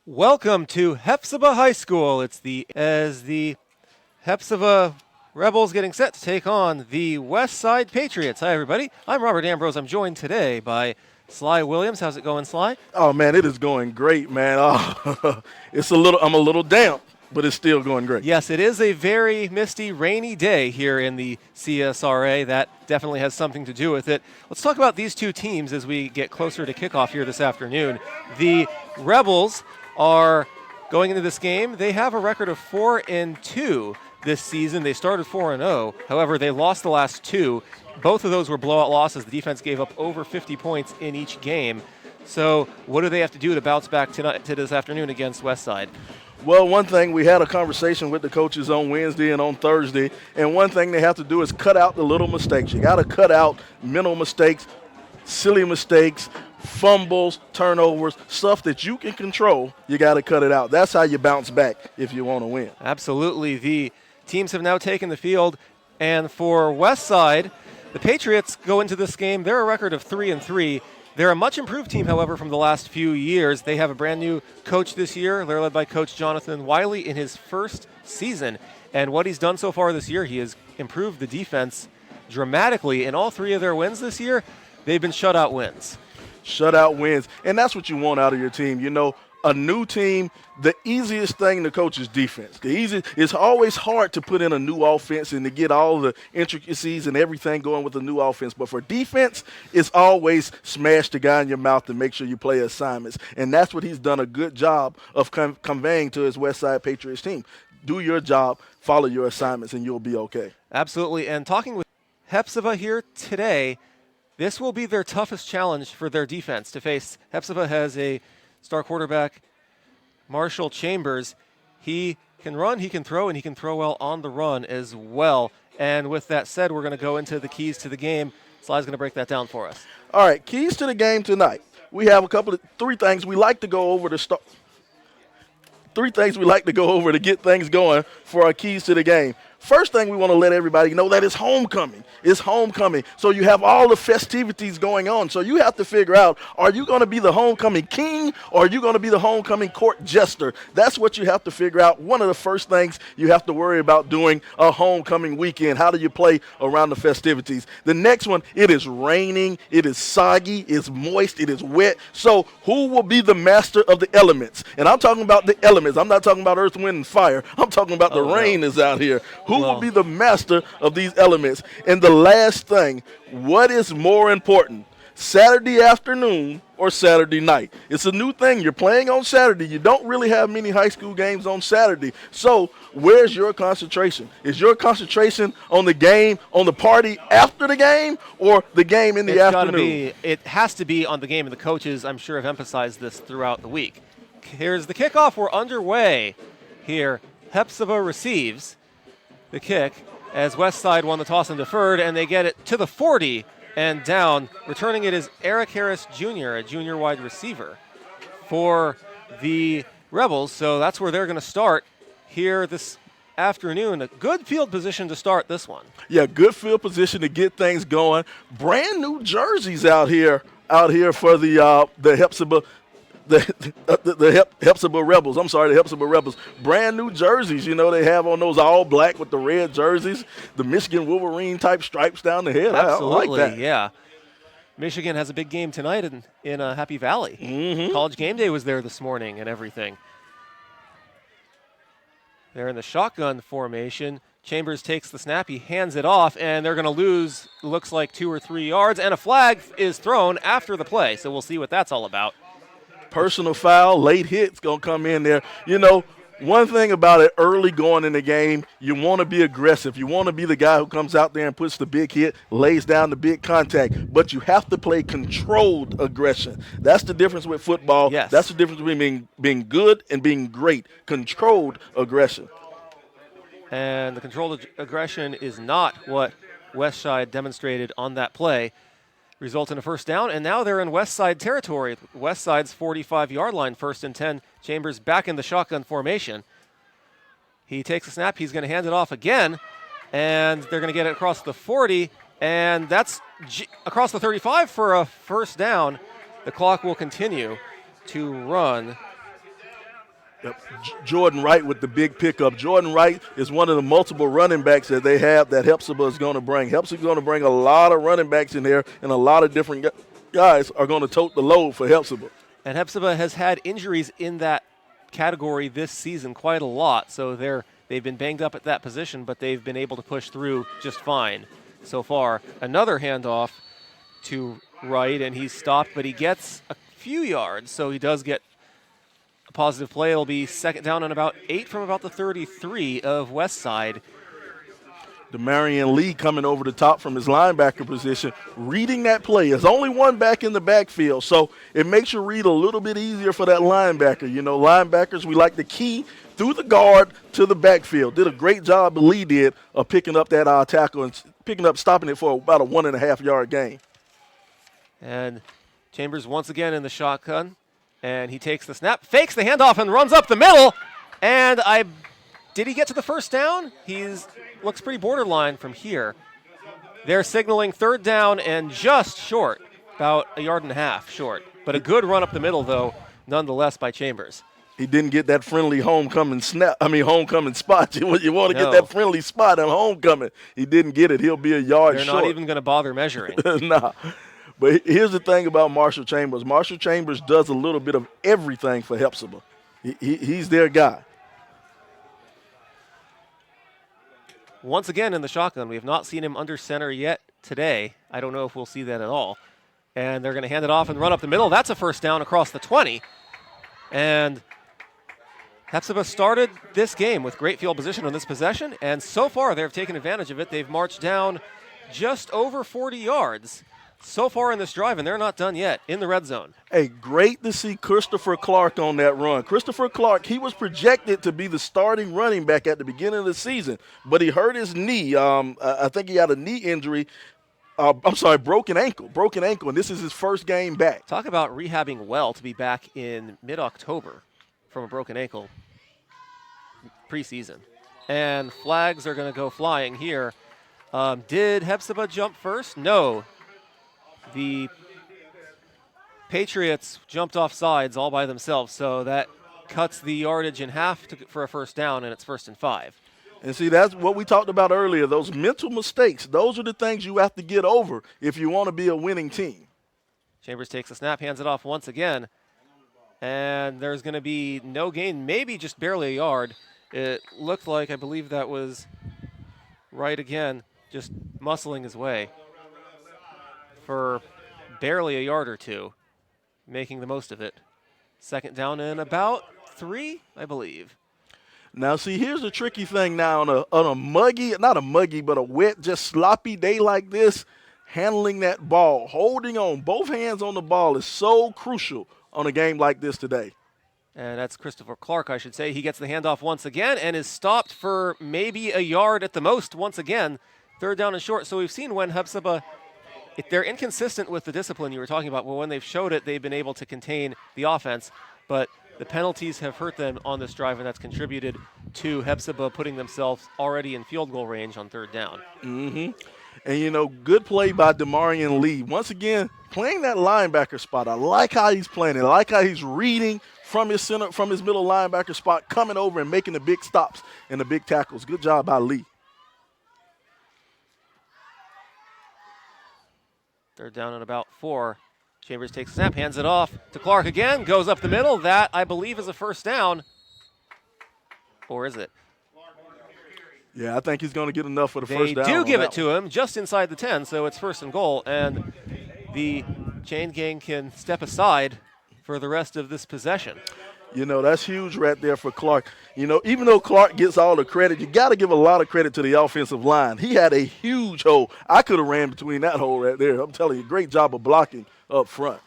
Welcome to Hephzibah High School. As the Hephzibah Rebels getting set to take on the Westside Patriots. Hi, everybody. I'm Robert Ambrose. I'm joined today by Sly Williams. How's it going, Sly? Oh man, it is going great, man. Oh, I'm a little damp, but it's still going great. Yes, it is a very misty, rainy day here in the CSRA. That definitely has something to do with it. Let's talk about these two teams as we get closer to kickoff here this afternoon. The Rebels are going into this game. They have a record of 4-2 this season. They started 4-0. However, they lost the last two. Both of those were blowout losses. The defense gave up over 50 points in each game. So what do they have to do to bounce back tonight, to this afternoon against Westside? Well, one thing, we had a conversation with the coaches on Wednesday and on Thursday, and one thing they have to do is cut out the little mistakes. You got to cut out mental mistakes, silly mistakes, fumbles, turnovers, stuff that you can control. You got to cut it out. That's how you bounce back if you want to win. Absolutely. The teams have now taken the field, and for Westside, the Patriots go into this game. They're a record of 3-3. They're a much improved team, however, from the last few years. They have a brand new coach this year. They're led by Coach Jonathan Wiley in his first season. And what he's done so far this year, he has improved the defense dramatically. In all three of their wins this year, they've been shutout wins. Shutout wins, and that's what you want out of your team. You know, a new team, the easiest thing to coach is defense. It's always hard to put in a new offense and to get all the intricacies and everything going with a new offense. But for defense, it's always smash the guy in your mouth to make sure you play assignments. And that's what he's done a good job of conveying to his Westside Patriots team. Do your job, follow your assignments, and you'll be okay. Absolutely. And talking with Hephzibah here today, this will be their toughest challenge for their defense to face. Hephzibah has a star quarterback, Marshall Chambers. He can run, he can throw, and he can throw well on the run as well. And with that said, we're going to go into the keys to the game. Sly's going to break that down for us. All right, keys to the game tonight. We have three things we like to go over to start. Three things we like to go over to get things going for our keys to the game. First thing we want to let everybody know that it's homecoming. It's homecoming. So you have all the festivities going on. So you have to figure out, are you going to be the homecoming king or are you going to be the homecoming court jester? That's what you have to figure out. One of the first things you have to worry about doing a homecoming weekend. How do you play around the festivities? The next one, it is raining, it is soggy, it's moist, it is wet. So who will be the master of the elements? And I'm talking about the elements. I'm not talking about earth, wind, and fire. I'm talking about the rain is out here. Who will be the master of these elements? And the last thing, what is more important, Saturday afternoon or Saturday night? It's a new thing. You're playing on Saturday. You don't really have many high school games on Saturday. So where's your concentration? Is your concentration on the game, on the party after the game, or the game in the afternoon? It has to be on the game, and the coaches, I'm sure, have emphasized this throughout the week. Here's the kickoff. We're underway here. Hephzibah receives the kick as Westside won the toss and deferred, and they get it to the 40 and down. Returning it is Eric Harris Jr., a junior wide receiver for the Rebels. So that's where they're going to start here this afternoon. A good field position to start this one. Yeah, good field position to get things going. Brand new jerseys out here for the Hephzibah. The Hephzibah Rebels. I'm sorry, the Hephzibah Rebels. Brand new jerseys, you know, they have on those all black with the red jerseys, the Michigan Wolverine type stripes down the head. Absolutely, I like that. Yeah. Michigan has a big game tonight in Happy Valley. Mm-hmm. College Game Day was there this morning and everything. They're in the shotgun formation. Chambers takes the snap, he hands it off, and they're going to lose, looks like 2 or 3 yards, and a flag is thrown after the play, so we'll see what that's all about. Personal foul, late hit's going to come in there. You know, one thing about it, early going in the game, you want to be aggressive. You want to be the guy who comes out there and puts the big hit, lays down the big contact. But you have to play controlled aggression. That's the difference with football. Yes. That's the difference between being good and being great. Controlled aggression. And the controlled aggression is not what Westside demonstrated on that play. Result in a first down, and now they're in Westside territory. Westside's 45-yard line, 1st and 10. Chambers back in the shotgun formation. He takes a snap. He's going to hand it off again, and they're going to get it across the 40, and that's across the 35 for a first down. The clock will continue to run Yep. Jordan Wright with the big pickup. Jordan Wright is one of the multiple running backs that they have that Hephzibah is going to bring. Hephzibah is going to bring a lot of running backs in there, and a lot of different guys are going to tote the load for Hephzibah. And Hephzibah has had injuries in that category this season quite a lot, so they've been banged up at that position, but they've been able to push through just fine so far. Another handoff to Wright, and he's stopped, but he gets a few yards, so he does get a positive play. It'll be second down and about 8 from about the 33 of Westside. Demarion Lee coming over the top from his linebacker position, reading that play. There's only one back in the backfield, so it makes your read a little bit easier for that linebacker. You know, linebackers, we like the key through the guard to the backfield. Did a great job, Lee did, of picking up that tackle and stopping it for about a 1.5-yard gain. And Chambers once again in the shotgun, and he takes the snap, fakes the handoff, and runs up the middle. And did he get to the first down? Looks pretty borderline from here. They're signaling third down and just short, about 1.5 yards short. But a good run up the middle, though, nonetheless, by Chambers. He didn't get that friendly homecoming spot. You want to get that friendly spot on homecoming. He didn't get it. He'll be a yard short. They're not even going to bother measuring. Nah. But here's the thing about Marshall Chambers. Marshall Chambers does a little bit of everything for Hephzibah. He's their guy. Once again in the shotgun. We have not seen him under center yet today. I don't know if we'll see that at all. And they're going to hand it off and run up the middle. That's a first down across the 20. And Hephzibah started this game with great field position on this possession, and so far they've taken advantage of it. They've marched down just over 40 yards so far in this drive, and they're not done yet in the red zone. Hey, great to see Christopher Clark on that run. Christopher Clark, he was projected to be the starting running back at the beginning of the season, but he hurt his knee. I think he had a knee injury. Broken ankle, and this is his first game back. Talk about rehabbing well to be back in mid-October from a broken ankle preseason. And flags are going to go flying here. Did Hephzibah jump first? No. The Patriots jumped off sides all by themselves, so that cuts the yardage in half for a first down, and it's 1st and 5. And see, that's what we talked about earlier, those mental mistakes. Those are the things you have to get over if you want to be a winning team. Chambers takes a snap, hands it off once again, and there's going to be no gain, maybe just barely a yard. It looked like, I believe that was Wright again, just muscling his way for barely a yard or two, making the most of it. Second down and about 3, I believe. Now, see, here's the tricky thing now on a muggy, not a muggy, but a wet, just sloppy day like this, handling that ball, holding on, both hands on the ball is so crucial on a game like this today. And that's Christopher Clark, I should say. He gets the handoff once again and is stopped for maybe a yard at the most once again. Third down and short. So we've seen when Hephzibah, they're inconsistent with the discipline you were talking about. Well, when they've showed it, they've been able to contain the offense. But the penalties have hurt them on this drive, and that's contributed to Hephzibah putting themselves already in field goal range on third down. Mm-hmm. And, good play by Demarion Lee. Once again, playing that linebacker spot. I like how he's playing it. I like how he's reading from his middle linebacker spot, coming over and making the big stops and the big tackles. Good job by Lee. Third down and about 4. Chambers takes a snap, hands it off to Clark again, goes up the middle. That, I believe, is a first down. Or is it? Yeah, I think he's going to get enough for the first down. They do give it to him just inside the 10, so it's 1st and goal. And the chain gang can step aside for the rest of this possession. That's huge right there for Clark. Even though Clark gets all the credit, you got to give a lot of credit to the offensive line. He had a huge hole. I could have ran between that hole right there. I'm telling you, great job of blocking up front.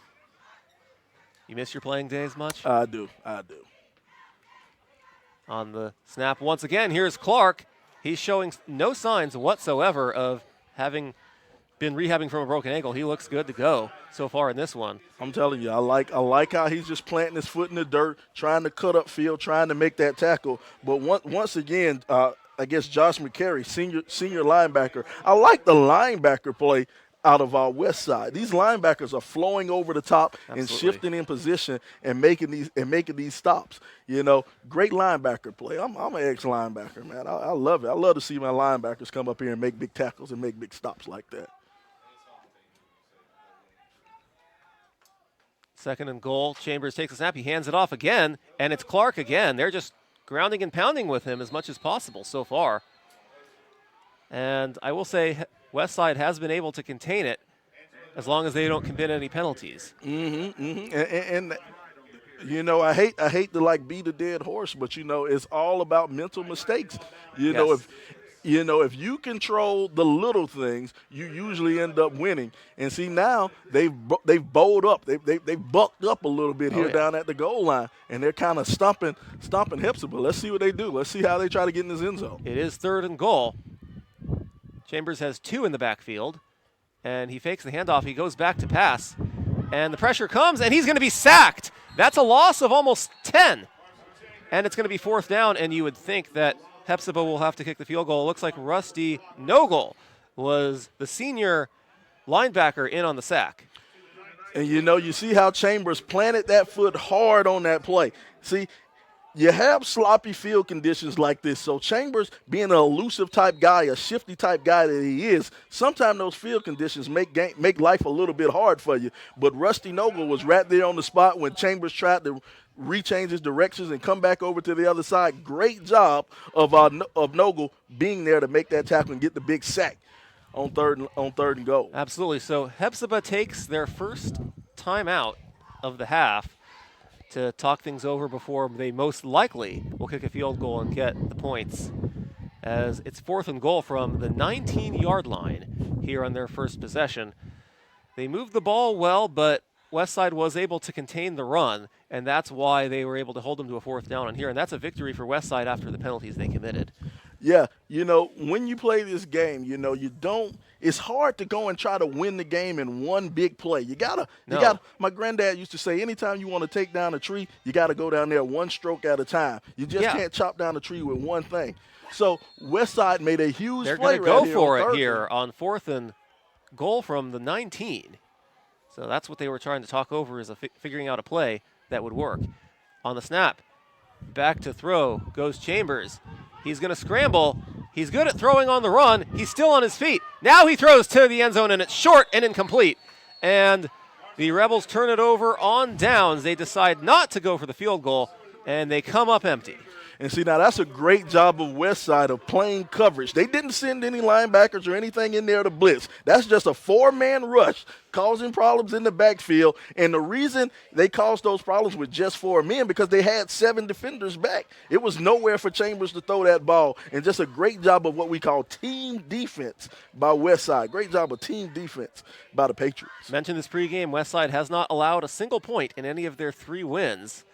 You miss your playing days much? I do. On the snap once again, here's Clark. He's showing no signs whatsoever of having been rehabbing from a broken ankle. He looks good to go so far in this one. I'm telling you, I like how he's just planting his foot in the dirt, trying to cut up field, trying to make that tackle. But once again, I guess Josh McCary, senior linebacker, I like the linebacker play. out of our west side. These linebackers are flowing over the top and shifting in position and making these stops. You know, great linebacker play. I'm an ex-linebacker, man. I love it. I love to see my linebackers come up here and make big tackles and make big stops like that. 2nd and goal. Chambers takes a snap. He hands it off again, and it's Clark again. They're just grounding and pounding with him as much as possible so far. And I will say Westside has been able to contain it as long as they don't commit any penalties. And you know, I hate to like beat a dead horse, but you know, it's all about mental mistakes. You know, if you control the little things, you usually end up winning. And see, now they've bowled up, they bucked up a little bit here down at the goal line, and they're kind of stomping Hephzibah. Let's see what they do. Let's see how they try to get in this end zone. It is 3rd and goal. Chambers has 2 in the backfield, and he fakes the handoff. He goes back to pass, and the pressure comes, and he's going to be sacked. That's a loss of almost 10, and it's going to be 4th down, and you would think that Hephzibah will have to kick the field goal. It looks like Rusty Nogel was the senior linebacker in on the sack. And, you know, you see how Chambers planted that foot hard on that play. See, you have sloppy field conditions like this, so Chambers, being an elusive type guy, a shifty type guy that he is, sometimes those field conditions make life a little bit hard for you. But Rusty Nogel was right there on the spot when Chambers tried to rechange his directions and come back over to the other side. Great job of Nogel being there to make that tackle and get the big sack on third and goal. Absolutely. So Hephzibah takes their first timeout of the half to talk things over before they most likely will kick a field goal and get the points, as it's 4th and goal from the 19-yard line here on their first possession. They moved the ball well, but Westside was able to contain the run, and that's why they were able to hold them to a 4th down on here, and that's a victory for Westside after the penalties they committed. Yeah, you know, when you play this game, you know, it's hard to go and try to win the game in one big play. You gotta, my granddad used to say, anytime you want to take down a tree, you got to go down there one stroke at a time. You just can't chop down a tree with one thing. So Westside made a huge play right here. They're going to go for it here on 4th and goal from the 19. So that's what they were trying to talk over, is figuring out a play that would work. On the snap, back to throw goes Chambers. He's going to scramble. He's good at throwing on the run. He's still on his feet. Now he throws to the end zone, and it's short and incomplete. And the Rebels turn it over on downs. They decide not to go for the field goal, and they come up empty. And see, now that's a great job of Westside of playing coverage. They didn't send any linebackers or anything in there to blitz. That's just a 4-man rush causing problems in the backfield. And the reason they caused those problems with just 4 men, because they had 7 defenders back. It was nowhere for Chambers to throw that ball. And just a great job of what we call team defense by Westside. Great job of team defense by the Patriots. Mentioned this pregame, Westside has not allowed a single point in any of their 3 wins.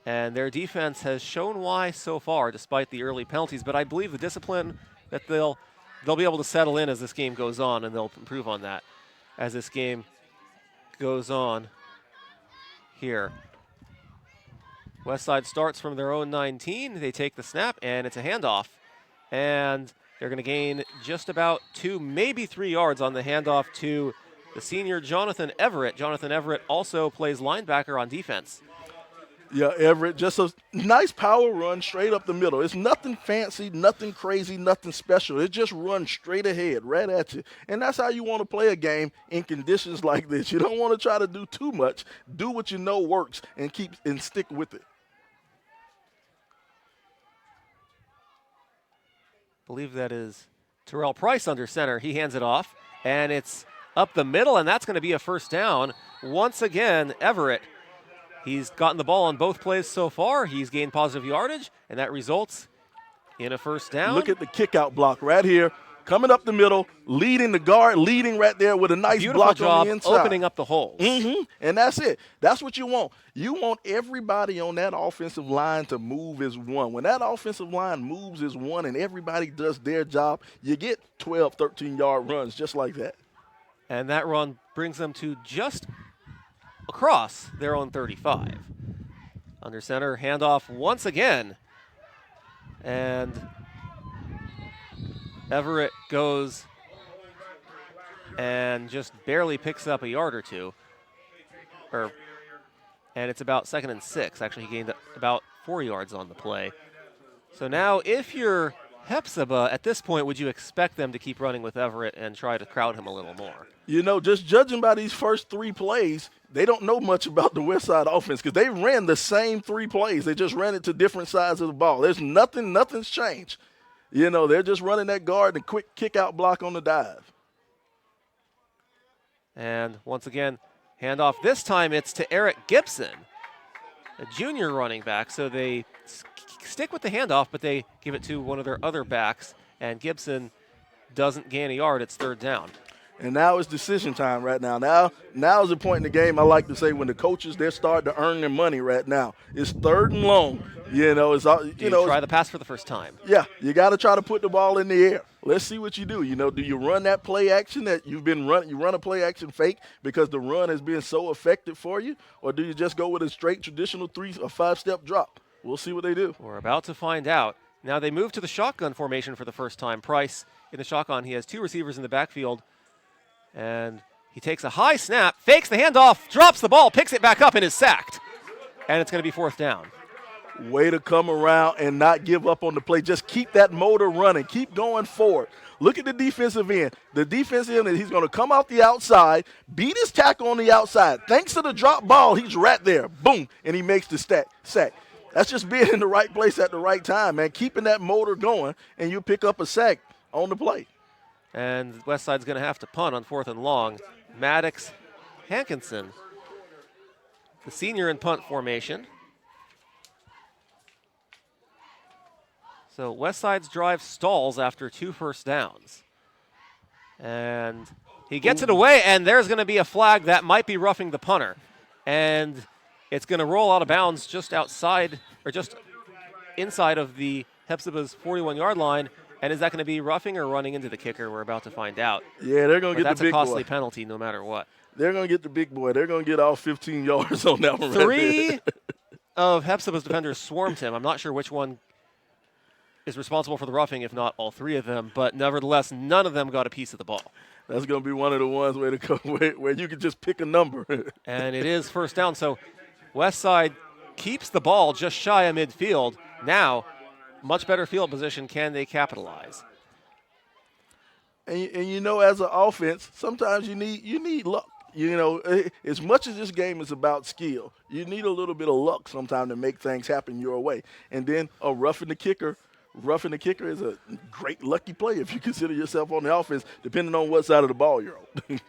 And their defense has shown why so far, despite the early penalties. But I believe the discipline that they'll be able to settle in as this game goes on, and they'll improve on that as this game goes on here. Westside starts from their own 19. They take the snap, and it's a handoff. And they're going to gain just about 2, maybe 3 yards on the handoff to the senior Jonathan Everett. Jonathan Everett also plays linebacker on defense. Yeah, Everett, just a nice power run straight up the middle. It's nothing fancy, nothing crazy, nothing special. It just runs straight ahead, right at you. And that's how you want to play a game in conditions like this. You don't want to try to do too much. Do what you know works and stick with it. I believe that is Terrell Price under center. He hands it off, and it's up the middle, and that's going to be a 1st down. Once again, Everett. He's gotten the ball on both plays so far. He's gained positive yardage, and that results in a 1st down. Look at the kick-out block right here. Coming up the middle, leading the guard, leading right there with a nice block on the inside. Opening up the holes. And that's it. That's what you want. You want everybody on that offensive line to move as one. When that offensive line moves as one and everybody does their job, you get 12, 13-yard runs just like that. And that run brings them to just across their own 35. Under center, handoff once again. And Everett goes and just barely picks up a yard or two. And it's about 2nd and 6. Actually, he gained about 4 yards on the play. So now if you're Hephzibah, at this point, would you expect them to keep running with Everett and try to crowd him a little more? You know, just judging by these first 3 plays, they don't know much about the Westside offense because they ran the same 3 plays. They just ran it to different sides of the ball. There's nothing's changed. You know, they're just running that guard and quick kick-out block on the dive. And once again, handoff. This time it's to Eric Gibson, a junior running back. So they stick with the handoff, but they give it to one of their other backs, and Gibson doesn't gain a yard. It's 3rd down. And now it's decision time right now. Now is the point in the game I like to say when the coaches, they're starting to earn their money right now. It's 3rd and long. You know, it's try the pass for the first time. Yeah, you got to try to put the ball in the air. Let's see what you do. You know, do you run that play action that you've been running? You run a play action fake because the run has been so effective for you, or do you just go with a straight traditional 3 or 5-step drop? We'll see what they do. We're about to find out. Now they move to the shotgun formation for the first time. Price in the shotgun. He has 2 receivers in the backfield. And he takes a high snap, fakes the handoff, drops the ball, picks it back up, and is sacked. And it's going to be 4th down. Way to come around and not give up on the play. Just keep that motor running. Keep going forward. Look at the defensive end. The defensive end, he's going to come out the outside, beat his tackle on the outside. Thanks to the drop ball, he's right there. Boom, and he makes the sack. That's just being in the right place at the right time, man. Keeping that motor going, and you pick up a sack on the play. And Westside's going to have to punt on 4th and long. Maddox Hankinson, the senior in punt formation. So Westside's drive stalls after 2 first downs. And he gets it away, and there's going to be a flag that might be roughing the punter. And it's going to roll out of bounds just outside, or just inside of the Hephzibah's 41-yard line. And is that going to be roughing or running into the kicker? We're about to find out. Yeah, they're going to get the big boy. That's a costly penalty no matter what. They're going to get the big boy. They're going to get all 15 yards on that one. 3 of Hephzibah's defenders swarmed him. I'm not sure which one is responsible for the roughing, if not all 3 of them. But nevertheless, none of them got a piece of the ball. That's going to be one of the ones where you can just pick a number. And it is 1st down. So Westside keeps the ball just shy of midfield. Now, much better field position. Can they capitalize? And you know, as an offense, sometimes you need luck. You know, as much as this game is about skill, you need a little bit of luck sometimes to make things happen your way. And then a roughing the kicker is a great lucky play if you consider yourself on the offense, depending on what side of the ball you're on.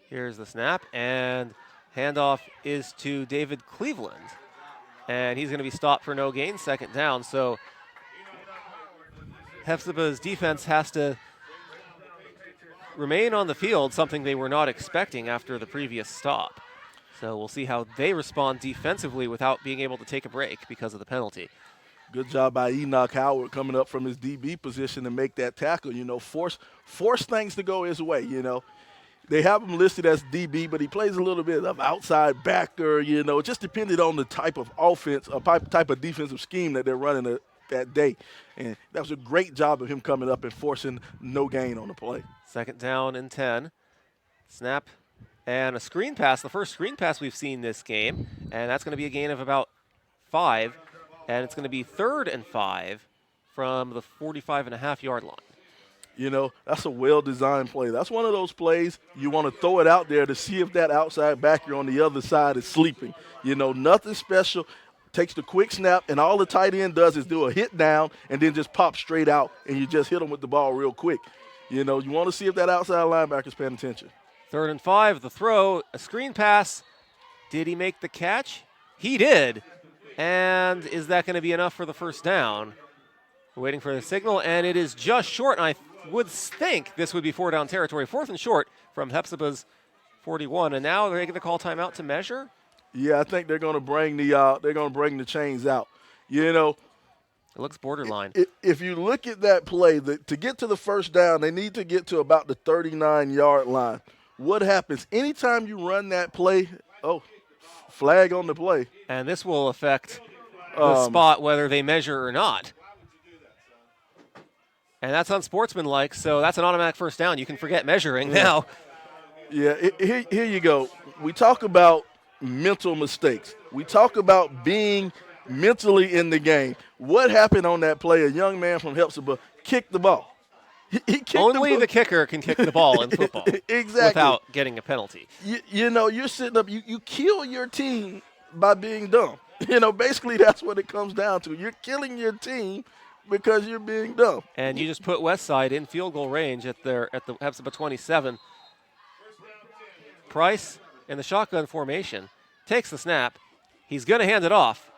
Here's the snap, and handoff is to David Cleveland. And he's going to be stopped for no gain, 2nd down. So Hephzibah's defense has to remain on the field, something they were not expecting after the previous stop. So we'll see how they respond defensively without being able to take a break because of the penalty. Good job by Enoch Howard coming up from his DB position to make that tackle. You know, force things to go his way, you know. They have him listed as DB, but he plays a little bit of outside backer, you know. It just depended on the type of offense, or type of defensive scheme that they're running that day. And that was a great job of him coming up and forcing no gain on the play. 2nd down and 10. Snap and a screen pass, the first screen pass we've seen this game. And that's going to be a gain of about 5. And it's going to be 3rd and 5 from the 45.5-yard line. You know, that's a well-designed play. That's one of those plays you want to throw it out there to see if that outside backer on the other side is sleeping. You know, nothing special. Takes the quick snap, and all the tight end does is do a hit down and then just pop straight out, and you just hit them with the ball real quick. You know, you want to see if that outside linebacker's paying attention. 3rd and 5, the throw, a screen pass. Did he make the catch? He did. And is that going to be enough for the 1st down? We're waiting for the signal, and it is just short, and I would think this would be 4-down territory. 4th and short from Hephzibah's 41, and now they're going to call timeout to measure. Yeah, I think they're going to bring the chains out. You know, it looks borderline. If you look at that play, to get to the 1st down, they need to get to about the 39-yard line. What happens anytime you run that play? Oh, flag on the play. And this will affect the spot whether they measure or not. And that's unsportsmanlike, so that's an automatic first down. You can forget measuring now. Yeah, here you go. We talk about mental mistakes. We talk about being mentally in the game. What happened on that play? A young man from Hephzibah kicked the ball. He kicked Only the the kicker can kick the ball in football exactly without getting a penalty. You know, you're sitting up. You kill your team by being dumb. You know, basically that's what it comes down to. You're killing your team because you're being dumb. And you just put Westside in field goal range at the Hephzibah 27. Price in the shotgun formation takes the snap. He's going to hand it off.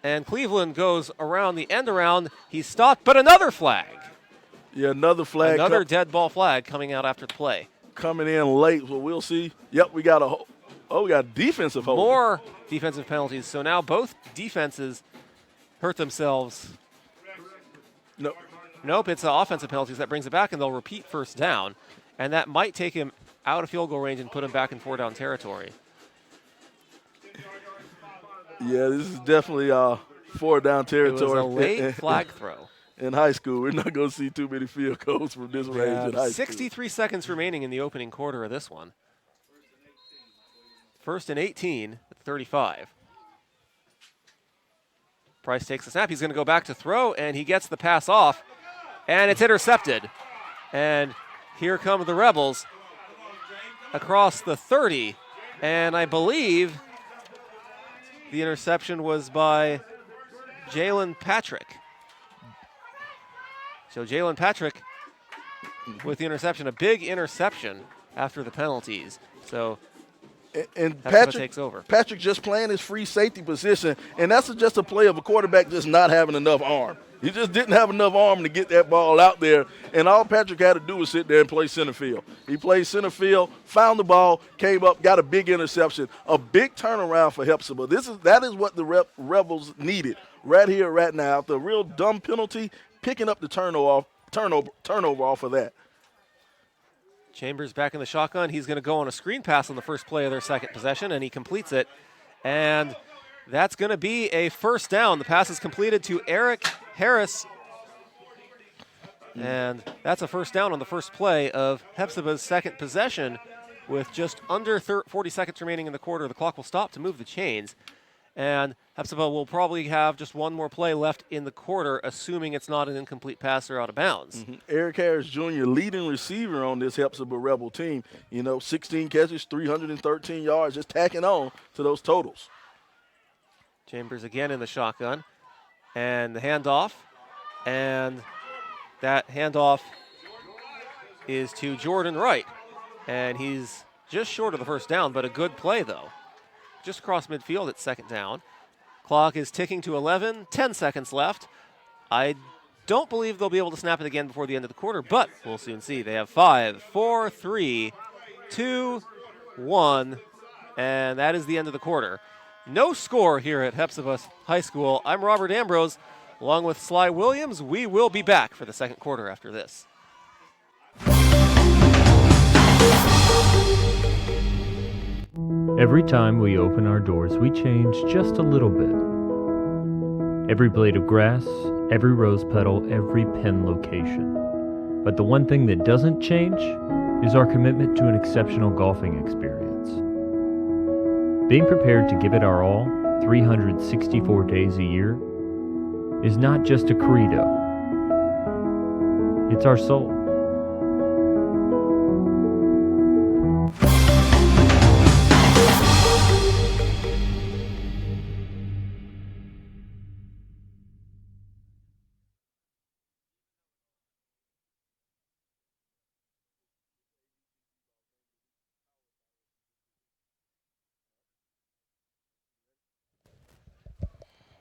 And Cleveland goes around the end around. He's stopped, but another flag. Yeah, another flag. Another dead ball flag coming out after the play. Coming in late, so we'll see. Yep, we got a defensive hold. More defensive penalties. So now both defenses hurt themselves. Nope, it's offensive penalties. That brings it back, and they'll repeat first down. And that might take him out of field goal range and put him back in 4-down territory. Yeah, this is definitely 4-down territory. It was a late flag throw. In high school, we're not going to see too many field goals from this range in high school. 63 seconds remaining in the opening quarter of this one. 1st and 18 at 35. Price takes the snap. He's going to go back to throw, and he gets the pass off, and it's intercepted. And here come the Rebels across the 30, and I believe the interception was by Jalen Patrick. So Jalen Patrick with the interception, a big interception after the penalties. So and Patrick takes over. Patrick just playing his free safety position, and that's just a play of a quarterback just not having enough arm. He just didn't have enough arm to get that ball out there, and all Patrick had to do was sit there and play center field. He played center field, found the ball, came up, got a big interception, a big turnaround for Hephzibah. That is what the Rebels needed right here, right now. The real dumb penalty, picking up the turnover off of that. Chambers back in the shotgun. He's going to go on a screen pass on the first play of their second possession, and he completes it. And that's going to be a first down. The pass is completed to Eric Harris. And that's a first down on the first play of Hephzibah's second possession. With just under 40 seconds remaining in the quarter, the clock will stop to move the chains. And Hephzibah will probably have just one more play left in the quarter, assuming it's not an incomplete pass or out of bounds. Eric Harris Jr., leading receiver on this Hephzibah Rebel team. 16 catches, 313 yards, just tacking on to those totals. Chambers again in the shotgun. And the handoff. And that handoff is to Jordan Wright. And he's just short of the first down, but a good play, though. Just across midfield at second down. Clock is ticking to 11, 10 seconds left. I don't believe they'll be able to snap it again before the end of the quarter, but we'll soon see. They have 5, 4, 3, 2, 1, and that is the end of the quarter. No score here at Hephzibah High School. I'm Robert Ambrose, along with Sly Williams. We will be back for the second quarter after this. Every time we open our doors, we change just a little bit. Every blade of grass, every rose petal, every pen location. But the one thing that doesn't change is our commitment to an exceptional golfing experience. Being prepared to give it our all 364 days a year is not just a credo. It's our soul.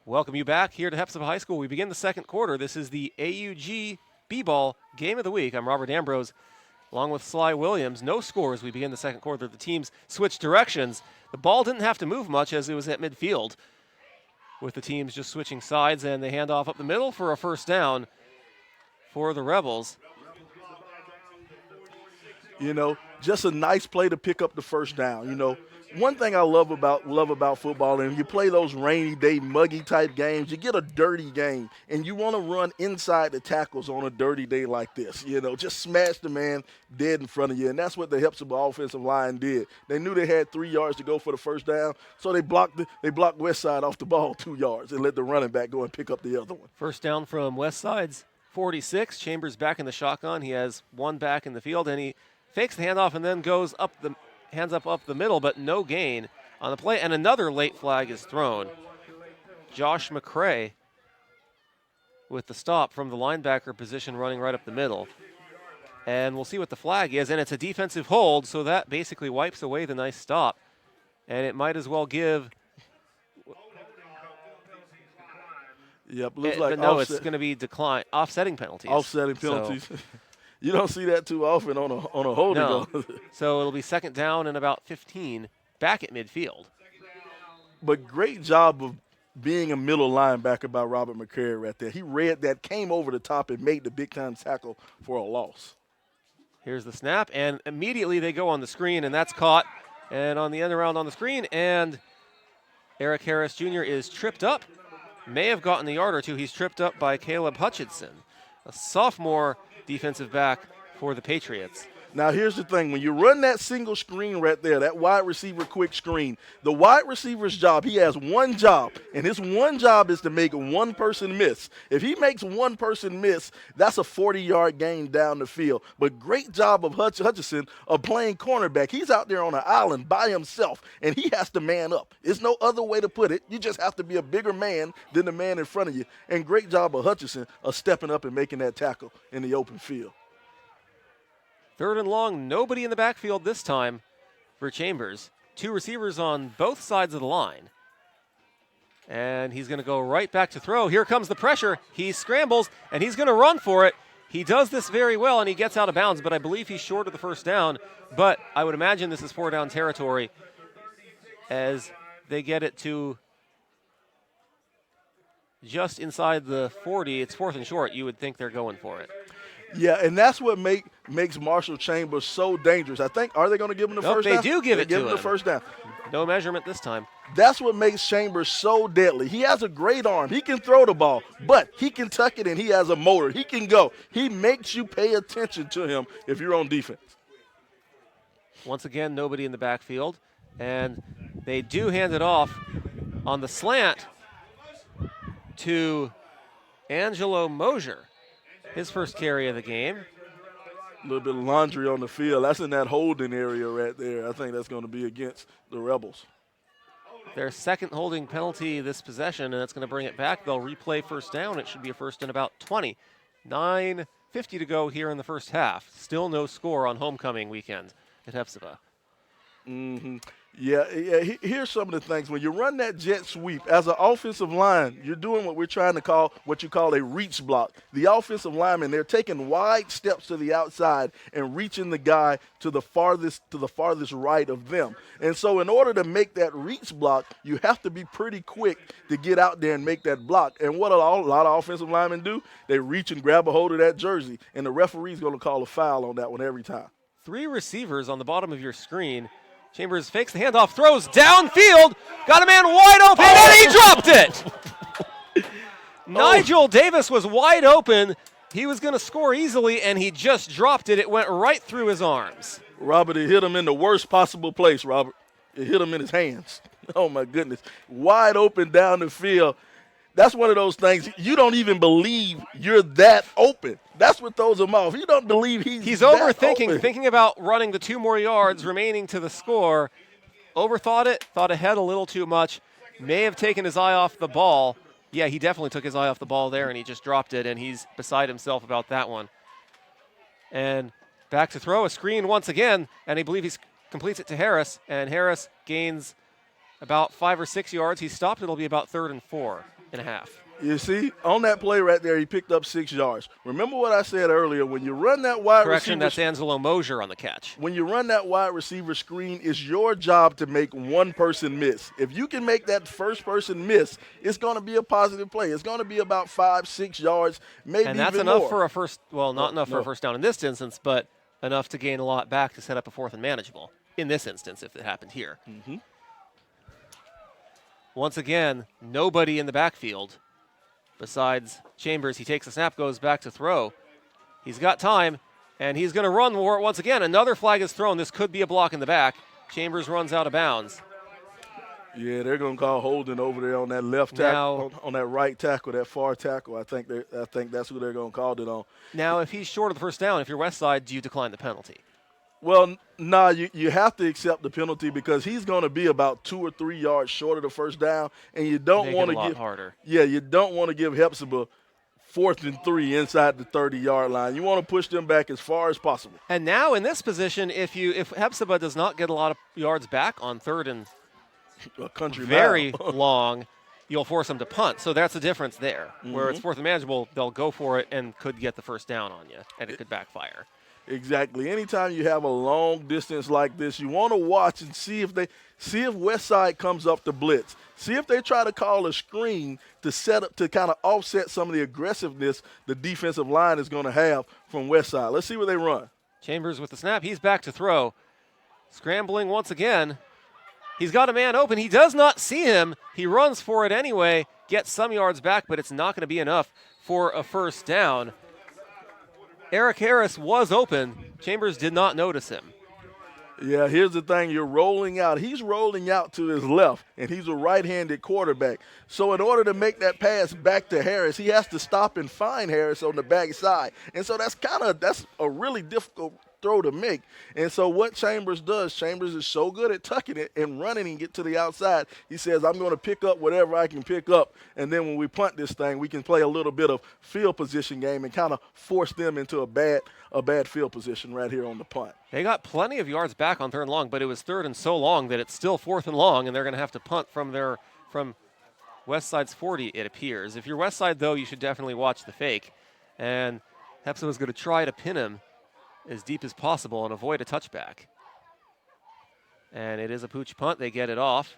Welcome you back here to Hephzibah High School. We begin the second quarter. This is the AugBball Game of the Week. I'm Robert Ambrose, along with Sly Williams. No scores. We begin the second quarter. The teams switch directions. The ball didn't have to move much as it was at midfield, with the teams just switching sides, and they hand off up the middle for a first down for the Rebels. just a nice play to pick up the first down. You know, one thing I love about football, and you play those rainy day, muggy type games, you get a dirty game, and you want to run inside the tackles on a dirty day like this. You know, just smash the man dead in front of you, and that's what the Hephzibah offensive line did. They knew they had 3 yards to go for the first down, so they blocked Westside off the ball 2 yards and let the running back go and pick up the other one. First down from Westside's 46. Chambers back in the shotgun. He has one back in the field, and he fakes the handoff and then goes hands up the middle, but no gain on the play, and another late flag is thrown. Josh McCray with the stop from the linebacker position running right up the middle. And we'll see what the flag is, and it's a defensive hold, so that basically wipes away the nice stop. And it might as well give... Yep, looks like but no, it's going to be offsetting penalties. Offsetting penalties. So. You don't see that too often on a holding. No. So it'll be second down and about 15 back at midfield. But great job of being a middle linebacker by Robert McCary right there. He read that, came over the top, and made the big-time tackle for a loss. Here's the snap, and immediately they go on the screen, and that's caught. And on the end around on the screen, and Eric Harris Jr. is tripped up. May have gotten a yard or two. He's tripped up by Caleb Hutchinson, a sophomore defensive back for the Patriots. Now, here's the thing. When you run that single screen right there, that wide receiver quick screen, the wide receiver's job, he has one job, and his one job is to make one person miss. If he makes one person miss, that's a 40-yard gain down the field. But great job of Hutchinson of playing cornerback. He's out there on an island by himself, and he has to man up. There's no other way to put it. You just have to be a bigger man than the man in front of you. And great job of Hutchinson of stepping up and making that tackle in the open field. Third and long, nobody in the backfield this time for Chambers. Two receivers on both sides of the line. And he's going to go right back to throw. Here comes the pressure. He scrambles, and he's going to run for it. He does this very well, and he gets out of bounds, but I believe he's short of the first down. But I would imagine this is four down territory as they get it to just inside the 40. It's fourth and short. You would think they're going for it. Yeah, and that's what makes Marshall Chambers so dangerous. I think, are they going to give him the first down? They do give it to him. Give him the first down. No measurement this time. That's what makes Chambers so deadly. He has a great arm. He can throw the ball, but he can tuck it, and he has a motor. He can go. He makes you pay attention to him if you're on defense. Once again, nobody in the backfield, and they do hand it off on the slant to Angelo Mosier. His first carry of the game. A little bit of laundry on the field. That's in that holding area right there. I think that's going to be against the Rebels. Their second holding penalty this possession, and that's going to bring it back. They'll replay first down. It should be a first and about 20. 9:50 to go here in the first half. Still no score on homecoming weekend at Hephzibah. Yeah, here's some of the things. When you run that jet sweep, as an offensive line, you're doing what we're trying to call what you call a reach block. The offensive linemen, they're taking wide steps to the outside and reaching the guy to the farthest right of them. And so in order to make that reach block, you have to be pretty quick to get out there and make that block. And what a lot of offensive linemen do, they reach and grab a hold of that jersey, and the referee's going to call a foul on that one every time. Three receivers on the bottom of your screen. Chambers fakes the handoff, throws downfield, got a man wide open, and he dropped it! Nigel Davis was wide open. He was going to score easily, and he just dropped it. It went right through his arms. Robert, it hit him in the worst possible place, Robert. It hit him in his hands. Oh, my goodness. Wide open down the field. That's one of those things, you don't even believe you're that open. That's what throws him off. You don't believe he's overthinking, open. Thinking about running the 2 more yards remaining to the score. Overthought it, thought ahead a little too much. May have taken his eye off the ball. Yeah, he definitely took his eye off the ball there, and he just dropped it, and he's beside himself about that one. And back to throw, a screen once again, and I believe he completes it to Harris, and Harris gains about 5 or 6 yards. He stopped. It'll be about 3rd and 4.5. You see, on that play right there, he picked up 6 yards. Remember what I said earlier, when you run that wide Correction, receiver. that's Angelo Mosier on the catch. When you run that wide receiver screen, it's your job to make one person miss. If you can make that first person miss, it's going to be a positive play. It's going to be about 5-6 yards, maybe even more. And that's enough for a first, well, not enough for a first down in this instance, but enough to gain a lot back to set up a 4th and manageable. In this instance, if it happened here. Once again, nobody in the backfield besides Chambers. He takes a snap, goes back to throw. He's got time, and he's going to run more once again. Another flag is thrown. This could be a block in the back. Chambers runs out of bounds. Yeah, they're going to call holding over there on that left tackle, on that right tackle, that far tackle. I think that's who they're going to call it on. Now, if he's short of the first down, if you're Westside, do you decline the penalty? Well, nah, you have to accept the penalty because he's going to be about 2 or 3 yards short of the first down, and you don't want to give harder. Yeah, you don't want to give Hephzibah 4th and 3 inside the 30-yard line. You want to push them back as far as possible. And now in this position, if Hephzibah does not get a lot of yards back on 3rd and a country very long, you'll force them to punt. So that's the difference there. Where it's 4th and manageable, they'll go for it and could get the first down on you, and it could backfire. Exactly. Anytime you have a long distance like this, you want to watch and see if Westside comes up to blitz. See if they try to call a screen to set up to kind of offset some of the aggressiveness the defensive line is going to have from Westside. Let's see what they run. Chambers with the snap. He's back to throw. Scrambling once again. He's got a man open. He does not see him. He runs for it anyway, gets some yards back, but it's not going to be enough for a first down. Eric Harris was open. Chambers did not notice him. Yeah, here's the thing. You're rolling out. He's rolling out to his left, and he's a right-handed quarterback. So in order to make that pass back to Harris, he has to stop and find Harris on the backside. And so that's a really difficult throw to make. And so what Chambers does, Chambers is so good at tucking it and running and get to the outside. He says, I'm going to pick up whatever I can pick up. And then when we punt this thing, we can play a little bit of field position game and kind of force them into a bad field position right here on the punt. They got plenty of yards back on 3rd and long, but it was 3rd and so long that it's still 4th and long, and they're going to have to punt from Westside's 40, it appears. If you're Westside, though, you should definitely watch the fake. And Hephzibah is going to try to pin him as deep as possible and avoid a touchback. And it is a pooch punt. They get it off.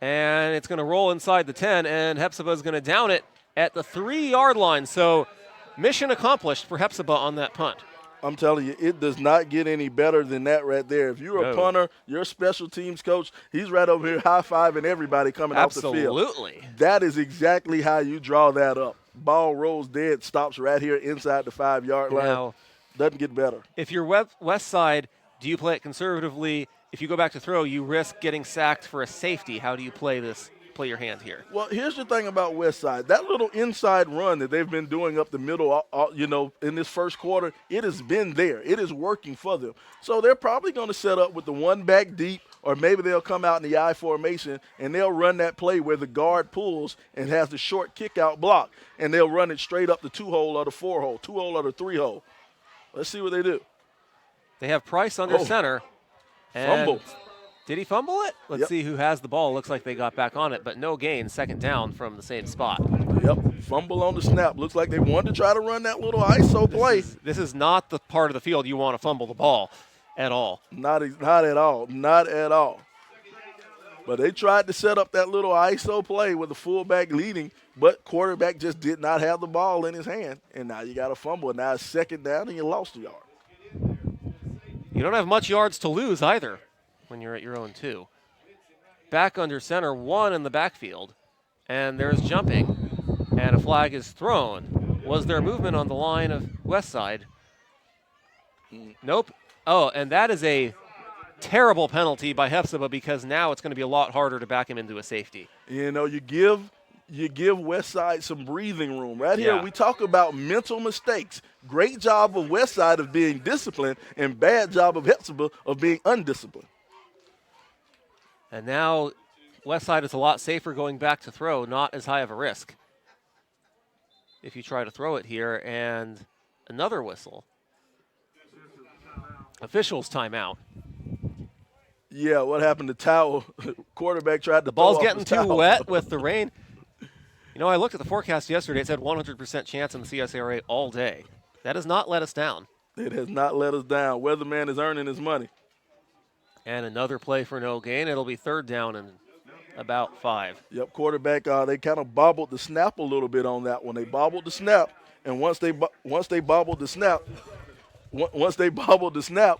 And it's going to roll inside the 10, and Hephzibah is going to down it at the 3-yard line. So mission accomplished for Hephzibah on that punt. I'm telling you, it does not get any better than that right there. If you're a punter, you're a special teams coach, he's right over here high-fiving everybody coming off the field. Absolutely. That is exactly how you draw that up. Ball rolls dead, stops right here inside the 5-yard line. Now, doesn't get better. If you're Westside, do you play it conservatively? If you go back to throw, you risk getting sacked for a safety. How do you play your hand here? Well, here's the thing about Westside. That little inside run that they've been doing up the middle, in this first quarter, it has been there. It is working for them. So they're probably going to set up with the one back deep, or maybe they'll come out in the I formation, and they'll run that play where the guard pulls and has the short kick-out block, and they'll run it straight up the 2-hole or the 4-hole, 2-hole or the 3-hole. Let's see what they do. They have Price under center. And fumble. Did he fumble it? Let's see who has the ball. Looks like they got back on it, but no gain. 2nd down from the same spot. Yep, fumble on the snap. Looks like they wanted to try to run that little ISO play. This is not the part of the field you want to fumble the ball at all. Not at all. Not at all. But they tried to set up that little ISO play with the fullback leading, but quarterback just did not have the ball in his hand. And now you got a fumble. And now it's 2nd down, and you lost a yard. You don't have much yards to lose either when you're at your own 2. Back under center, 1 in the backfield. And there's jumping. And a flag is thrown. Was there movement on the line of Westside? Nope. Oh, and that is a terrible penalty by Hephzibah because now it's going to be a lot harder to back him into a safety. You know, you give Westside some breathing room. Right here, we talk about mental mistakes. Great job of Westside of being disciplined, and bad job of Hephzibah of being undisciplined. And now Westside is a lot safer going back to throw, not as high of a risk. If you try to throw it here, and another whistle. Officials timeout. Yeah, what happened to towel? Quarterback tried to. The ball's getting too wet with the rain. You know, I looked at the forecast yesterday. It said 100% chance in the CSRA all day. That has not let us down. It has not let us down. Weatherman is earning his money. And another play for no gain. It'll be 3rd down and about 5. Yep, quarterback, they kind of bobbled the snap a little bit on that one. They bobbled the snap, and once they bobbled the snap, once they bobbled the snap,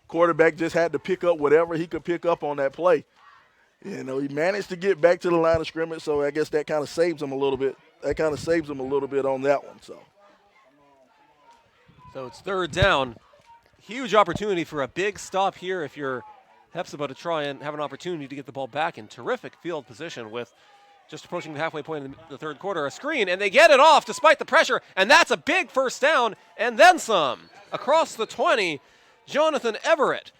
quarterback just had to pick up whatever he could pick up on that play. You know, he managed to get back to the line of scrimmage, so I guess that kind of saves him a little bit. On that one. So it's third down. Huge opportunity for a big stop here if you're Hephzibah to try and have an opportunity to get the ball back in terrific field position with just approaching the halfway point in the third quarter. A screen, and they get it off despite the pressure, and that's a big first down, and then some. Across the 20, Jonathan Everett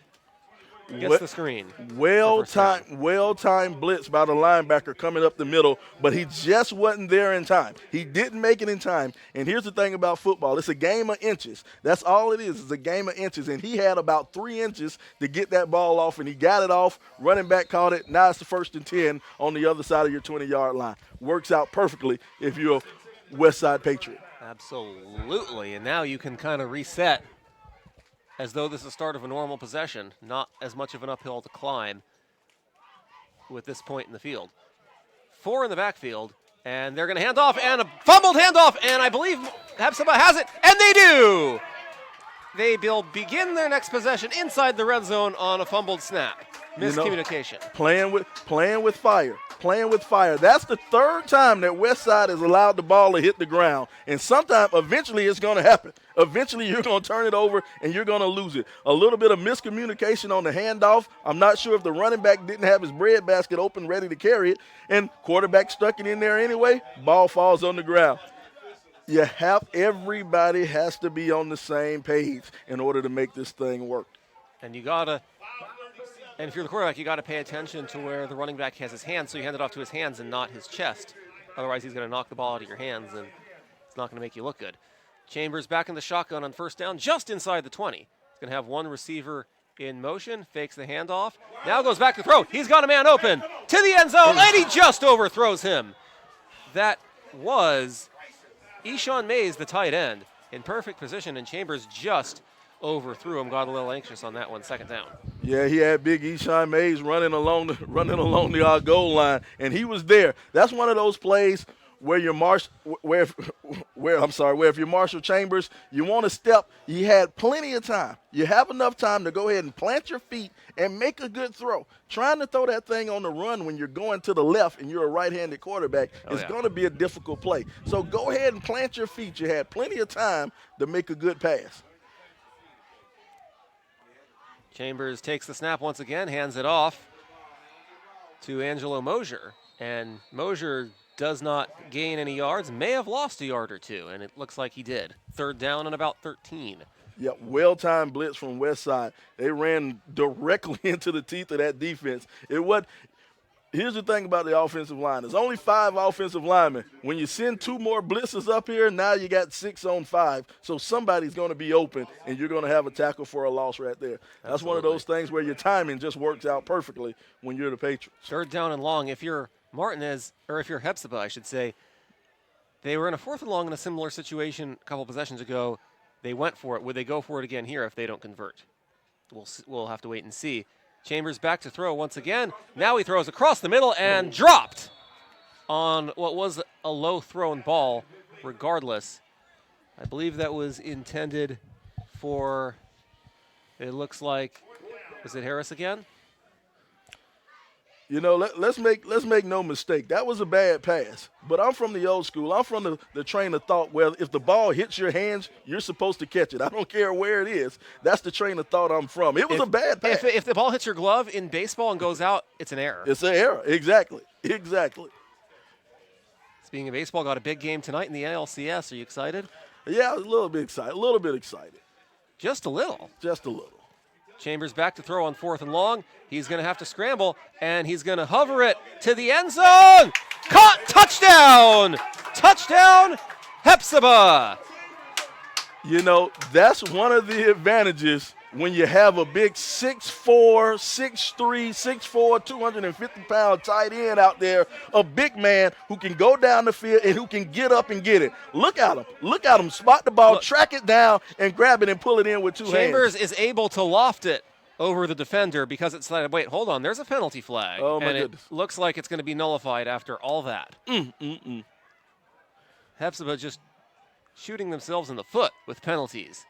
gets the screen. Well-timed blitz by the linebacker coming up the middle, but he just wasn't there in time. He didn't make it in time. And here's the thing about football. It's a game of inches. That's all it is. It's a game of inches. And he had about 3 inches to get that ball off, and he got it off. Running back caught it. Now it's the 1st and 10 on the other side of your 20-yard line. Works out perfectly if you're a Westside Patriot. Absolutely. And now you can kind of reset as though this is the start of a normal possession, not as much of an uphill to climb with this point in the field. 4 in the backfield, and they're going to hand off, and a fumbled handoff, and I believe Hephzibah has it, and they do! They will begin their next possession inside the red zone on a fumbled snap. Miscommunication. Playing with fire. That's the 3rd time that Westside has allowed the ball to hit the ground. And eventually it's going to happen. Eventually you're going to turn it over and you're going to lose it. A little bit of miscommunication on the handoff. I'm not sure if the running back didn't have his bread basket open ready to carry it. And quarterback stuck it in there anyway. Ball falls on the ground. Everybody has to be on the same page in order to make this thing work. And if you're the quarterback, you got to pay attention to where the running back has his hands, so you hand it off to his hands and not his chest. Otherwise, he's going to knock the ball out of your hands, and it's not going to make you look good. Chambers back in the shotgun on first down, just inside the 20. He's going to have one receiver in motion, fakes the handoff. Now goes back to throw. He's got a man open to the end zone, and he just overthrows him. That was Eshawn Mays, the tight end, in perfect position, and Chambers just overthrew him, got a little anxious on that one, 2nd down. Yeah, he had big Eshawn Mays running along the goal line, and he was there. That's one of those plays where if you're Marshall Chambers, you want to step. You had plenty of time. You have enough time to go ahead and plant your feet and make a good throw. Trying to throw that thing on the run when you're going to the left and you're a right-handed quarterback is going to be a difficult play. So go ahead and plant your feet. You had plenty of time to make a good pass. Chambers takes the snap once again, hands it off to Angelo Mosier, and Mosier does not gain any yards, may have lost a yard or two, and it looks like he did. 3rd down and about 13. Yeah, well-timed blitz from Westside. They ran directly into the teeth of that defense. Here's the thing about the offensive line. There's only 5 offensive linemen. When you send 2 more blitzers up here, now you got 6 on 5. So somebody's going to be open, and you're going to have a tackle for a loss right there. That's Absolutely. One of those things where your timing just works out perfectly when you're the Patriots. 3rd down and long. If you're Martinez, or if you're Hephzibah, I should say, they were in a 4th and long in a similar situation a couple possessions ago. They went for it. Would they go for it again here if they don't convert? We'll have to wait and see. Chambers back to throw once again. Now he throws across the middle and dropped on what was a low thrown ball regardless. I believe that was intended for, it looks like, was it Harris again? You know, let's make no mistake. That was a bad pass. But I'm from the old school. I'm from the train of thought where if the ball hits your hands, you're supposed to catch it. I don't care where it is. That's the train of thought I'm from. It was a bad pass. If the ball hits your glove in baseball and goes out, it's an error. It's an error. Exactly. Speaking of baseball, got a big game tonight in the ALCS. Are you excited? Yeah, a little bit excited. Just a little. Chambers back to throw on 4th and long. He's going to have to scramble, and he's going to hover it to the end zone. Caught, touchdown! Touchdown, Hephzibah! You know, that's one of the advantages when you have a big 6'4", 6'3", 6'4", 250-pound tight end out there, a big man who can go down the field and who can get up and get it. Look at him spot the ball, track it down, and grab it and pull it in with 2 hands. Chambers is able to loft it over the defender because it's like, wait, hold on, there's a penalty flag. Oh, my goodness. It looks like it's going to be nullified after all that. Hephzibah just shooting themselves in the foot with penalties.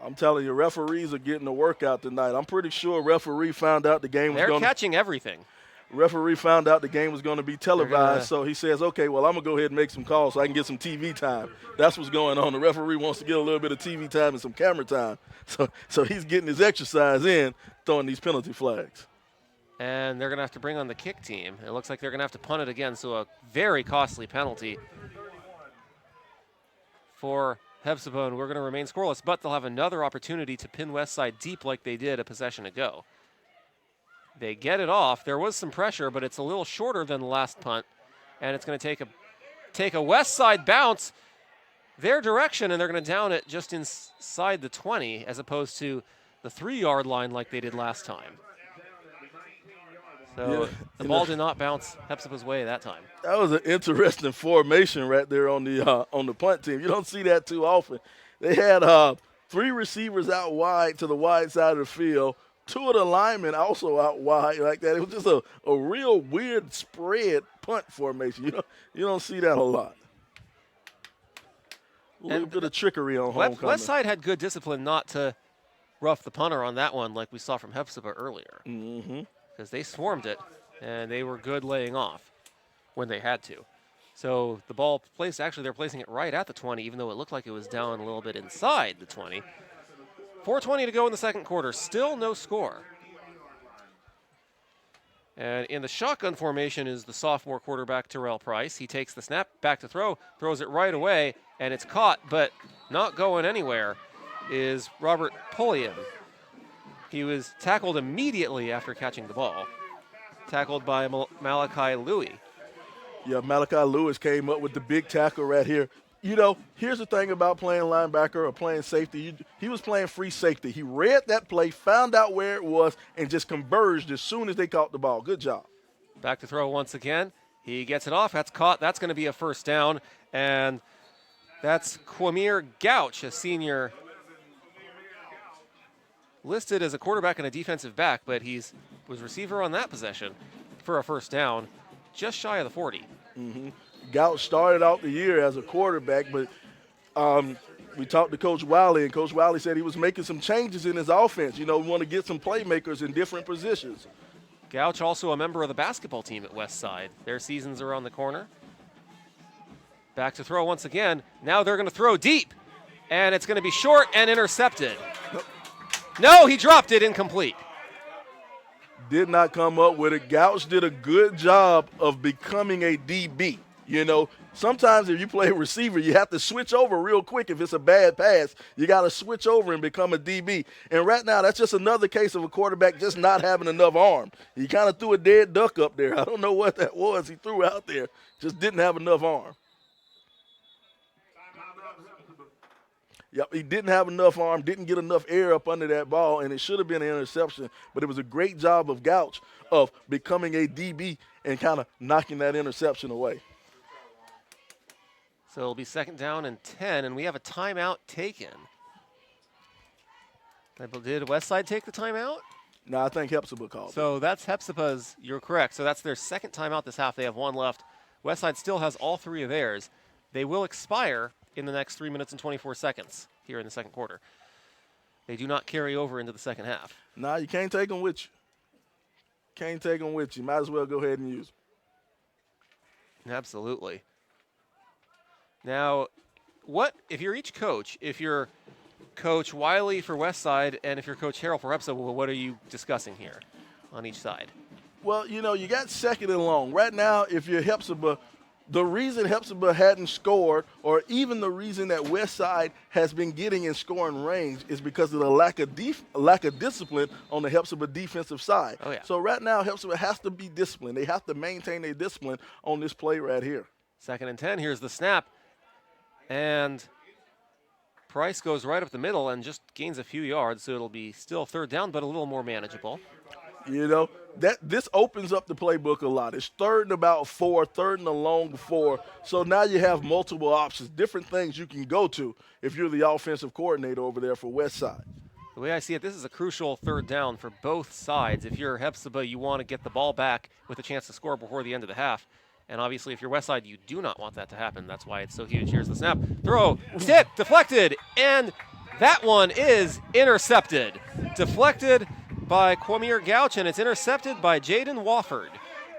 I'm telling you, referees are getting a workout tonight. I'm pretty sure referee found out the game was They're going. catching everything. Referee found out the game was going to be televised, so he says, okay, well, I'm going to go ahead and make some calls so I can get some TV time. That's what's going on. The referee wants to get a little bit of TV time and some camera time. So he's getting his exercise in, throwing these penalty flags. And they're going to have to bring on the kick team. It looks like they're going to have to punt it again, so a very costly penalty for Hephzibah, and we're going to remain scoreless, but they'll have another opportunity to pin Westside deep like they did a possession ago. They get it off. There was some pressure, but it's a little shorter than the last punt, and it's going to take a Westside bounce their direction, and they're going to down it just inside the 20 as opposed to the 3-yard line like they did last time. So the ball did not bounce Hephzibah's way that time. That was an interesting formation right there on the punt team. You don't see that too often. They had 3 receivers out wide to the wide side of the field. 2 of the linemen also out wide like that. It was just a real weird spread punt formation. You don't see that a lot. A little bit of trickery on homecoming. Westside had good discipline not to rough the punter on that one like we saw from Hephzibah earlier. Mm-hmm. Because they swarmed it, and they were good laying off when they had to. So the ball placed, actually they're placing it right at the 20, even though it looked like it was down a little bit inside the 20. 4:20 to go in the second quarter, still no score. And in the shotgun formation is the sophomore quarterback, Terrell Price. He takes the snap, back to throw, throws it right away, and it's caught, but not going anywhere, is Robert Pulliam. He was tackled immediately after catching the ball. Tackled by Malachi Louie. Yeah, Malachi Lewis came up with the big tackle right here. Here's the thing about playing linebacker or playing safety. He was playing free safety. He read that play, found out where it was, and just converged as soon as they caught the ball. Good job. Back to throw once again. He gets it off. That's caught. That's going to be a first down. And that's Quamir Gouch, a senior listed as a quarterback and a defensive back, but was receiver on that possession for a first down, just shy of the 40. Mm-hmm. Gouch started out the year as a quarterback, but we talked to Coach Wiley, and Coach Wiley said he was making some changes in his offense. We want to get some playmakers in different positions. Gouch also a member of the basketball team at Westside. Their seasons are on the corner. Back to throw once again. Now they're going to throw deep, and it's going to be short and intercepted. No, he dropped it incomplete. Did not come up with it. Gouch did a good job of becoming a DB. Sometimes if you play receiver, you have to switch over real quick. If it's a bad pass, you got to switch over and become a DB. And right now, that's just another case of a quarterback just not having enough arm. He kind of threw a dead duck up there. I don't know what that was he threw out there. Just didn't have enough arm. Yep, he didn't have enough arm, didn't get enough air up under that ball, and it should have been an interception. But it was a great job of Gouch of becoming a DB and kind of knocking that interception away. So it'll be second down and 10, and we have a timeout taken. Did Westside take the timeout? No, I think Hephzibah called. So that's Hephzibah's, you're correct. So that's their second timeout this half. They have one left. Westside still has all 3 of theirs. They will expire in the next 3 minutes and 24 seconds here in the second quarter. They do not carry over into the second half. Nah, you can't take them with you. Can't take them with you. Might as well go ahead and use them. Absolutely. Now, what if you're each coach, if you're Coach Wiley for Westside and if you're Coach Harrell for Hephzibah, what are you discussing here on each side? Well, you got second and long. Right now, if you're Hephzibah, the reason Hephzibah hadn't scored, or even the reason that Westside has been getting in scoring range, is because of the lack of discipline on the Hephzibah defensive side. Oh, yeah. So right now, Hephzibah has to be disciplined. They have to maintain their discipline on this play right here. Second and 10, here's the snap. And Price goes right up the middle and just gains a few yards, so it'll be still third down, but a little more manageable. This opens up the playbook a lot. It's third and about 4, third and a long 4. So now you have multiple options, different things you can go to if you're the offensive coordinator over there for Westside. The way I see it, this is a crucial third down for both sides. If you're Hephzibah, you want to get the ball back with a chance to score before the end of the half. And obviously, if you're Westside, you do not want that to happen. That's why it's so huge. Here's the snap. Throw, stick, deflected, and That one is intercepted. Deflected by Quamir Gouch, and it's intercepted by Jaden Wofford.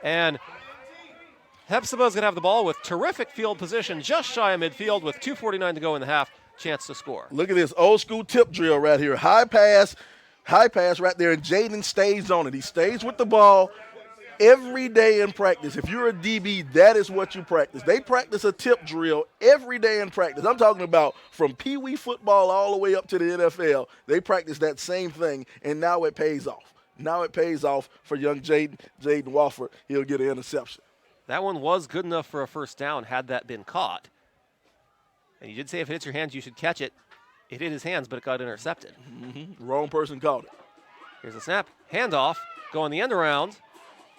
And Hephzibah is going to have the ball with terrific field position, just shy of midfield with 2:49 to go in the half. Chance to score. Look at this old school tip drill right here. High pass right there, and Jaden stays on it. He stays with the ball every day in practice. If you're a DB, that is what you practice. They practice a tip drill every day in practice. I'm talking about from Pee Wee football all the way up to the NFL. They practice that same thing, and now it pays off. Now it pays off for young Jaden Wofford. He'll get an interception. That one was good enough for a first down had that been caught. And you did say if it hits your hands, you should catch it. It hit his hands, but it got intercepted. Wrong person caught it. Here's a snap. Handoff. Going the end around.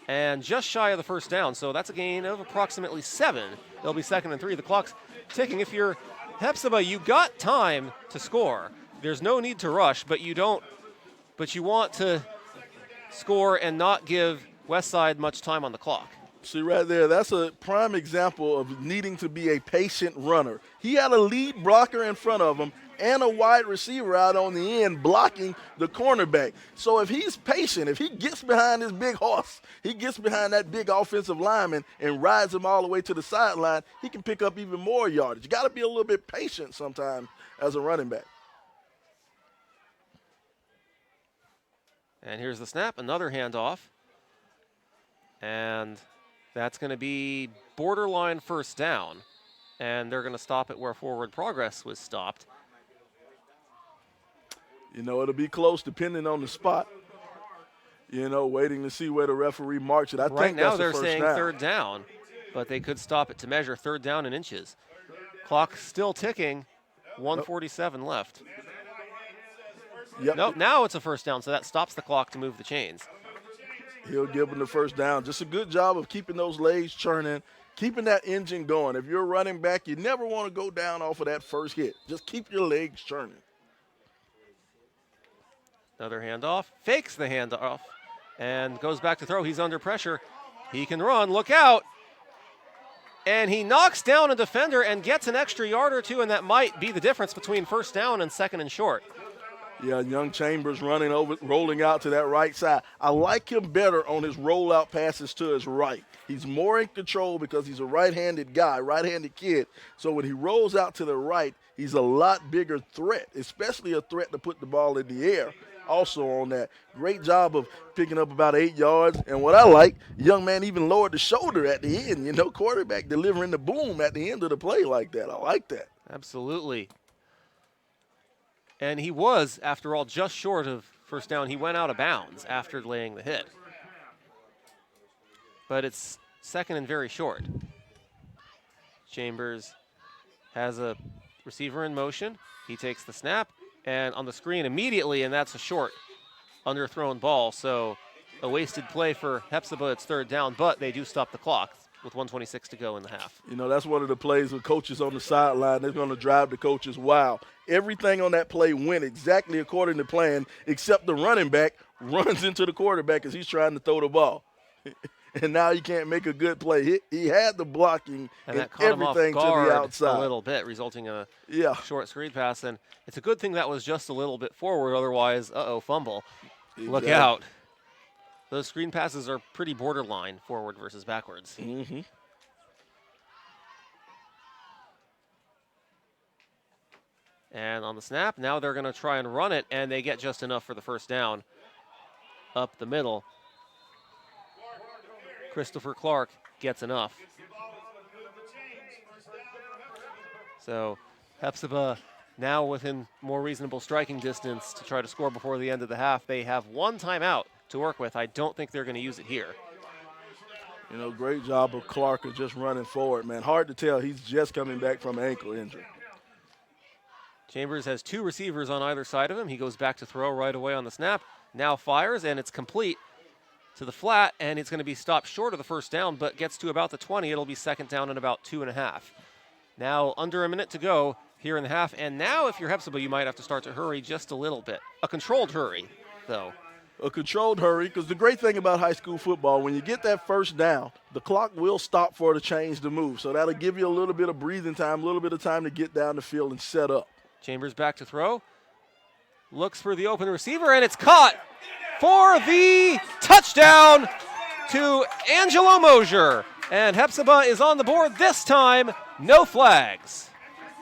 And just shy of the first down. So that's a gain of approximately 7. It'll be 2nd and 3. The clock's ticking. If you're Hephzibah, you got time to score. There's no need to rush, but you want to score and not give Westside much time on the clock. See right there, that's a prime example of needing to be a patient runner. He had a lead blocker in front of him and a wide receiver out on the end blocking the cornerback. So if he's patient, if he gets behind his big horse, he gets behind that big offensive lineman and rides him all the way to the sideline, he can pick up even more yardage. You got to be a little bit patient sometimes as a running back. And here's the snap, another handoff. And that's going to be borderline first down. And they're going to stop it where forward progress was stopped. You know, it'll be close depending on the spot. You know, waiting to see where the referee marks it. I right think now that's they're the first saying down. third down, but they could stop it to measure third down in inches. Clock still ticking, 1:47 left. Yep. Nope, now it's a first down, so that stops the clock to move the chains. He'll give him the first down. Just a good job of keeping those legs churning, keeping that engine going. If you're a running back, you never want to go down off of that first hit. Just keep your legs churning. Another handoff, fakes the handoff, and goes back to throw. He's under pressure. He can run, look out. And he knocks down a defender and gets an extra yard or two, and that might be the difference between first down and 2nd and short. Yeah, young Chambers rolling out to that right side. I like him better on his rollout passes to his right. He's more in control because he's a right-handed guy, right-handed kid. So when he rolls out to the right, he's a lot bigger threat, especially a threat to put the ball in the air. Also on that, great job of picking up about 8 yards. And what I like, young man even lowered the shoulder at the end. You know, quarterback delivering the boom at the end of the play like that. I like that. Absolutely. And he was, after all, just short of first down. He went out of bounds after laying the hit. But it's 2nd and very short. Chambers has a receiver in motion. He takes the snap, and on the screen immediately, and that's a short, underthrown ball. So a wasted play for Hephzibah. It's third down, but they do stop the clock with 1:26 to go in the half. You know, that's one of the plays with coaches on the sideline. They're going to drive the coaches wild. Everything on that play went exactly according to plan, except the running back runs into the quarterback as he's trying to throw the ball. And now he can't make a good play. He had the blocking and that caught him off everything to guard the outside. a little bit, resulting in a Yeah. short screen pass. And it's a good thing that was just a little bit forward. Otherwise, fumble. Look Exactly. out. Those screen passes are pretty borderline forward versus backwards. Mm-hmm. And on the snap, now they're going to try and run it, and they get just enough for the first down up the middle. Christopher Clark gets enough. So Hephzibah now within more reasonable striking distance to try to score before the end of the half. They have one timeout to work with. I don't think they're going to use it here. You know, great job of Clark of just running forward, man. Hard to tell. He's just coming back from an ankle injury. Chambers has 2 receivers on either side of him. He goes back to throw right away on the snap. Now fires, and it's complete to the flat, and it's going to be stopped short of the first down, but gets to about the 20. It'll be 2nd down and about 2.5. Now under a minute to go here in the half, and now if you're Hephzibah, you might have to start to hurry just a little bit. A controlled hurry, though. A controlled hurry, because the great thing about high school football, when you get that first down, the clock will stop for the change to move. So that'll give you a little bit of breathing time, a little bit of time to get down the field and set up. Chambers back to throw. looks for the open receiver, and it's caught for the touchdown to Angelo Mosier. And Hephzibah is on the board this time, no flags.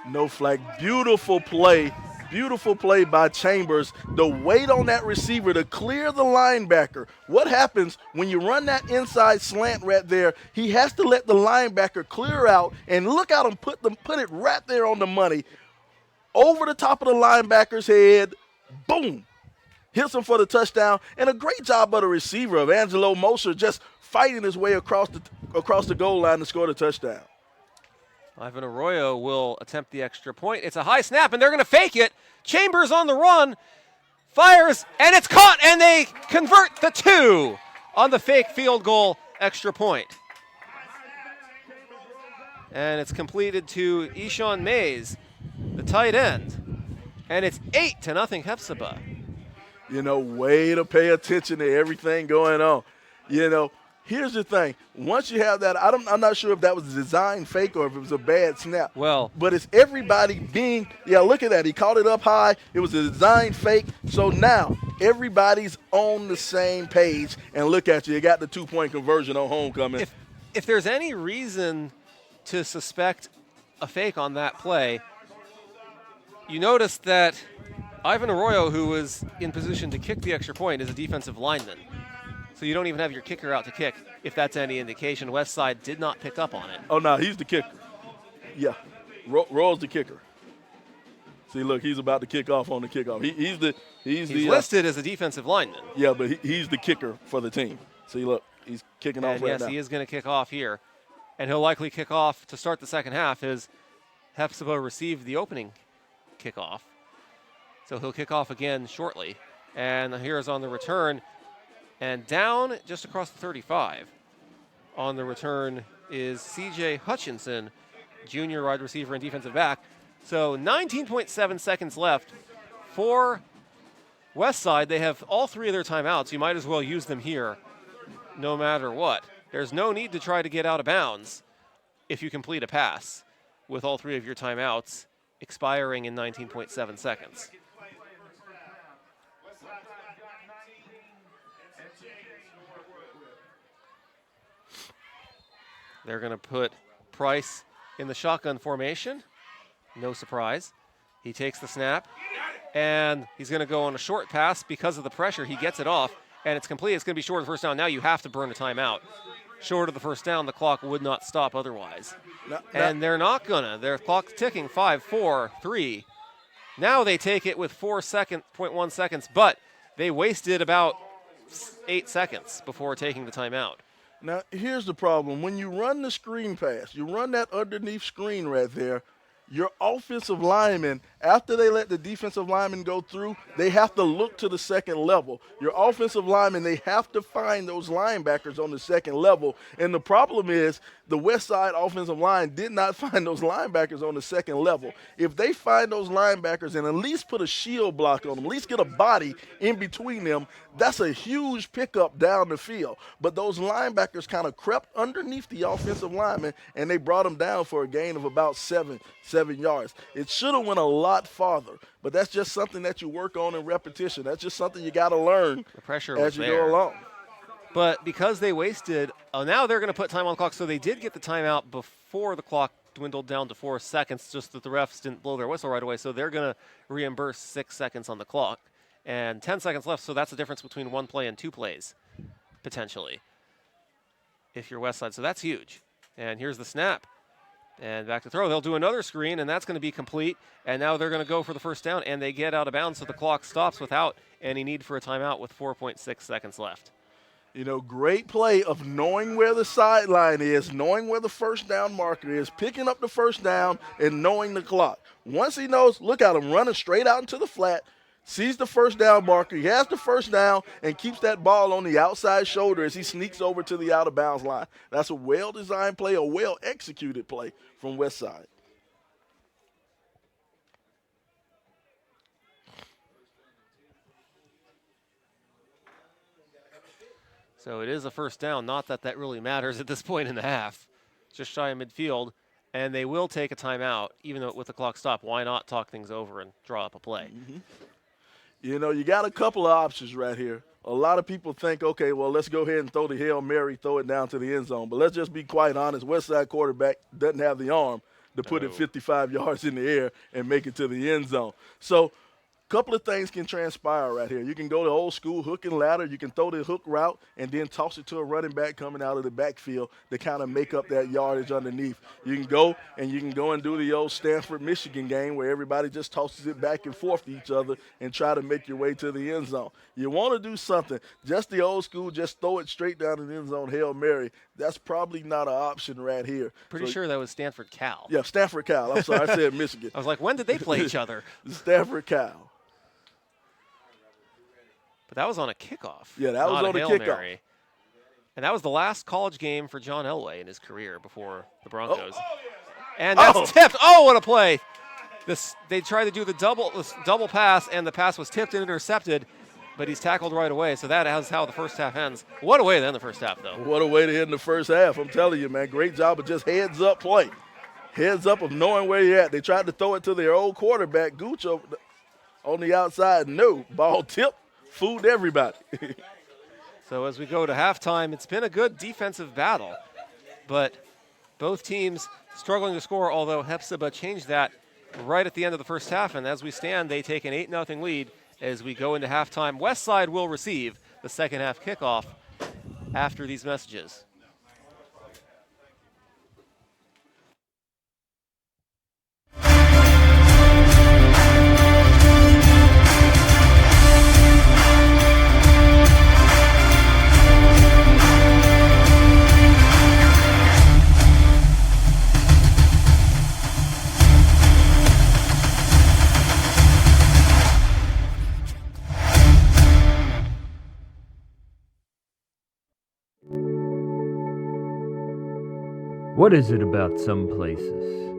No flag. Beautiful play. Beautiful play by Chambers. The weight on that receiver to clear the linebacker. What happens when you run that inside slant right there? He has to let the linebacker clear out, and look out and put it right there on the money. Over the top of the linebacker's head. Boom. Hits him for the touchdown. And a great job by the receiver of Angelo Mosier just fighting his way across the goal line to score the touchdown. Ivan Arroyo will attempt the extra point. It's a high snap, and they're going to fake it. Chambers on the run, fires, and it's caught, and they convert the 2 on the fake field goal extra point. And it's completed to Eshawn Mays, the tight end. And it's 8-0 Hephzibah. You know, way to pay attention to everything going on. You know, here's the thing. Once you have that, I'm not sure if that was a design fake or if it was a bad snap. Well, but it's everybody being, look at that. He caught it up high. It was a design fake. So now everybody's on the same page. And look at you. You got the 2-point conversion on homecoming. If there's any reason to suspect a fake on that play, you notice that Ivan Arroyo, who was in position to kick the extra point, is a defensive lineman. So you don't even have your kicker out to kick, if that's any indication. Westside did not pick up on it. Oh, no, he's the kicker. Yeah, Roy's the kicker. See, look, he's about to kick off on the kickoff. He's listed as a defensive lineman. Yeah, but he's the kicker for the team. See, look, he's kicking off right now. Yes, he is going to kick off here. And he'll likely kick off to start the second half as Hephzibah received the opening kickoff. So he'll kick off again shortly. And here's on the return. And down just across the 35 on the return is C.J. Hutchinson, junior wide receiver and defensive back. So 19.7 seconds left for Westside. They have all 3 of their timeouts. You might as well use them here no matter what. There's no need to try to get out of bounds if you complete a pass with all 3 of your timeouts expiring in 19.7 seconds. They're going to put Price in the shotgun formation. No surprise. He takes the snap, and he's going to go on a short pass because of the pressure. He gets it off, and it's complete. It's going to be short of the first down. Now you have to burn a timeout. Short of the first down, the clock would not stop otherwise. And they're not going to. Their clock's ticking. 5, 4, 3. Now they take it with 4.1 seconds, but they wasted about 8 seconds before taking the timeout. Now, here's the problem. When you run the screen pass, you run that underneath screen right there, your offensive linemen, after they let the defensive linemen go through, they have to look to the second level. Your offensive linemen, they have to find those linebackers on the second level. And the problem is the Westside offensive line did not find those linebackers on the second level. If they find those linebackers and at least put a shield block on them, at least get a body in between them, that's a huge pickup down the field. But those linebackers kind of crept underneath the offensive linemen, and they brought them down for a gain of about 7 yards. It should have went a lot farther, but that's just something that you work on in repetition. That's just something you got to learn the pressure as you go along. But because they wasted, now they're going to put time on the clock. So they did get the timeout before the clock dwindled down to 4 seconds, just that the refs didn't blow their whistle right away. So they're going to reimburse 6 seconds on the clock and 10 seconds left. So that's the difference between 1 play and 2 plays, potentially, if you're Westside. So that's huge. And here's the snap. And back to throw. They'll do another screen, and that's going to be complete. And now they're going to go for the first down, and they get out of bounds, so the clock stops without any need for a timeout with 4.6 seconds left. You know, great play of knowing where the sideline is, knowing where the first down marker is, picking up the first down, and knowing the clock. Once he knows, look at him running straight out into the flat, sees the first down marker, he has the first down, and keeps that ball on the outside shoulder as he sneaks over to the out-of-bounds line. That's a well-designed play, a well-executed play from Westside. So it is a first down, not that that really matters at this point in the half. Just shy of midfield, and they will take a timeout, even though with the clock stopped. Why not talk things over and draw up a play? Mm-hmm. You know, you got a couple of options right here. A lot of people think, okay, well, let's go ahead and throw the Hail Mary, throw it down to the end zone. But let's just be quite honest. Westside quarterback doesn't have the arm to put it 55 yards in the air and make it to the end zone. So couple of things can transpire right here. You can go the old school hook and ladder. You can throw the hook route and then toss it to a running back coming out of the backfield to kind of make up that yardage underneath. You can go and do the old Stanford, Michigan game where everybody just tosses it back and forth to each other and try to make your way to the end zone. You want to do something. Just the old school, just throw it straight down the end zone, Hail Mary. That's probably not an option right here. Pretty sure that was Stanford Cal. Yeah, Stanford Cal. I'm sorry, I said Michigan. I was like, when did they play each other? Stanford Cal. But that was on a kickoff. Yeah, that was on a Hail kickoff. Mary. And that was the last college game for John Elway in his career before the Broncos. And that's tipped. Oh, what a play. They tried to do the double pass, and the pass was tipped and intercepted, but he's tackled right away. So that is how the first half ends. What a way to end the first half, though. What a way to end the first half. I'm telling you, man, great job of just heads-up play. Heads up of knowing where you're at. They tried to throw it to their old quarterback, Gooch, on the outside. No, ball tipped. Fooled everybody. So as we go to halftime, it's been a good defensive battle, but both teams struggling to score, although Hephzibah changed that right at the end of the first half, and as we stand, they take an 8-0 lead as we go into halftime. Westside will receive the second half kickoff after these messages. What is it about some places?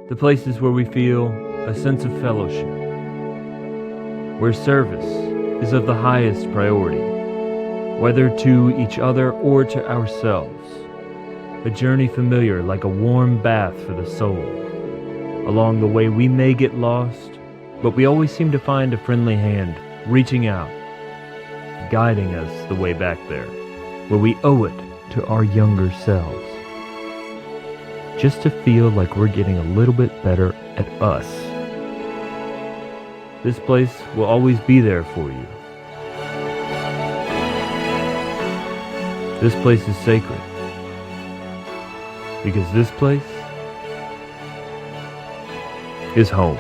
The places where we feel a sense of fellowship, where service is of the highest priority, whether to each other or to ourselves. A journey familiar like a warm bath for the soul. Along the way we may get lost, but we always seem to find a friendly hand reaching out, guiding us the way back there, where we owe it to our younger selves. Just to feel like we're getting a little bit better at us. This place will always be there for you. This place is sacred. Because this place is home.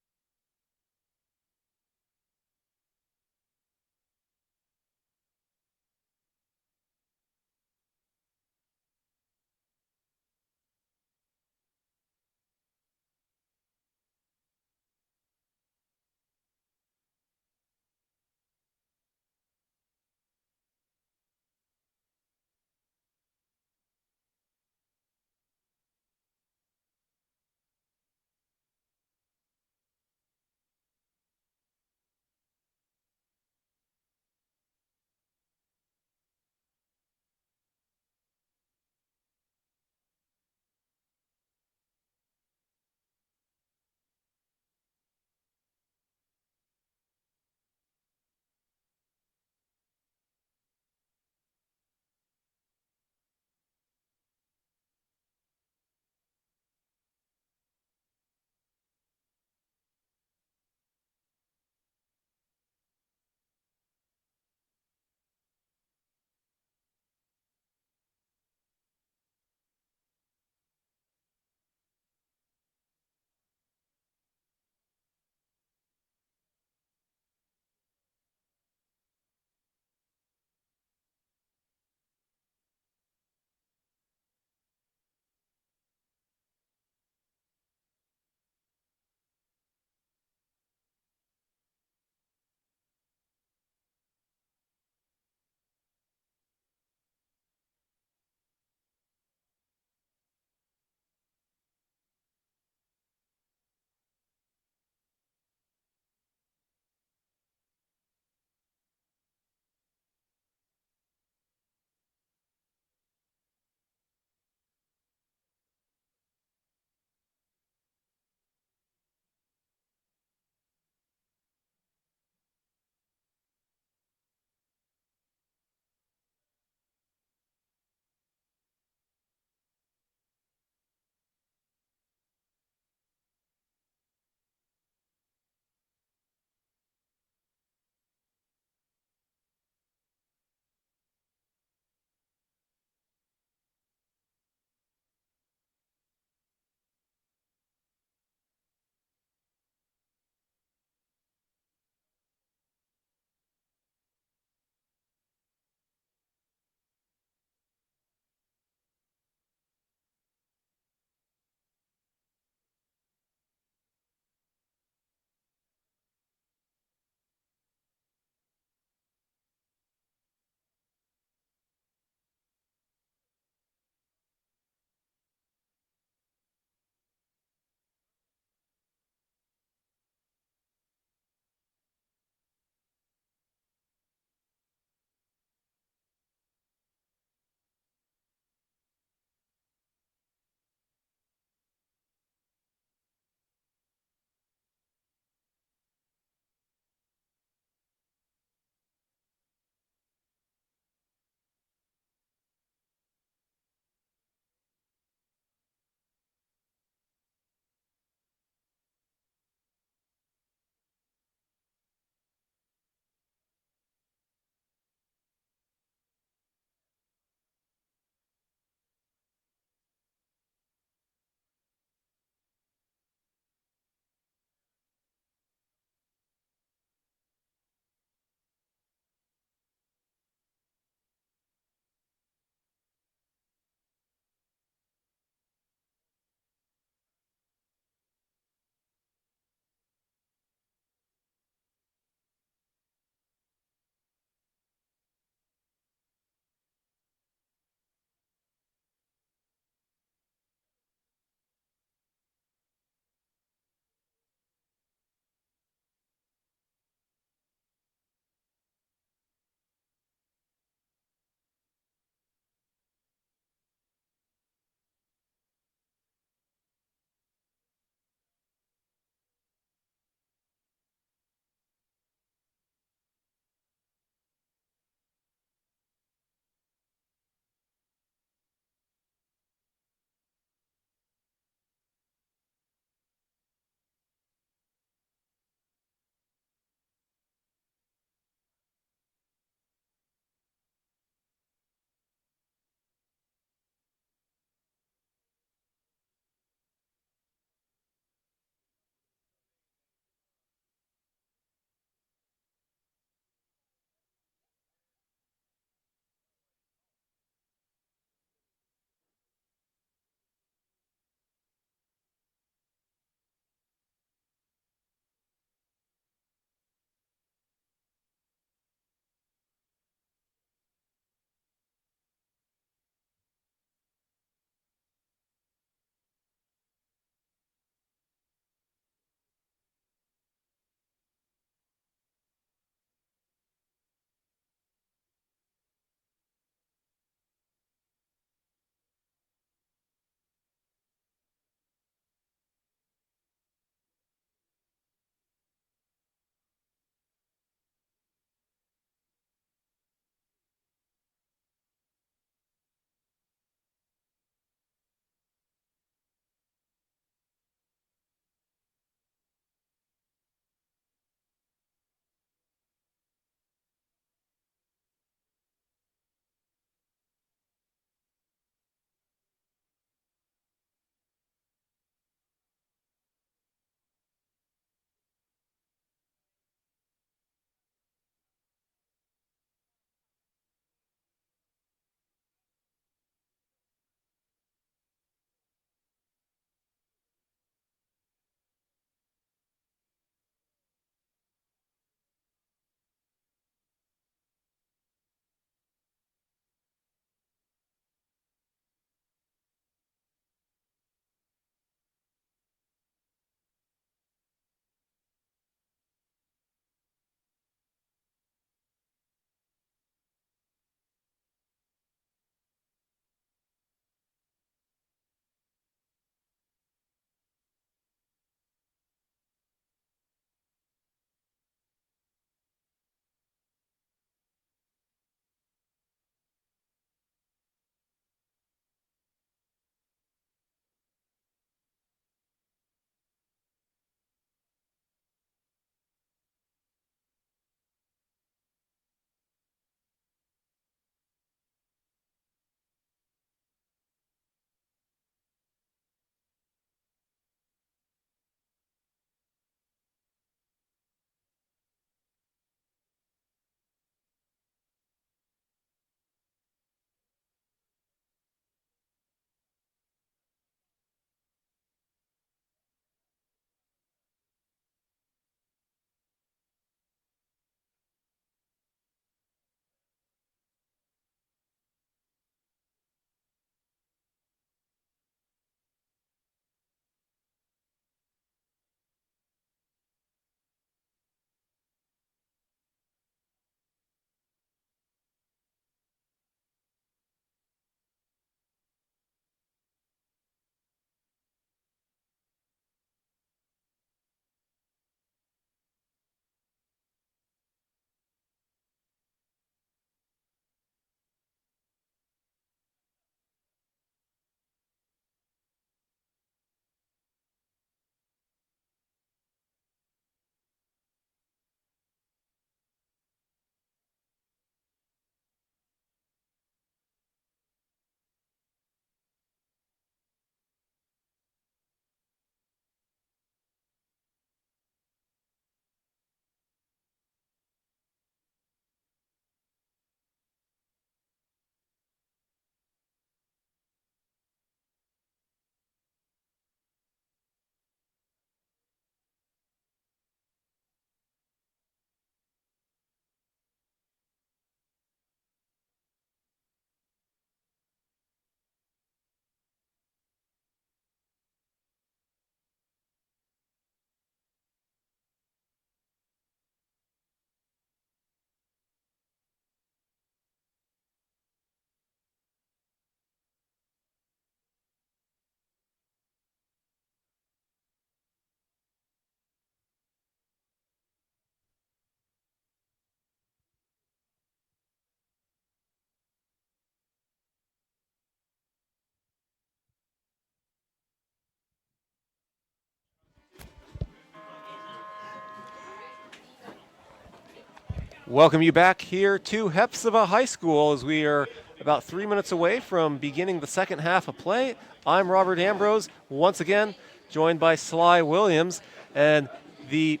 Welcome you back here to Hephzibah High School as we are about 3 minutes away from beginning the second half of play. I'm Robert Ambrose, once again joined by Sly Williams, and the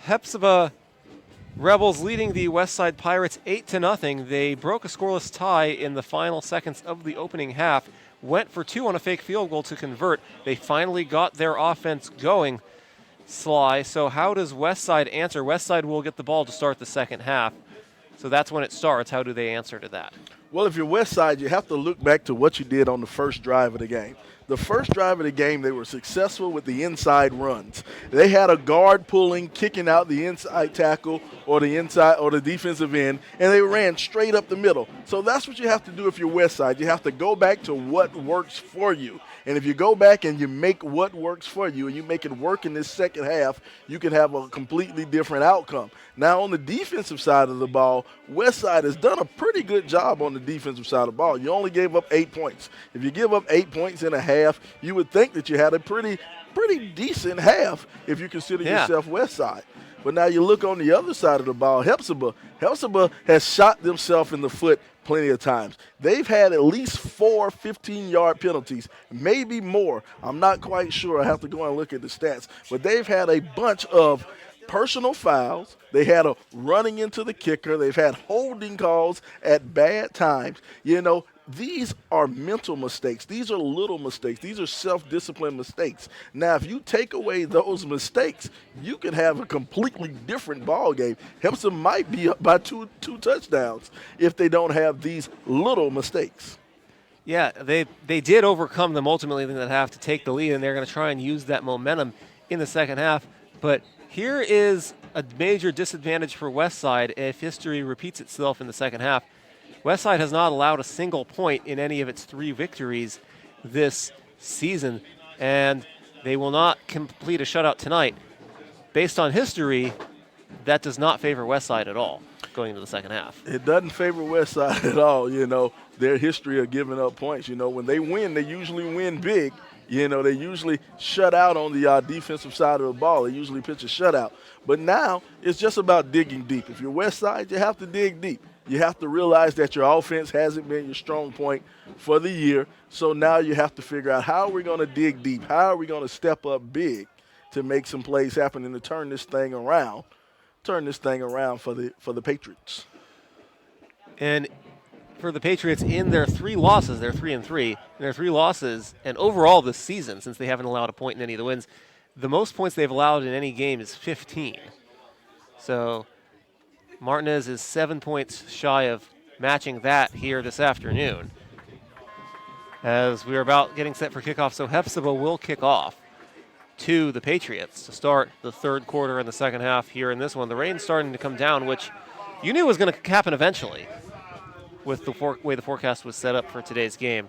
Hephzibah Rebels leading the Westside Pirates 8-0. They broke a scoreless tie in the final seconds of the opening half, went for two on a fake field goal to convert. They finally got their offense going. Sly, so how does Westside answer? Westside will get the ball to start the second half. So that's when it starts. How do they answer to that? Well, if you're Westside, you have to look back to what you did on the first drive of the game. The first drive of the game, they were successful with the inside runs. They had a guard pulling, kicking out the inside tackle or the inside or the defensive end, and they ran straight up the middle. So that's what you have to do if you're Westside. You have to go back to what works for you. And if you go back and you make what works for you and you make it work in this second half, you can have a completely different outcome. Now, on the defensive side of the ball, Westside has done a pretty good job on the defensive side of the ball. You only gave up 8 points. If you give up 8 points in a half, you would think that you had a pretty decent half if you consider yourself Westside. But now you look on the other side of the ball, Hephzibah has shot themselves in the foot plenty of times. They've had at least 4 15-yard penalties, maybe more. I'm not quite sure. I have to go and look at the stats. But they've had a bunch of personal fouls. They had a running into the kicker. They've had holding calls at bad times. You know, these are mental mistakes. These are little mistakes. These are self-discipline mistakes. Now, if you take away those mistakes, you can have a completely different ball game. Hephzibah might be up by two touchdowns if they don't have these little mistakes. Yeah, they did overcome them ultimately in that half to take the lead, and they're going to try and use that momentum in the second half. But here is a major disadvantage for Westside if history repeats itself in the second half. Westside has not allowed a single point in any of its 3 victories this season, and they will not complete a shutout tonight. Based on history, that does not favor Westside at all going into the second half. It doesn't favor Westside at all. You know, their history of giving up points. You know, when they win, they usually win big. You know, they usually shut out on the defensive side of the ball. They usually pitch a shutout. But now it's just about digging deep. If you're Westside, you have to dig deep. You have to realize that your offense hasn't been your strong point for the year. So now you have to figure out how are we going to dig deep? How are we going to step up big to make some plays happen and to turn this thing around? Turn this thing around for the Patriots. And for the Patriots, in their 3 losses, they're 3-3. In their 3 losses, and overall this season, since they haven't allowed a point in any of the wins, the most points they've allowed in any game is 15. So Martinez is 7 points shy of matching that here this afternoon. As we are about getting set for kickoff, so Hephzibah will kick off to the Patriots to start the third quarter and the second half here in this one. The rain's starting to come down, which you knew was going to happen eventually with the way the forecast was set up for today's game.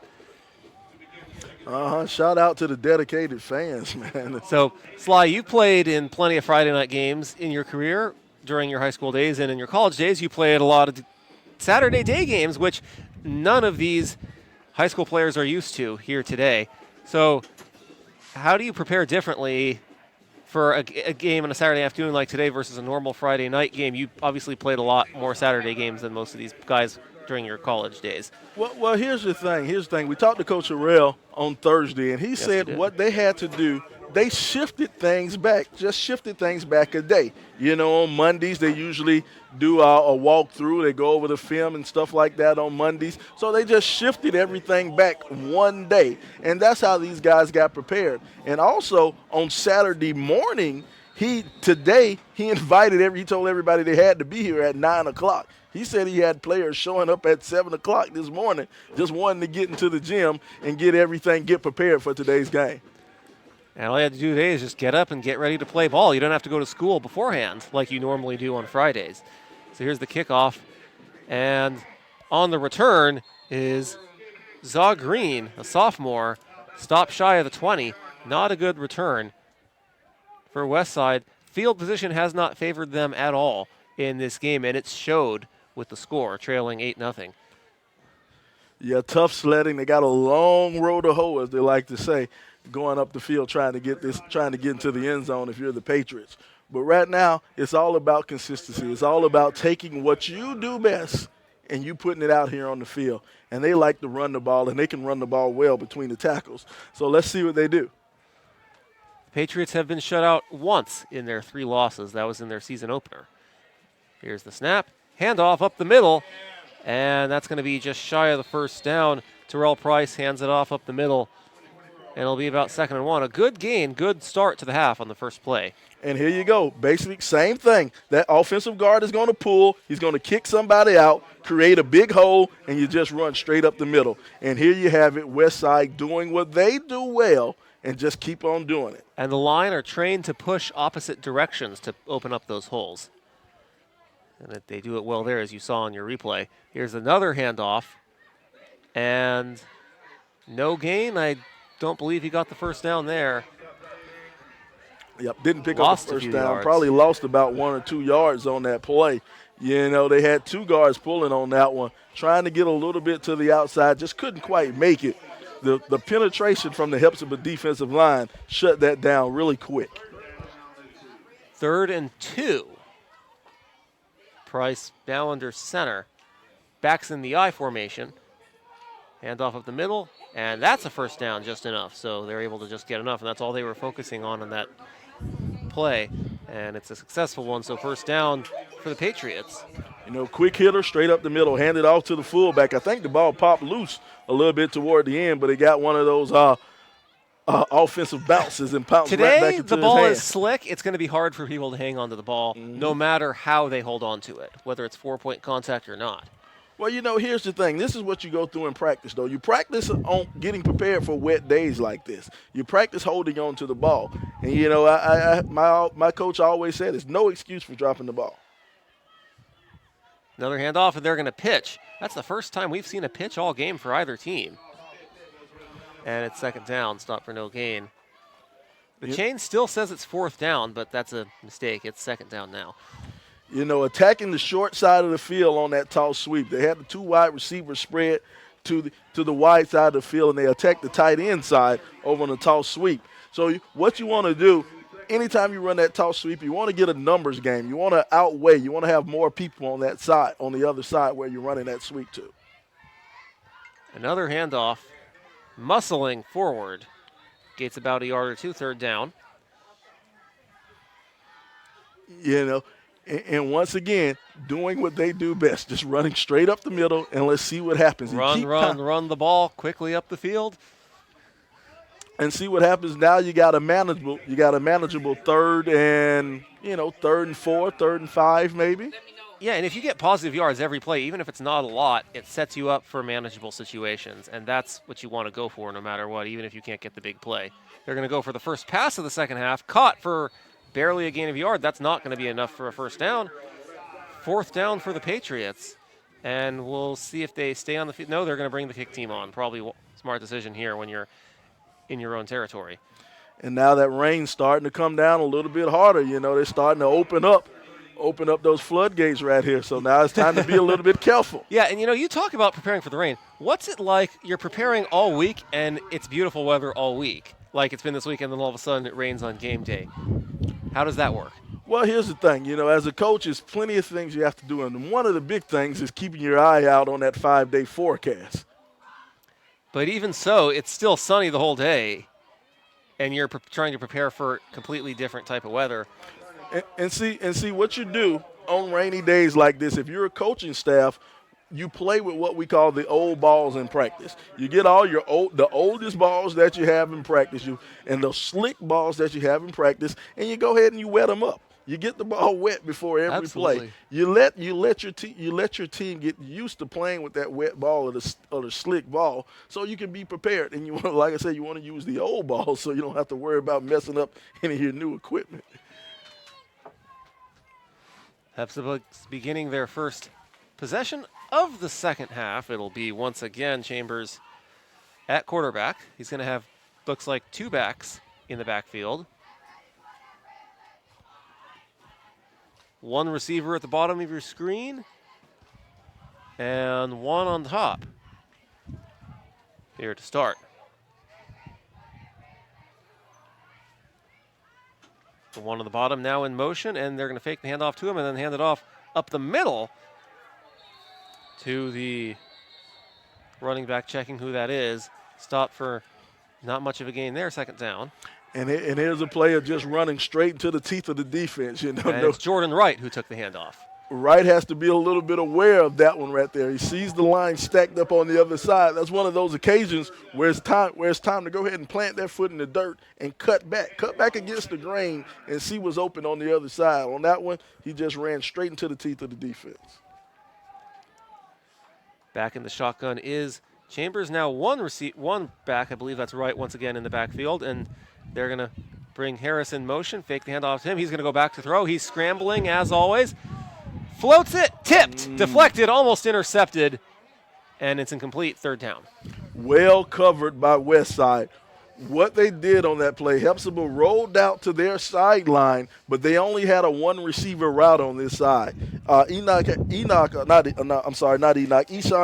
Shout out to the dedicated fans, man. So, Sly, you played in plenty of Friday night games in your career during your high school days, and in your college days you played a lot of Saturday day games, which none of these high school players are used to here today. So how do you prepare differently for a game on a Saturday afternoon like today versus a normal Friday night game? You obviously played a lot more Saturday games than most of these guys during your college days. Well, here's the thing. We talked to Coach Arrell on Thursday, and he said what they had to do, they shifted things back a day. You know, on Mondays they usually do a walkthrough. They go over the film and stuff like that on Mondays. So they just shifted everything back one day, and that's how these guys got prepared. And also on Saturday morning, he told everybody they had to be here at 9 o'clock. He said he had players showing up at 7 o'clock this morning, just wanting to get into the gym and get prepared for today's game. And all you have to do today is just get up and get ready to play ball. You don't have to go to school beforehand like you normally do on Fridays. So here's the kickoff. And on the return is Zaw Green, a sophomore, stopped shy of the 20. Not a good return for Westside. Field position has not favored them at all in this game, and it showed with the score, trailing 8-0. Yeah, tough sledding. They got a long road to hoe, as they like to say, going up the field trying to get into the end zone if you're the Patriots. But right now, it's all about consistency. It's all about taking what you do best and you putting it out here on the field. And they like to run the ball, and they can run the ball well between the tackles. So let's see what they do. The Patriots have been shut out once in their 3 losses. That was in their season opener. Here's the snap. Handoff up the middle. And that's going to be just shy of the first down. Terrell Price hands it off up the middle. And it'll be about 2nd and 1. A good gain, good start to the half on the first play. And here you go. Basically, same thing. That offensive guard is going to pull. He's going to kick somebody out, create a big hole, and you just run straight up the middle. And here you have it, Westside doing what they do well and just keep on doing it. And the line are trained to push opposite directions to open up those holes. And they do it well there, as you saw on your replay. Here's another handoff. And no gain. I don't believe he got the first down there. Yep, didn't pick Lost up the a few first down. yards. Probably lost about 1 or 2 yards on that play. You know, they had 2 guards pulling on that one, trying to get a little bit to the outside, just couldn't quite make it. The penetration from the Hephzibah defensive line shut that down really quick. 3rd and 2. Price now under center. Backs in the I formation. Handoff up the middle. And that's a first down just enough. So they're able to just get enough. And that's all they were focusing on in that play. And it's a successful one. So first down for the Patriots. You know, quick hitter, straight up the middle, handed off to the fullback. I think the ball popped loose a little bit toward the end, but it got one of those offensive bounces and pounced right back Today, into the his ball hand. is slick. It's going to be hard for people to hang on to the ball, no matter how they hold on to it, whether it's 4-point contact or not. Well, you know, here's the thing. This is what you go through in practice, though. You practice on getting prepared for wet days like this. You practice holding on to the ball. And, you know, my coach always said there's no excuse for dropping the ball. Another handoff, and they're going to pitch. That's the first time we've seen a pitch all game for either team. And it's 2nd down, stop for no gain. The chain still says it's 4th down, but that's a mistake. It's 2nd down now. You know, attacking the short side of the field on that toss sweep. They had the 2 wide receivers spread to the wide side of the field, and they attacked the tight end side over on the toss sweep. So what you want to do, anytime you run that toss sweep, you want to get a numbers game. You want to outweigh. You want to have more people on that side, on the other side where you're running that sweep to. Another handoff, muscling forward. Gates about a yard or 2, 3rd down. You know, and once again, doing what they do best, just running straight up the middle, and let's see what happens. Run the ball quickly up the field. And see what happens. Now you got a manageable 3rd and 3rd and 4, 3rd and 5 maybe. Yeah, and if you get positive yards every play, even if it's not a lot, it sets you up for manageable situations, and that's what you want to go for no matter what, even if you can't get the big play. They're going to go for the first pass of the second half, caught for barely a gain of yard. That's not going to be enough for a first down. 4th down for the Patriots, and we'll see if they stay on the field. No, they're going to bring the kick team on. Probably a smart decision here when you're in your own territory. And now that rain's starting to come down a little bit harder. You know, they're starting to open up those floodgates right here. So now it's time to be a little bit careful. Yeah, and you talk about preparing for the rain. What's it like you're preparing all week and it's beautiful weather all week, like it's been this weekend, then all of a sudden it rains on game day? How does that work? Well, here's the thing. You know, as a coach, there's plenty of things you have to do. And one of the big things is keeping your eye out on that 5-day forecast. But even so, it's still sunny the whole day, and you're trying to prepare for completely different type of weather. And see what you do on rainy days like this. If you're a coaching staff, you play with what we call the old balls in practice. You get all the oldest balls that you have in practice, and the slick balls that you have in practice, and you go ahead and you wet them up. You get the ball wet before every Absolutely. play. You let your team get used to playing with that wet ball or the slick ball, so you can be prepared. And you want, like I said, you want to use the old balls so you don't have to worry about messing up any of your new equipment. Hephzibah beginning their first possession of the second half. It'll be once again Chambers at quarterback. He's going to have, looks like, 2 backs in the backfield. 1 receiver at the bottom of your screen and 1 on top here to start. The one on the bottom now in motion, and they're going to fake the handoff to him and then hand it off up the middle to the running back, checking who that is. Stop for not much of a gain there, second down. And here's a player just running straight into the teeth of the defense. You know, And it's Jordan Wright who took the handoff. Wright has to be a little bit aware of that one right there. He sees the line stacked up on the other side. That's one of those occasions where it's time to go ahead and plant their foot in the dirt and cut back against the grain and see what's open on the other side. On that one, he just ran straight into the teeth of the defense. Back in the shotgun is Chambers. Now one back, I believe that's right, once again in the backfield, and they're going to bring Harris in motion, fake the handoff to him. He's going to go back to throw. He's scrambling as always. Floats it, tipped, deflected, almost intercepted, and it's incomplete, third down. Well covered by Westside. What they did on that play, Hephzibah rolled out to their sideline, but they only had a one receiver route on this side. Eshawn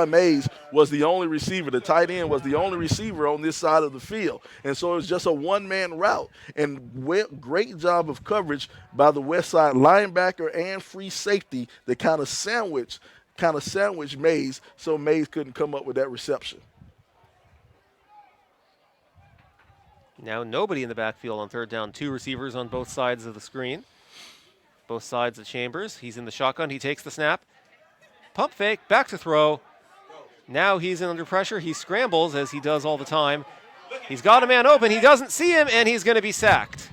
Mays was the only receiver. The tight end was the only receiver on this side of the field. And so it was just a one-man route. And great job of coverage by the Westside linebacker and free safety that kind of sandwiched Mays so Mays couldn't come up with that reception. Now nobody in the backfield on third down. Two receivers on both sides of the screen. Both sides of Chambers. He's in the shotgun. He takes the snap. Pump fake. Back to throw. Now he's under pressure. He scrambles as he does all the time. He's got a man open. He doesn't see him, and he's going to be sacked.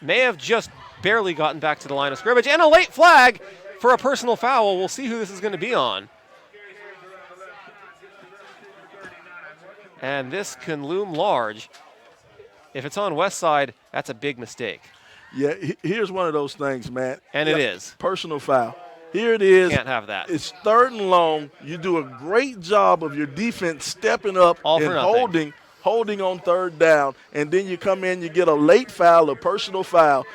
May have just barely gotten back to the line of scrimmage. And a late flag for a personal foul. We'll see who this is going to be on. And this can loom large. If it's on Westside, that's a big mistake. Yeah, here's one of those things, man. And it is. Personal foul. Here it is. Can't have that. It's third and long. You do a great job of your defense stepping up and holding on third down. And then you come in, you get a late foul, a personal foul.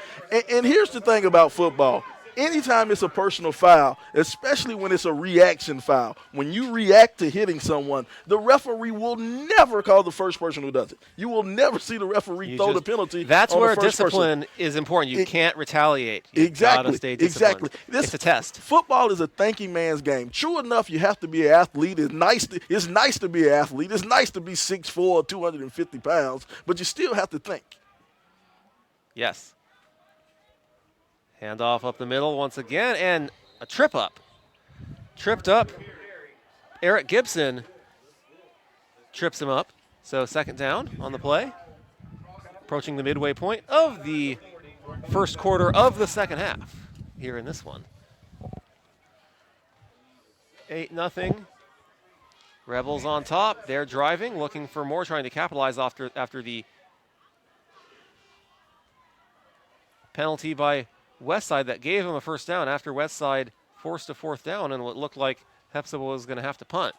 And here's the thing about football. Anytime it's a personal foul, especially when it's a reaction foul, when you react to hitting someone, the referee will never call the first person who does it. You will never see the referee throw the penalty. That's on where the first discipline person. is important. You can't retaliate. You Exactly. gotta stay disciplined. Exactly. It's a test. Football is a thinking man's game. True enough, you have to be an athlete. It's nice to be an athlete. It's nice to be 6'4", 250 pounds, but you still have to think. Yes. Handoff up the middle once again, and a trip up. Tripped up. Eric Gibson trips him up. So second down on the play. Approaching the midway point of the first quarter of the second half here in this one. 8-0. Rebels on top. They're driving, looking for more, trying to capitalize after the penalty by Westside that gave him a first down after Westside forced a fourth down and what looked like Hephzibah was going to have to punt.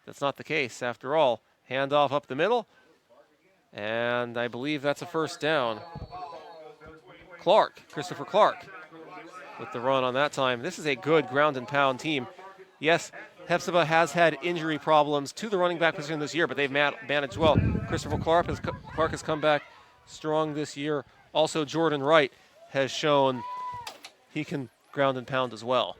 That's not the case after all. Handoff up the middle, and I believe that's a first down. Christopher Clark with the run on that time. This is a good ground and pound team. Yes, Hephzibah has had injury problems to the running back position this year, but they've managed well. Christopher Clark has come back strong this year. Also, Jordan Wright has shown he can ground and pound as well.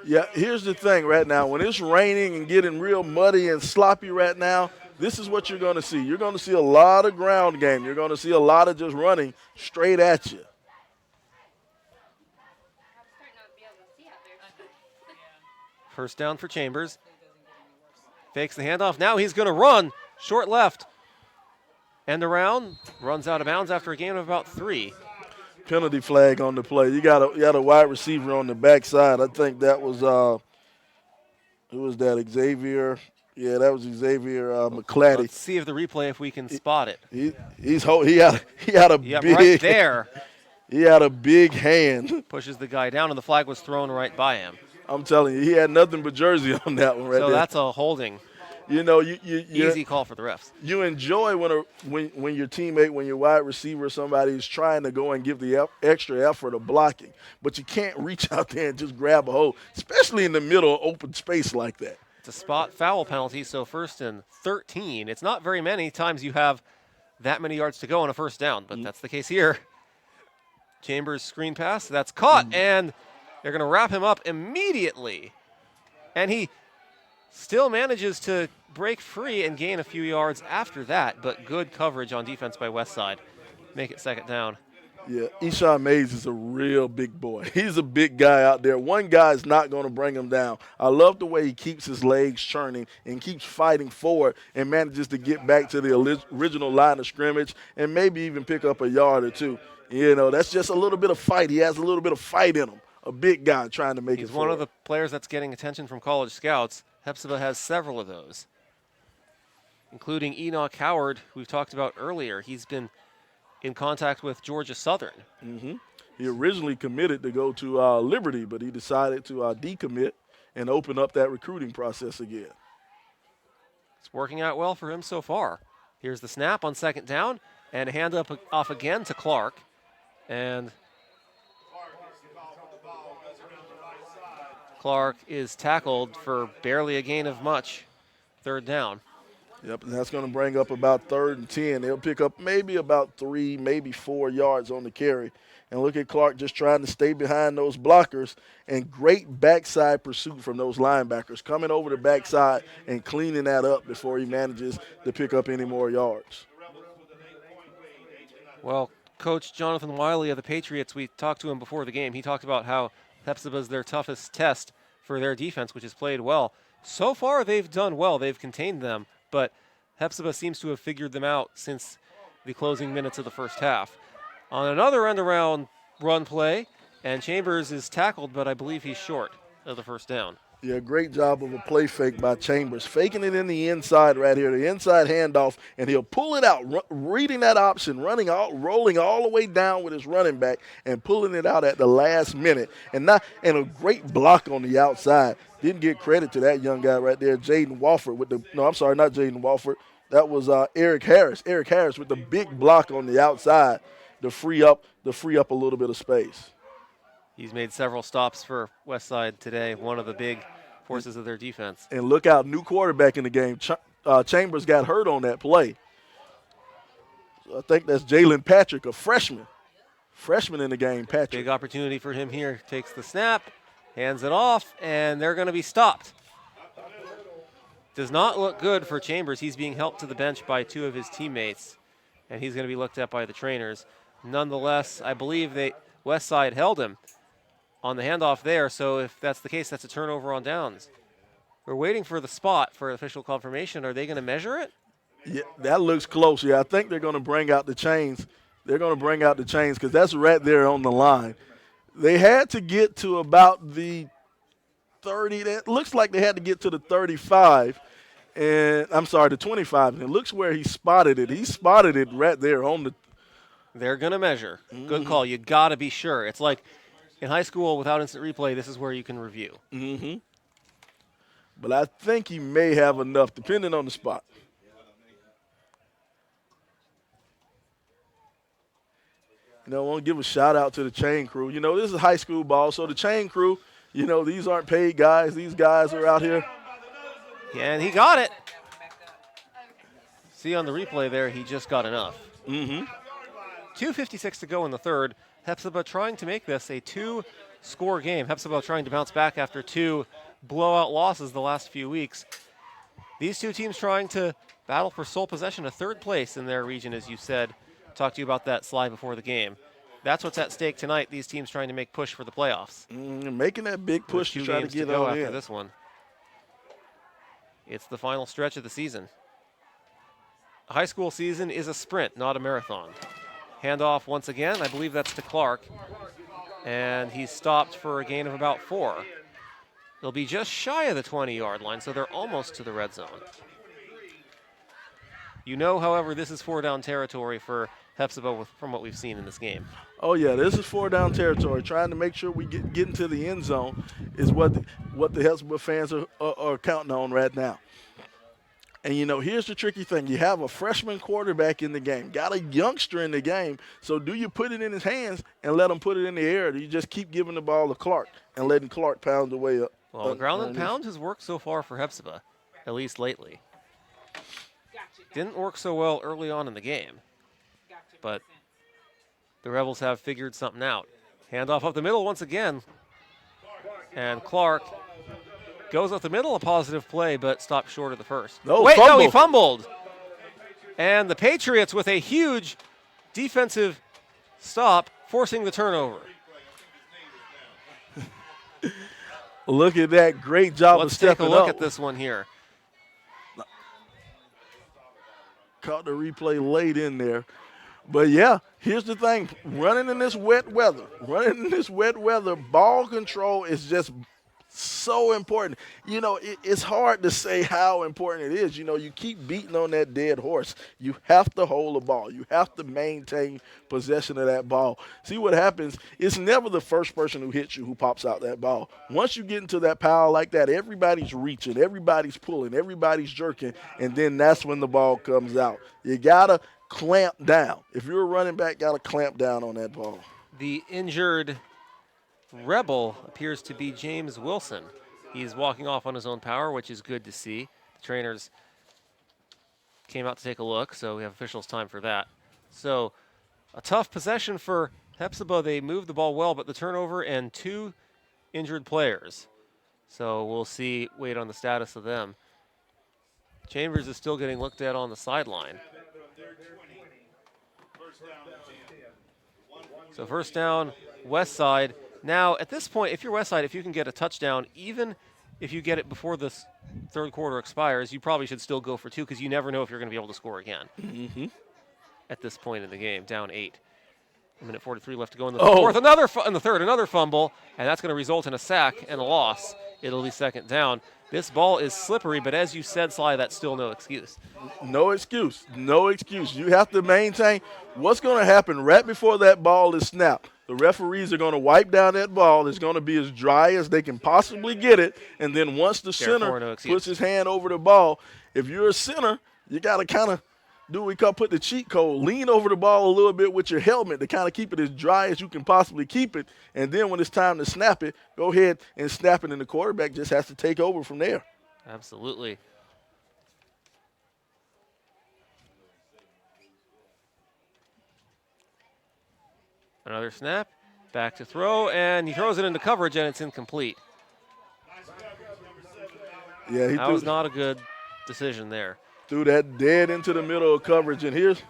Yeah, here's the thing right now. When it's raining and getting real muddy and sloppy right now, this is what you're going to see. You're going to see a lot of ground game. You're going to see a lot of just running straight at you. First down for Chambers. Fakes the handoff. Now he's going to run. Short left. End around. Runs out of bounds after a gain of about 3. Penalty flag on the play. You got a wide receiver on the backside. I think that was who was that? Xavier. Yeah, that was Xavier McClatty. Let's see if the replay if we can spot it. He had a big right there. He had a big hand. Pushes the guy down, and the flag was thrown right by him. I'm telling you, he had nothing but jersey on that one right there. So that's a holding. You know, easy call for the refs. You enjoy when your teammate, when your wide receiver, somebody is trying to go and give the extra effort of blocking, but you can't reach out there and just grab a hold, especially in the middle of open space like that. It's a spot foul penalty, so first and 13. It's not very many times you have that many yards to go on a first down, but that's the case here. Chambers screen pass, that's caught, and they're going to wrap him up immediately. And he still manages to break free and gain a few yards after that, but good coverage on defense by Westside. Make it second down. Yeah, Eshawn Mays is a real big boy. He's a big guy out there. One guy is not going to bring him down. I love the way he keeps his legs churning and keeps fighting forward and manages to get back to the original line of scrimmage and maybe even pick up a yard or two. You know, that's just a little bit of fight. He has a little bit of fight in him. A big guy trying to make it He's forward. one of the players that's getting attention from college scouts. Hephzibah has several of those, including Enoch Howard, who we've talked about earlier. He's been in contact with Georgia Southern. He originally committed to go to Liberty, but he decided to decommit and open up that recruiting process again. It's working out well for him so far. Here's the snap on second down, and a hand up off again to Clark. And Clark is tackled for barely a gain of much. Third down. Yep, and that's going to bring up about 3rd and 10. They'll pick up maybe about 3, maybe 4 yards on the carry. And look at Clark just trying to stay behind those blockers, and great backside pursuit from those linebackers, coming over the backside and cleaning that up before he manages to pick up any more yards. Well, Coach Jonathan Wiley of the Patriots, we talked to him before the game. He talked about how Hephzibah is their toughest test for their defense, which has played well. So far, they've done well. They've contained them, but Hephzibah seems to have figured them out since the closing minutes of the first half. On another end-around run play, and Chambers is tackled, but I believe he's short of the first down. Yeah, great job of a play fake by Chambers. Faking it in the inside right here, the inside handoff, and he'll pull it out, reading that option, rolling all the way down with his running back and pulling it out at the last minute. And a great block on the outside. Didn't get credit to that young guy right there, Jaden Walford not Jaden Walford. That was Eric Harris. Eric Harris with the big block on the outside to free up a little bit of space. He's made several stops for Westside today, one of the big forces of their defense. And look out, new quarterback in the game. Chambers got hurt on that play. So I think that's Jalen Patrick, a freshman. Freshman in the game, Patrick. Big opportunity for him here. Takes the snap, hands it off, and they're going to be stopped. Does not look good for Chambers. He's being helped to the bench by 2 of his teammates, and he's going to be looked at by the trainers. Nonetheless, I believe Westside held him on the handoff there, so if that's the case, that's a turnover on downs. We're waiting for the spot for official confirmation. Are they going to measure it? Yeah, that looks close. Yeah, I think they're going to bring out the chains. They're going to bring out the chains because that's right there on the line. They had to get to about the 30. It looks like they had to get to the 35. And I'm sorry, the 25. And it looks where he spotted it. He spotted it right there on the. They're going to measure. Good call. You got to be sure. It's like in high school without instant replay, this is where you can review. But I think he may have enough, depending on the spot. I want to give a shout out to the chain crew. This is high school ball, so the chain crew, these aren't paid guys. These guys are out here. Yeah, and he got it. See on the replay there, he just got enough. 2:56 to go in the third. Hephzibah trying to make this a 2-score game. Hephzibah trying to bounce back after 2 blowout losses the last few weeks. These 2 teams trying to battle for sole possession of 3rd place in their region, as you said. Talked to you about that slide before the game. That's what's at stake tonight. These teams trying to make push for the playoffs. Making that big push to try to get go on after in. this one. It's the final stretch of the season. A high school season is a sprint, not a marathon. Handoff once again. I believe that's to Clark. And he's stopped for a gain of about 4. They'll be just shy of the 20-yard line, so they're almost to the red zone. However, this is 4-down territory for Hephzibah from what we've seen in this game. Oh, yeah, this is 4-down territory. Trying to make sure we get into the end zone is what the Hephzibah fans are counting on right now. And, here's the tricky thing. You have a freshman quarterback in the game, got a youngster in the game, so do you put it in his hands and let him put it in the air, or do you just keep giving the ball to Clark and letting Clark pound the way up? Well, the ground and pound has worked so far for Hephzibah, at least lately. Didn't work so well early on in the game. but the Rebels have figured something out. Handoff up the middle once again. And Clark goes up the middle, a positive play, but stopped short of the first. No, Wait, fumble. no, he fumbled. And the Patriots with a huge defensive stop, forcing the turnover. Look at that. Great job of stepping up. Let's take a look at this one here. Caught the replay late in there. But, yeah, here's the thing. Running in this wet weather, ball control is just so important. You know, it's hard to say how important it is. You know, you keep beating on that dead horse. You have to hold the ball. You have to maintain possession of that ball. See what happens, it's never the first person who hits you who pops out that ball. Once you get into that power like that, everybody's reaching, everybody's pulling, everybody's jerking, and then that's when the ball comes out. You got to clamp down. If you're a running back, got to clamp down on that ball. The injured Rebel appears to be James Wilson. He's walking off on his own power, which is good to see. The trainers came out to take a look, so we have officials' time for that. So a tough possession for Hephzibah. They moved the ball well, but the turnover and 2 injured players. So we'll see, wait on the status of them. Chambers is still getting looked at on the sideline. So first down, Westside. Now, at this point, if you're Westside, if you can get a touchdown, even if you get it before this third quarter expires, you probably should still go for 2 because you never know if you're going to be able to score again. At this point in the game, down 8. A minute 43 left to go in the fourth. Another fumble, and that's going to result in a sack and a loss. It'll be second down. This ball is slippery, but as you said, Sly, that's still no excuse. No excuse. No excuse. You have to maintain what's going to happen right before that ball is snapped. The referees are going to wipe down that ball. It's going to be as dry as they can possibly get it. And then once the center puts his hand over the ball, if you're a center, you got to kind of do what we call put the cheat code. Lean over the ball a little bit with your helmet to kind of keep it as dry as you can possibly keep it. And then when it's time to snap it, go ahead and snap it, and the quarterback just has to take over from there. Absolutely. Another snap, back to throw, and he throws it into coverage, and it's incomplete. Yeah, that was not a good decision there. Threw that dead into the middle of coverage, and here's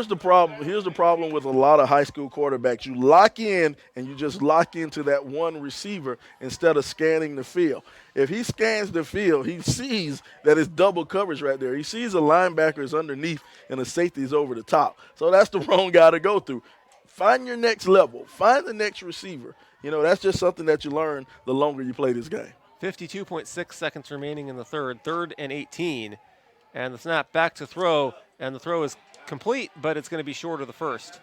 the problem. Here's the problem with a lot of high school quarterbacks. You lock in, and you just lock into that one receiver instead of scanning the field. If he scans the field, he sees that it's double coverage right there. He sees a linebacker is underneath and a safety is over the top. So that's the wrong guy to go through. Find your next level. Find the next receiver. You know, that's just something that you learn the longer you play this game. 52.6 seconds remaining in the third. 3rd and 18. And the snap back to throw, and the throw is complete, but it's going to be short of the first.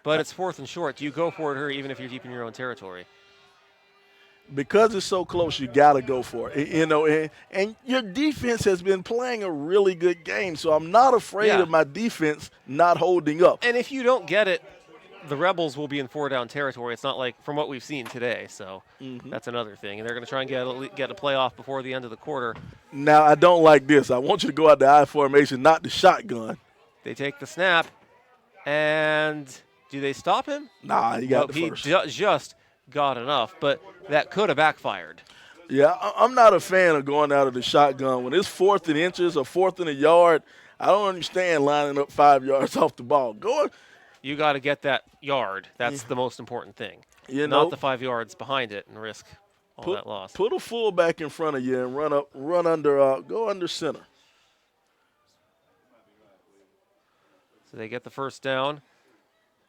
But it's 4th and short. Do you go for it here even if you're deep in your own territory? Because it's so close, you got to go for it. You know, and your defense has been playing a really good game, so I'm not afraid of my defense not holding up. And if you don't get it, the Rebels will be in 4-down territory. It's not like from what we've seen today, so that's another thing. And they're going to try and get a playoff before the end of the quarter. Now, I don't like this. I want you to go out the I formation, not the shotgun. They take the snap, and do they stop him? Nah, he got the first. He just got enough, but that could have backfired. Yeah, I'm not a fan of going out of the shotgun. When it's 4th and inches or 4th and a yard, I don't understand lining up 5 yards off the ball. You got to get that yard. That's the most important thing. Not the 5 yards behind it and risk all that loss. Put a fullback in front of you and go under center. So they get the first down.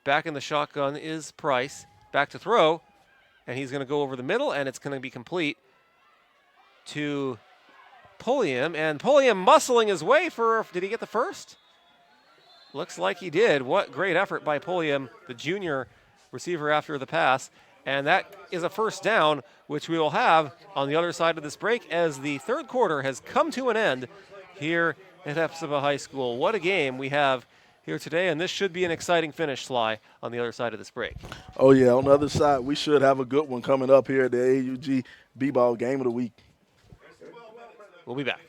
Back in the shotgun is Price. Back to throw, and he's going to go over the middle, and it's going to be complete to Pulliam. And Pulliam muscling his way did he get the first? Looks like he did. What great effort by Pulliam, the junior receiver after the pass. And that is a first down, which we will have on the other side of this break as the third quarter has come to an end here at Hephzibah High School. What a game we have here today, and this should be an exciting finish, Sly, on the other side of this break. Oh, yeah, on the other side, we should have a good one coming up here at the AugBball Game of the Week. We'll be back.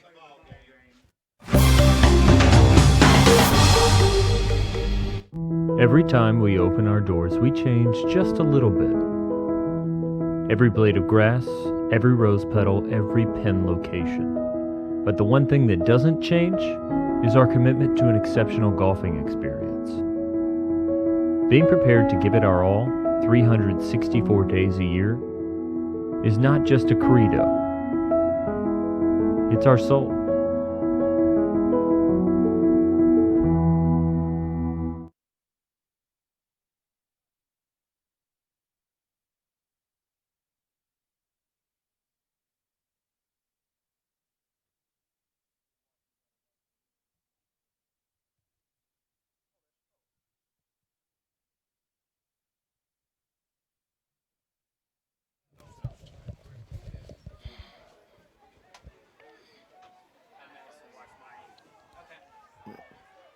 Every time we open our doors, we change just a little bit. Every blade of grass, every rose petal, every pen location. But the one thing that doesn't change is our commitment to an exceptional golfing experience. Being prepared to give it our all 364 days a year is not just a credo. It's our soul.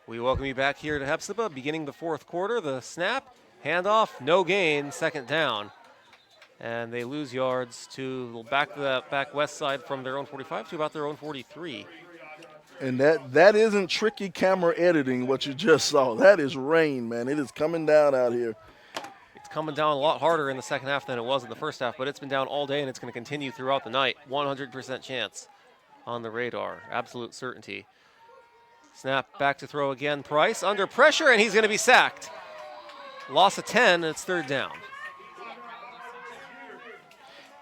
We welcome you back here to Hephzibah, beginning the fourth quarter. The snap, handoff, no gain, second down. And they lose yards to back Westside from their own 45 to about their own 43. And that isn't tricky camera editing, what you just saw. That is rain, man. It is coming down out here. It's coming down a lot harder in the second half than it was in the first half, but it's been down all day, and it's going to continue throughout the night. 100% chance on the radar, absolute certainty. Snap back to throw again. Price under pressure, and he's going to be sacked. Loss of 10, and it's third down.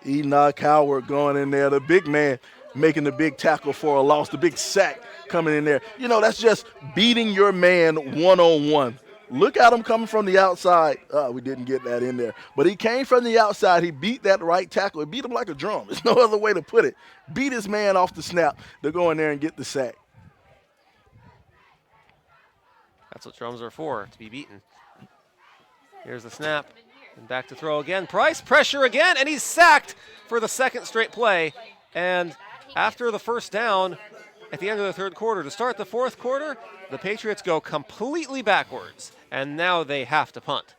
Enoch Howard going in there, the big man making the big tackle for a loss, the big sack coming in there. You know, that's just beating your man one-on-one. Look at him coming from the outside. We didn't get that in there. But he came from the outside. He beat that right tackle. He beat him like a drum. There's no other way to put it. Beat his man off the snap to go in there and get the sack. That's what drums are for, to be beaten. Here's the snap. And back to throw again. Price, pressure again, and he's sacked for the second straight play. And after the first down at the end of the third quarter, to start the fourth quarter, the Patriots go completely backwards. And now they have to punt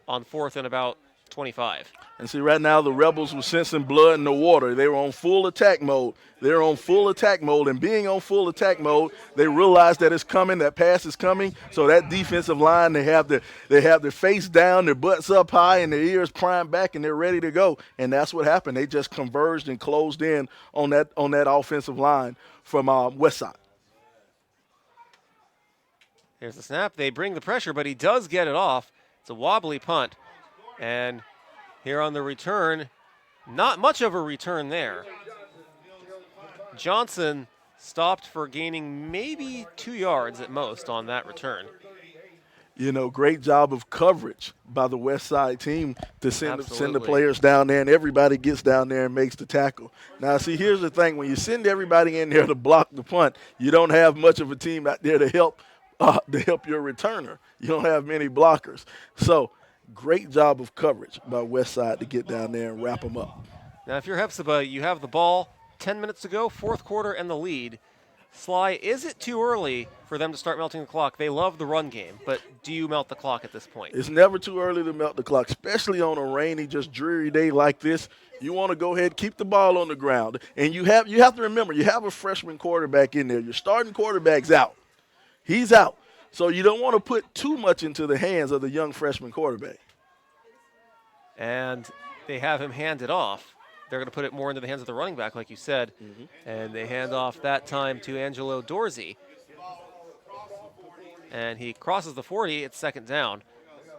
on fourth and about 25. And see, right now the Rebels were sensing blood in the water. They were on full attack mode. They're on full attack mode, and being on full attack mode, they realize that it's coming, that pass is coming. So that defensive line, they have their face down, their butts up high, and their ears primed back, and they're ready to go. And that's what happened. They just converged and closed in on that offensive line from Westside. Here's the snap. They bring the pressure, but he does get it off. It's a wobbly punt. And here on the return, not much of a return there. Johnson stopped for gaining maybe 2 yards at most on that return. You know, great job of coverage by the Westside team to send the Absolutely. players down there, and everybody gets down there and makes the tackle. Now, see, here's the thing. When you send everybody in there to block the punt, you don't have much of a team out there to help your returner. You don't have many blockers. So, great job of coverage by Westside to get down there and wrap them up. Now, if you're Hephzibah, you have the ball, 10 minutes to go, fourth quarter, and the lead. Sly, is it too early for them to start melting the clock? They love the run game, but do you melt the clock at this point? It's never too early to melt the clock, especially on a rainy, just dreary day like this. You want to go ahead, keep the ball on the ground. And you have to remember, you have a freshman quarterback in there. Your starting quarterback's out. He's out. So you don't want to put too much into the hands of the young freshman quarterback. And they have him hand it off. They're going to put it more into the hands of the running back, like you said. And they hand off that time to Angelo Dorsey. And he crosses the 40. It's second down.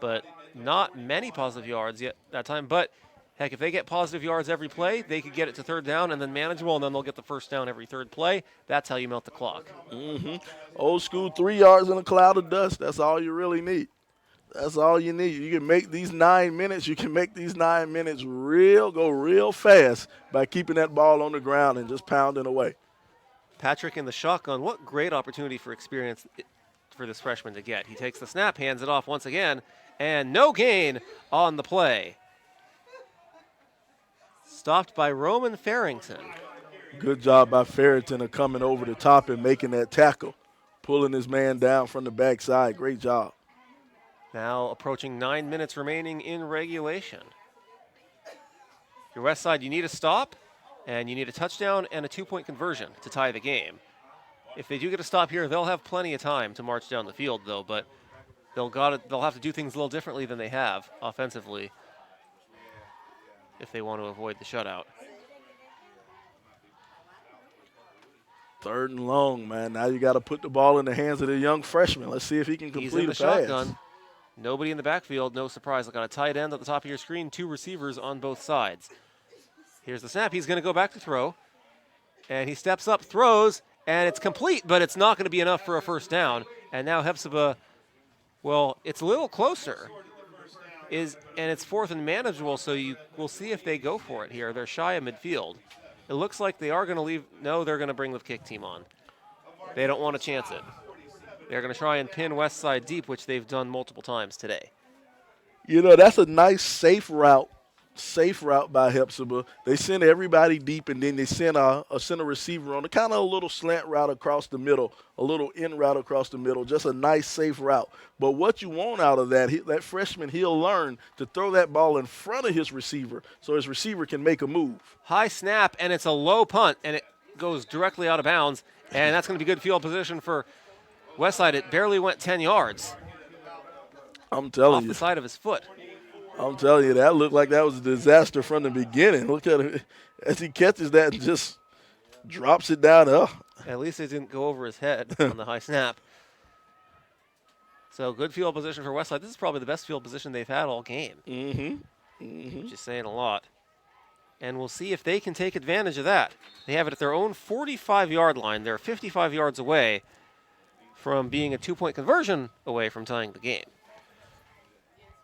But not many positive yards yet that time. But, heck, if they get positive yards every play, they could get it to third down and then manageable, and then they'll get the first down every third play. That's how you melt the clock. Old school 3 yards in a cloud of dust. That's all you really need. That's all you need. You can make these 9 minutes. You can make these 9 minutes go real fast by keeping that ball on the ground and just pounding away. Patrick in the shotgun. What great opportunity for experience for this freshman to get. He takes the snap, hands it off once again, and no gain on the play. Stopped by Roman Farrington. Good job by Farrington of coming over the top and making that tackle, pulling his man down from the backside. Great job. Now approaching 9 minutes remaining in regulation. Your Westside, you need a stop, and you need a touchdown and a 2-point conversion to tie the game. If they do get a stop here, they'll have plenty of time to march down the field, though. But they'll have to do things a little differently than they have offensively if they want to avoid the shutout. 3rd and long, man. Now you got to put the ball in the hands of the young freshman. Let's see if he can complete He's in the pass. shotgun. Nobody in the backfield, no surprise. Look, on a tight end at the top of your screen, 2 receivers on both sides. Here's the snap. He's going to go back to throw. And he steps up, throws, and it's complete, but it's not going to be enough for a first down. And now Hephzibah, well, it's a little closer. And it's 4th and manageable, so we'll see if they go for it here. They're shy of midfield. It looks like they are going to leave. No, they're going to bring the kick team on. They don't want to chance it. They're going to try and pin Westside deep, which they've done multiple times today. You know, that's a nice, safe route by Hephzibah. They send everybody deep, and then they send a receiver on a kind of a little slant route across the middle, a little in route across the middle, just a nice, safe route. But what you want out of that freshman, he'll learn to throw that ball in front of his receiver so his receiver can make a move. High snap, and it's a low punt, and it goes directly out of bounds, and that's going to be good field position for Westside. It barely went 10 yards. I'm telling you. Off the side of his foot. I'm telling you, that looked like that was a disaster from the beginning. Look at him as he catches that and just drops it down. At least it didn't go over his head on the high snap. So good field position for Westside. This is probably the best field position they've had all game. Which is saying a lot. And we'll see if they can take advantage of that. They have it at their own 45-yard line. They're 55 yards away from being a 2-point conversion away from tying the game.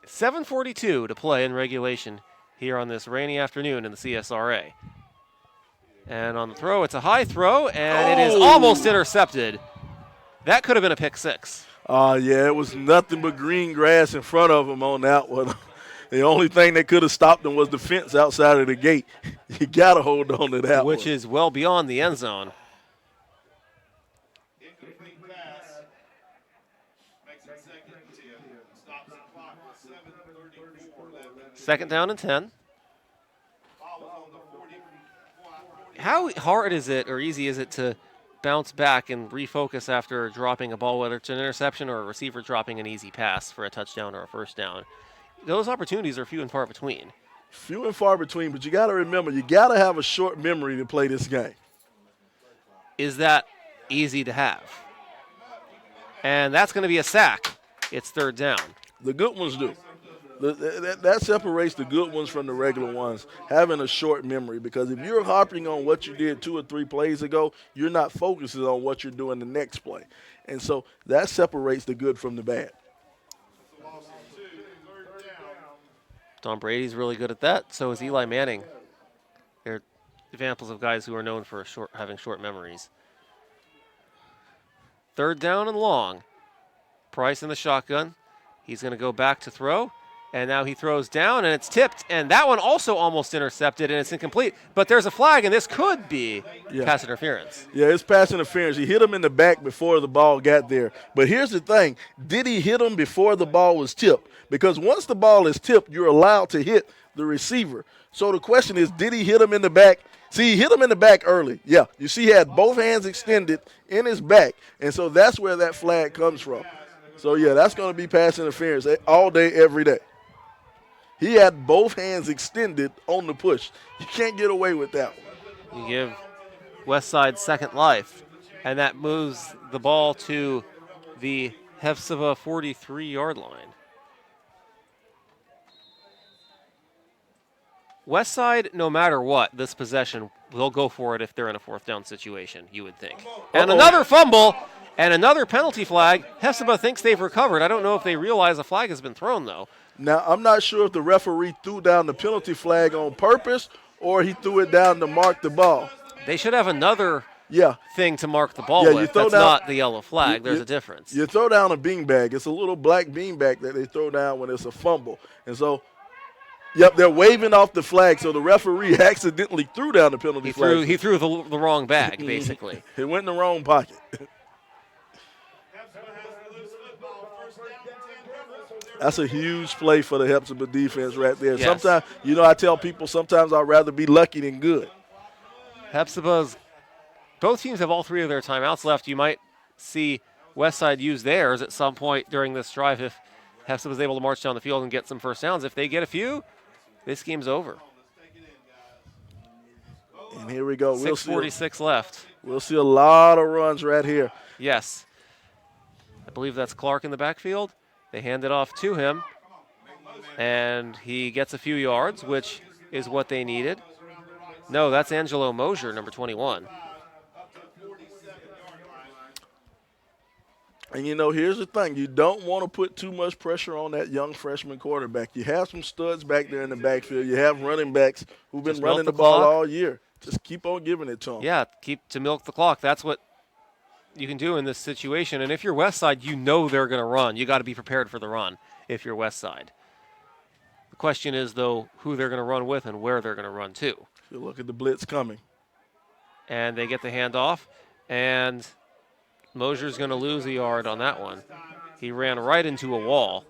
7:42 to play in regulation here on this rainy afternoon in the CSRA. And on the throw, it's a high throw, and it is almost intercepted. That could have been a pick 6. Yeah, it was nothing but green grass in front of him on that one. The only thing that could have stopped him was the fence outside of the gate. You got to hold on to that Which is well beyond the end zone. Second down and 10. How hard is it or easy is it to bounce back and refocus after dropping a ball, whether it's an interception or a receiver dropping an easy pass for a touchdown or a first down? Those opportunities are few and far between. Few and far between, but you got to remember, you got to have a short memory to play this game. Is that easy to have? And that's going to be a sack. It's 3rd down. The good ones do. That separates the good ones from the regular ones, having a short memory, because if you're harping on what you did 2 or 3 plays ago, you're not focusing on what you're doing the next play. And so that separates the good from the bad. Tom Brady's really good at that. So is Eli Manning. They're examples of guys who are known for having short memories. 3rd down and long. Price in the shotgun. He's going to go back to throw. And now he throws down, and it's tipped. And that one also almost intercepted, and it's incomplete. But there's a flag, and this could be pass interference. Yeah, it's pass interference. He hit him in the back before the ball got there. But here's the thing. Did he hit him before the ball was tipped? Because once the ball is tipped, you're allowed to hit the receiver. So the question is, did he hit him in the back? See, he hit him in the back early. Yeah, you see he had both hands extended in his back. And so that's where that flag comes from. So, yeah, that's going to be pass interference all day, every day. He had both hands extended on the push. You can't get away with that one. You give Westside second life, and that moves the ball to the Hephzibah 43-yard line. Westside, no matter what, this possession, they'll go for it if they're in a 4th down situation, you would think. And another fumble and another penalty flag. Hephzibah thinks they've recovered. I don't know if they realize a flag has been thrown, though. Now, I'm not sure if the referee threw down the penalty flag on purpose or he threw it down to mark the ball. They should have another thing to mark the ball with. That's not the yellow flag. There's a difference. You throw down a beanbag. It's a little black beanbag that they throw down when it's a fumble. And so, they're waving off the flag, so the referee accidentally threw down the penalty flag. He threw the wrong bag, basically. It went in the wrong pocket. That's a huge play for the Hephzibah defense right there. Yes. Sometimes, I tell people sometimes I'd rather be lucky than good. Hephzibah's, both teams have all 3 of their timeouts left. You might see Westside use theirs at some point during this drive if Hephzibah was able to march down the field and get some first downs. If they get a few, this game's over. And here we go. 6:46 left. We'll see a lot of runs right here. Yes. I believe that's Clark in the backfield. They hand it off to him, and he gets a few yards, which is what they needed. No, that's Angelo Mosier, number 21. And, you know, here's the thing. You don't want to put too much pressure on that young freshman quarterback. You have some studs back there in the backfield. You have running backs who've been running the ball all year. Just keep on giving it to them. Yeah, keep to milk the clock. That's what you can do in this situation. And if you're Westside, you know they're going to run. You got to be prepared for the run if you're Westside. The question is, though, who they're going to run with and where they're going to run to. You look at the blitz coming. And they get the handoff, and Mosier's going to lose a yard on that one. He ran right into a wall,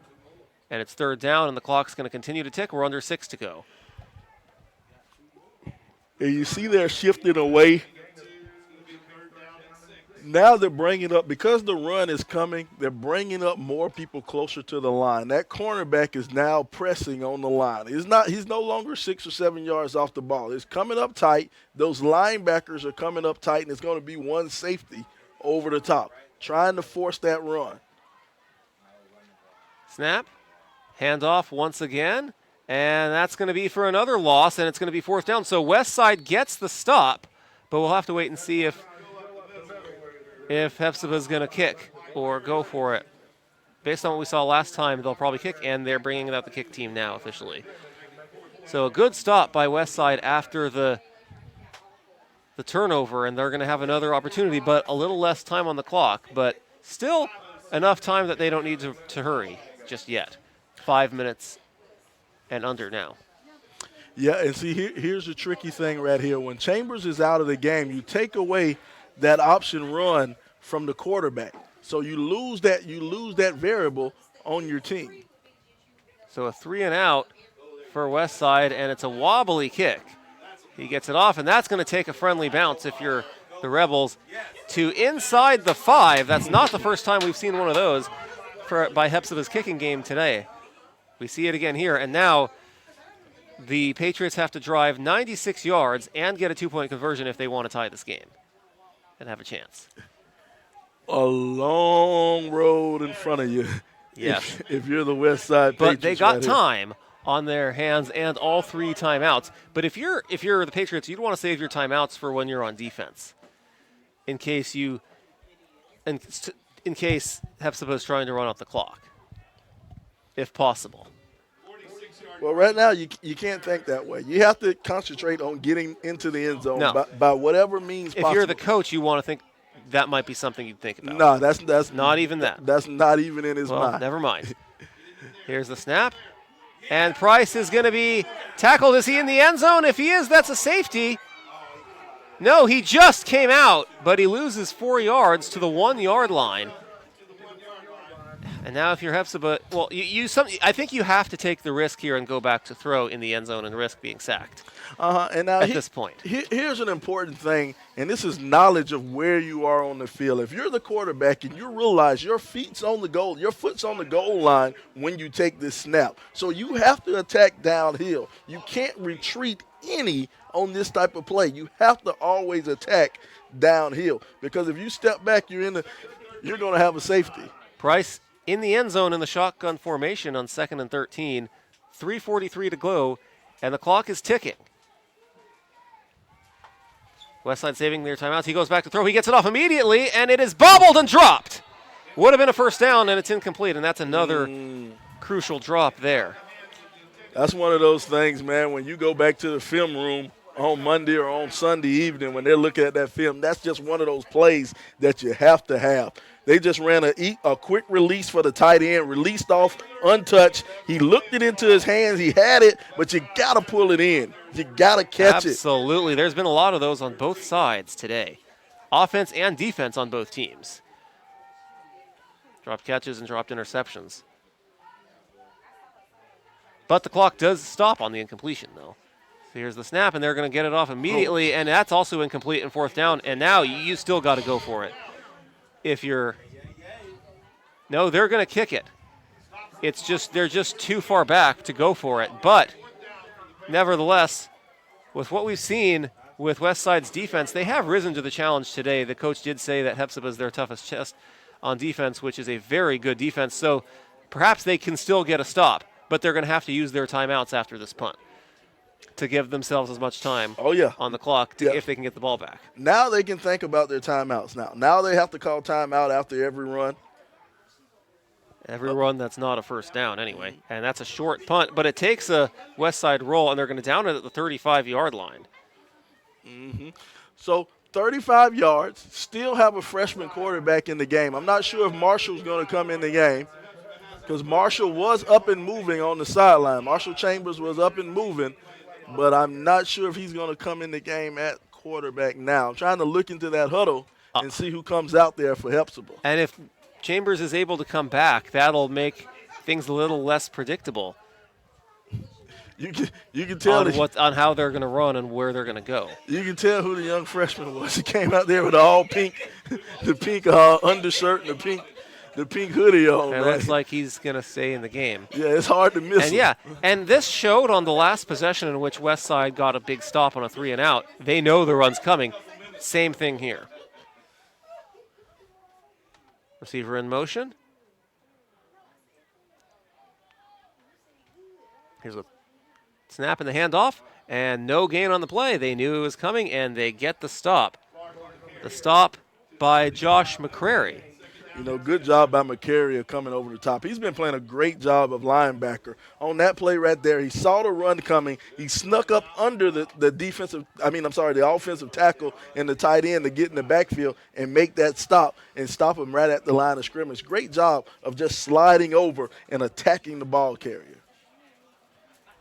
and it's 3rd down, and the clock's going to continue to tick. We're under 6 to go. And you see they're shifting away. Now they're bringing up, because the run is coming, they're bringing up more people closer to the line. That cornerback is now pressing on the line. He's no longer 6 or 7 yards off the ball. It's coming up tight. Those linebackers are coming up tight, and it's going to be one safety over the top, trying to force that run. Snap, handoff once again, and that's going to be for another loss, and it's going to be 4th down. So Westside gets the stop, but we'll have to wait and see if Hephzibah is going to kick or go for it. Based on what we saw last time, they'll probably kick, and they're bringing out the kick team now officially. So a good stop by Westside after the turnover, and they're going to have another opportunity, but a little less time on the clock, but still enough time that they don't need to hurry just yet. 5 minutes and under now. Yeah, and see, here's the tricky thing right here. When Chambers is out of the game, you take away that option run from the quarterback. So you lose that variable on your team. So a 3 and out for Westside, and it's a wobbly kick. He gets it off, and that's going to take a friendly bounce if you're the Rebels to inside the 5. That's not the first time we've seen one of those by Hephzibah's kicking game today. We see it again here, and now the Patriots have to drive 96 yards and get a 2-point conversion if they want to tie this game and have a chance. A long road in front of you. Yes. If you're the Westside Patriots. But they got right time on their hands and all 3 timeouts. But if you're the Patriots, you'd want to save your timeouts for when you're on defense, in case Hephzibah is trying to run off the clock, if possible. Well, right now you can't think that way. You have to concentrate on getting into the end zone by whatever means possible. If you're the coach, you want to think that might be something you'd think about. No, that's not even that. That's not even in his mind. Never mind. Here's the snap. And Price is going to be tackled. Is he in the end zone? If he is, that's a safety. No, he just came out, but he loses 4 yards to the 1-yard line. And now if you're Hephzibah, well, I think you have to take the risk here and go back to throw in the end zone and risk being sacked. And now at this point. Here's an important thing, and this is knowledge of where you are on the field. If you're the quarterback and you realize your foot's on the goal line when you take this snap. So you have to attack downhill. You can't retreat any on this type of play. You have to always attack downhill, because if you step back, you're going to have a safety. Price in the end zone in the shotgun formation on 2nd and 13. 3:43 to go, and the clock is ticking. Westside saving their timeouts. He goes back to throw. He gets it off immediately, and it is bobbled and dropped. Would have been a first down, and it's incomplete, and that's another crucial drop there. That's one of those things, man, when you go back to the film room on Monday or on Sunday evening when they're looking at that film, that's just one of those plays that you have to have. They just ran a quick release for the tight end, released off untouched. He looked it into his hands. He had it, but you got to pull it in. You got to catch it. Absolutely. There's been a lot of those on both sides today, offense and defense on both teams. Dropped catches and dropped interceptions. But the clock does stop on the incompletion, though. So here's the snap, and they're going to get it off immediately, and that's also incomplete and 4th down. And now you still got to go for it if you're No, they're going to kick it. It's just they're just too far back to go for it. But nevertheless, with what we've seen with Westside's defense, they have risen to the challenge today. The coach did say that Hephzibah is their toughest test on defense, which is a very good defense. So perhaps they can still get a stop, but they're going to have to use their timeouts after this punt to give themselves as much time on the clock if they can get the ball back. Now they can think about their timeouts Now they have to call timeout after every run. Every run that's not a first down anyway. And that's a short punt, but it takes a Westside roll, and they're going to down it at the 35-yard line. So 35 yards, still have a freshman quarterback in the game. I'm not sure if Marshall's going to come in the game because Marshall was up and moving on the sideline. Marshall Chambers was up and moving, but I'm not sure if he's going to come in the game at quarterback now. I'm trying to look into that huddle and see who comes out there for Hephzibah. And if Chambers is able to come back, that'll make things a little less predictable. You can tell on how they're going to run and where they're going to go. You can tell who the young freshman was. He came out there with all pink, the pink undershirt and the pink hoodie on. It looks like he's going to stay in the game. Yeah, it's hard to miss him. And this showed on the last possession in which Westside got a big stop on a 3-and-out. They know the run's coming. Same thing here. Receiver in motion. Here's a snap and the handoff, and no gain on the play. They knew it was coming, and they get the stop. The stop by Josh McCrary. Good job by McCrary of coming over the top. He's been playing a great job of linebacker. On that play right there, he saw the run coming. He snuck up under the offensive tackle and the tight end to get in the backfield and make that stop and stop him right at the line of scrimmage. Great job of just sliding over and attacking the ball carrier.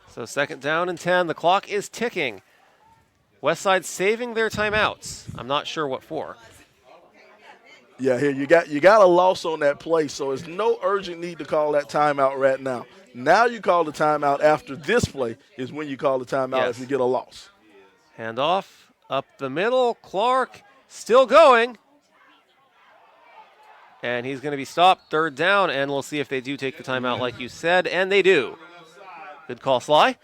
So 2nd down and 10. The clock is ticking. Westside saving their timeouts. I'm not sure what for. Yeah, here you got a loss on that play, so there's no urgent need to call that timeout right now. Now you call the timeout after this play is when you call the timeout if you get a loss. Handoff up the middle. Clark still going. And he's going to be stopped 3rd down, and we'll see if they do take the timeout like you said, and they do. Good call, Sly.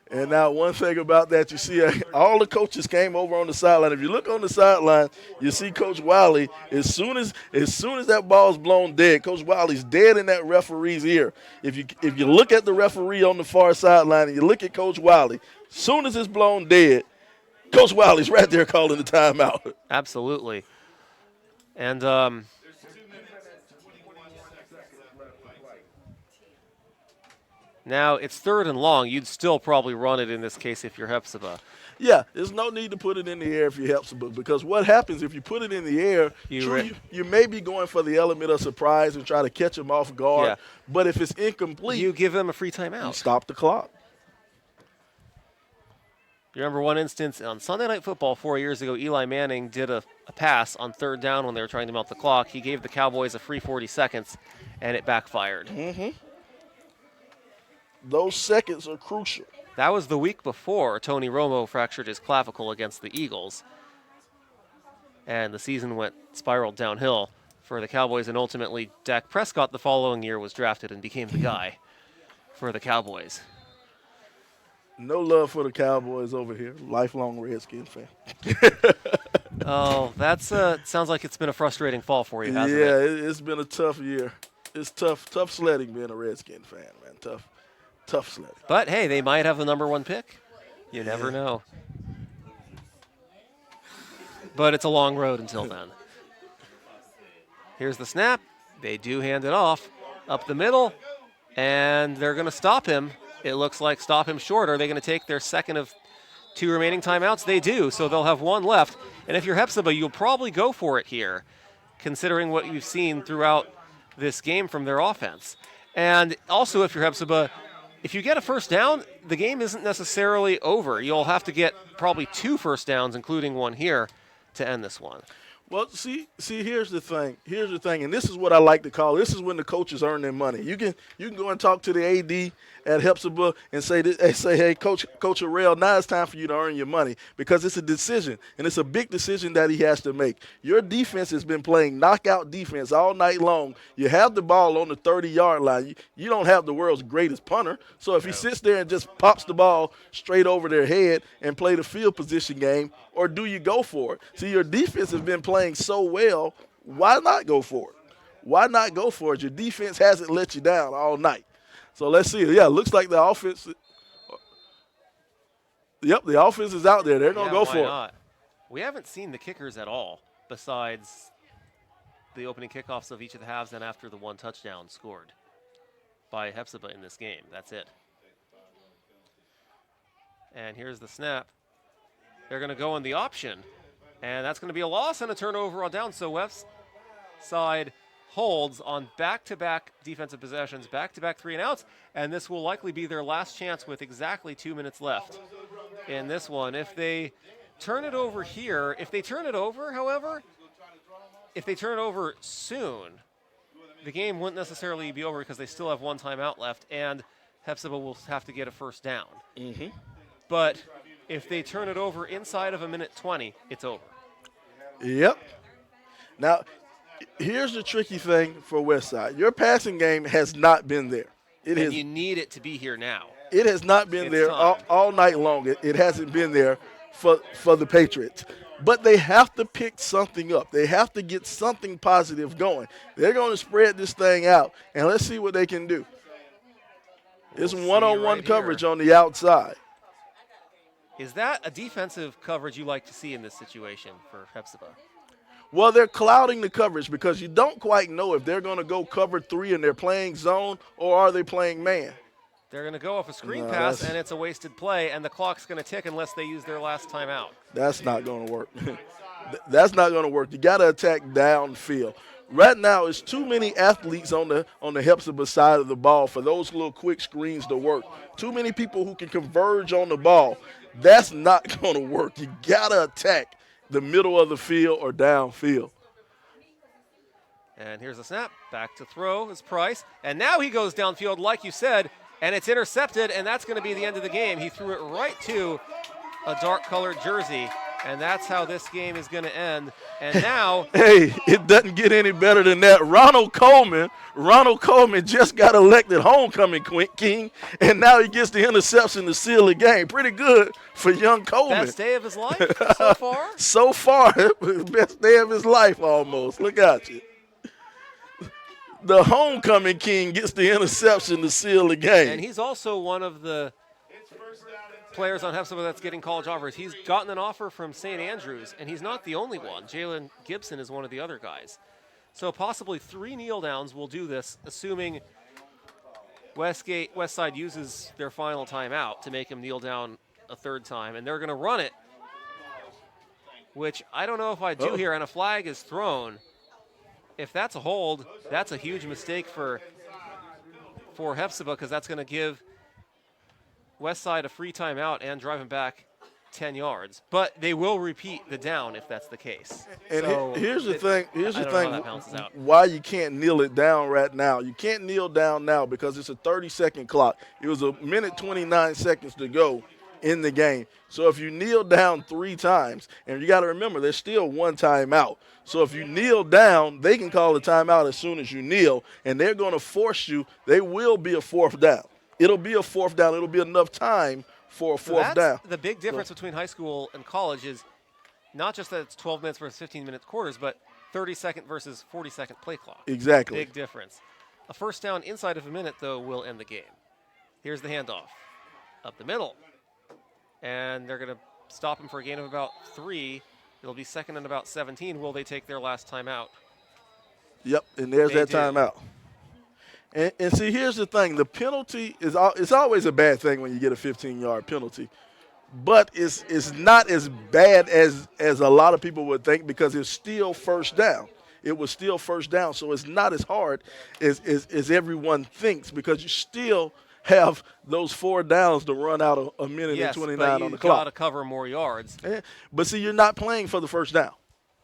And now one thing about that, you see all the coaches came over on the sideline. If you look on the sideline, you see Coach Wiley. As soon as that ball's blown dead, Coach Wiley's dead in that referee's ear. If you look at the referee on the far sideline and you look at Coach Wiley, as soon as it's blown dead, Coach Wiley's right there calling the timeout. Absolutely. And now it's 3rd and long. You'd still probably run it in this case if you're Hephzibah. Yeah, there's no need to put it in the air if you're Hephzibah, because what happens if you put it in the air, you may be going for the element of surprise and try to catch them off guard. Yeah. But if it's incomplete, you give them a free timeout. You stop the clock. You remember one instance on Sunday Night Football 4 years ago, Eli Manning did a pass on 3rd down when they were trying to melt the clock. He gave the Cowboys a free 40 seconds, and it backfired. Those seconds are crucial. That was the week before Tony Romo fractured his clavicle against the Eagles. And the season spiraled downhill for the Cowboys, and ultimately Dak Prescott the following year was drafted and became the guy for the Cowboys. No love for the Cowboys over here. Lifelong Redskins fan. Oh, sounds like it's been a frustrating fall for you, hasn't it? Yeah, it's been a tough year. It's tough sledding being a Redskin fan, man. Tough sledding. But, hey, they might have the number 1 pick. You never know. But it's a long road until then. Here's the snap. They do hand it off up the middle, and they're going to stop him. It looks like stop him short. Are they going to take their 2nd of 2 remaining timeouts? They do, so they'll have 1 left. And if you're Hephzibah, you'll probably go for it here, considering what you've seen throughout this game from their offense. And also, if you're Hephzibah, if you get a first down, the game isn't necessarily over. You'll have to get probably 2 first downs, including one here, to end this one. Well, here's the thing. Here's the thing, and this is what I like to call. This is when the coaches earn their money. You can go and talk to the AD at Hephzibah and say, hey, Coach Arrell, now it's time for you to earn your money because it's a decision, and it's a big decision that he has to make. Your defense has been playing knockout defense all night long. You have the ball on the 30-yard line. You don't have the world's greatest punter, so if he sits there and just pops the ball straight over their head and play the field position game, or do you go for it? See, your defense has been playing so well, why not go for it? Why not go for it? Your defense hasn't let you down all night. So let's see. Yeah, it looks like the offense. Yep, the offense is out there. They're going to go for it. We haven't seen the kickers at all besides the opening kickoffs of each of the halves and after the one touchdown scored by Hephzibah in this game. That's it. And here's the snap. They're going to go on the option, and that's going to be a loss and a turnover on down. So Westside holds on back-to-back defensive possessions, back-to-back 3-and-outs, and this will likely be their last chance with exactly 2 minutes left in this one. If they turn it over here, if they turn it over soon, the game wouldn't necessarily be over because they still have one timeout left, and Hephzibah will have to get a first down. Mm-hmm. But if they turn it over inside of 1:20, it's over. Yep. Now, here's the tricky thing for Westside. Your passing game has not been there. You need it to be here now. It has not been there all night long. It hasn't been there for the Patriots. But they have to pick something up. They have to get something positive going. They're going to spread this thing out, and let's see what they can do. It's one-on-one coverage on the outside. Is that a defensive coverage you like to see in this situation for Hephzibah? Well, they're clouding the coverage because you don't quite know if they're going to go cover 3 and they're playing zone or are they playing man. They're going to go off a screen pass, and it's a wasted play, and the clock's going to tick unless they use their last timeout. That's not going to work. That's not going to work. You got to attack downfield. Right now, it's too many athletes on the Hephzibah side of the ball for those little quick screens to work. Too many people who can converge on the ball. That's not going to work. You got to attack the middle of the field or downfield. And here's a snap. Back to throw is Price. And now he goes downfield, like you said, and it's intercepted, and that's going to be the end of the game. He threw it right to a dark-colored jersey, and that's how this game is going to end. And now – Hey, it doesn't get any better than that. Ronald Coleman just got elected homecoming king, and now he gets the interception to seal the game. Pretty good for young Coleman. Best day of his life so far? So far, best day of his life almost. Look at you. The homecoming king gets the interception to seal the game. And he's also one of the players on Hephzibah that's getting college offers. He's gotten an offer from St. Andrews, and he's not the only one. Jalen Gibson is one of the other guys. So possibly 3 kneel downs will do this, assuming Westside uses their final timeout to make him kneel down a third time, and they're going to run it, which I don't know if I do here, and a flag is thrown. If that's a hold, that's a huge mistake for Hephzibah because that's going to give Westside a free timeout and drive him back 10 yards. But they will repeat the down if that's the case. And so here's the thing out. why you can't kneel it down right now. You can't kneel down now because it's a 30-second clock. It was 1:29 seconds to go in the game. So if you kneel down 3 times, and you got to remember there's still 1 timeout. So if you kneel down, they can call a timeout as soon as you kneel, and they're going to force you. They will be a 4th down. It'll be a 4th down. It'll be enough time for a 4th down. The big difference between high school and college is not just that it's 12 minutes versus 15-minute quarters, but 30-second versus 40-second play clock. Exactly. Big difference. A first down inside of a minute, though, will end the game. Here's the handoff. Up the middle. And they're going to stop him for a gain of about 3. It'll be second and about 17. Will they take their last timeout? Yep, and there's that timeout. And see, here's the thing. The penalty it's always a bad thing when you get a 15-yard penalty. But it's not as bad as a lot of people would think because it's still first down. It was still first down, so it's not as hard as everyone thinks because you still have those 4 downs to run out a minute and 29 on the clock. Got to cover more yards. But see, you're not playing for the first down.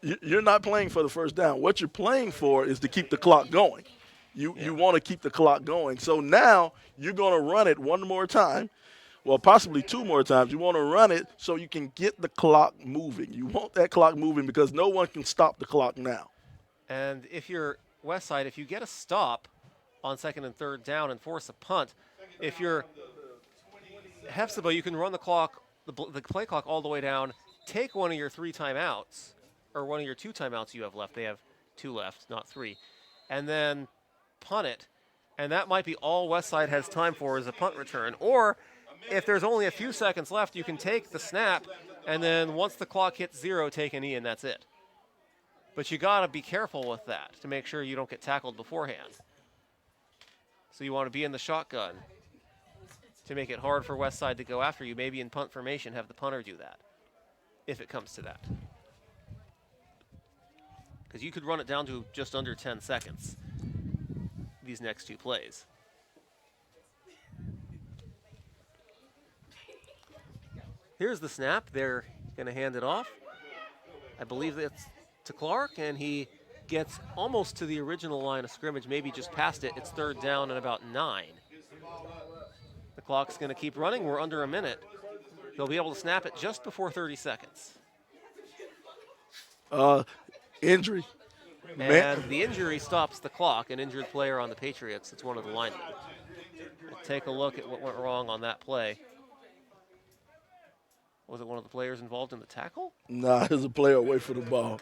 You're not playing for the first down. What you're playing for is to keep the clock going. You want to keep the clock going. So now you're going to run it one more time, well, possibly two more times. You want to run it so you can get the clock moving. You want that clock moving because no one can stop the clock now. And if you're Westside, if you get a stop on second and third down and force a punt, if you're Hephzibah, you can run the clock, the play clock all the way down, take one of your 3 timeouts, or one of your 2 timeouts you have left. They have 2 left, not 3. And then punt it. And that might be all Westside has time for is a punt return. Or if there's only a few seconds left, you can take the snap, and then once the clock hits 0, take a knee, and that's it. But you got to be careful with that to make sure you don't get tackled beforehand. So you want to be in the shotgun to make it hard for Westside to go after you. Maybe in punt formation, have the punter do that, if it comes to that. Because you could run it down to just under 10 seconds, these next 2 plays. Here's the snap. They're going to hand it off. I believe that's to Clark, and he gets almost to the original line of scrimmage, maybe just past it. It's third down and about 9. The clock's going to keep running. We're under a minute. They'll be able to snap it just before 30 seconds. Injury. And the injury stops the clock. An injured player on the Patriots. It's one of the linemen. Take a look at what went wrong on that play. Was it one of the players involved in the tackle? Nah, there's a player away from the ball.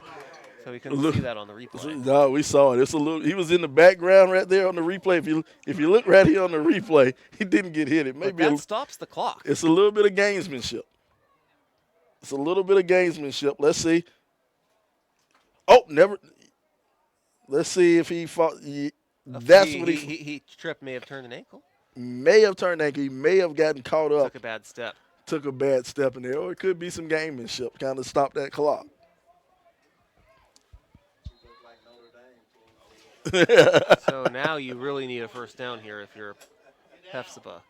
So we couldn't see that on the replay. No, we saw it. It's a little. He was in the background right there on the replay. If you look right here on the replay, he didn't get hit. It maybe that stops the clock. It's a little bit of gamesmanship. It's a little bit of gamesmanship. Let's see. Oh, never. Let's see if he fought. That's what he tripped. May have turned an ankle. May have turned ankle. He may have gotten caught up. Took a bad step. Took a bad step in there, or it could be some gamemanship, kind of stop that clock. So now you really need a first down here if you're Hephzibah.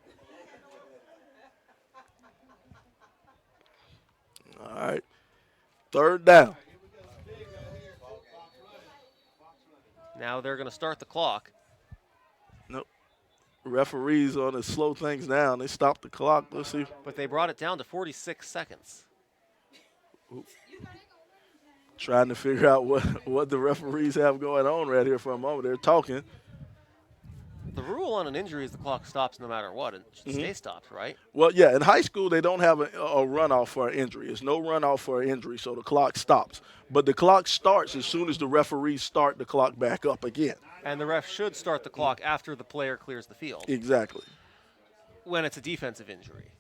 All right, third down. Now they're going to start the clock. Nope. Referees on to slow things down. They stopped the clock. Let's see. But they brought it down to 46 seconds. Ooh. Trying to figure out what the referees have going on right here for a moment. They're talking. The rule on an injury is the clock stops no matter what. It should stay stopped, right? Well, yeah, in high school, they don't have a runoff for an injury. There's no runoff for an injury, so the clock stops. But the clock starts as soon as the referees start the clock back up again. And the ref should start the clock after the player clears the field. Exactly. When it's a defensive injury.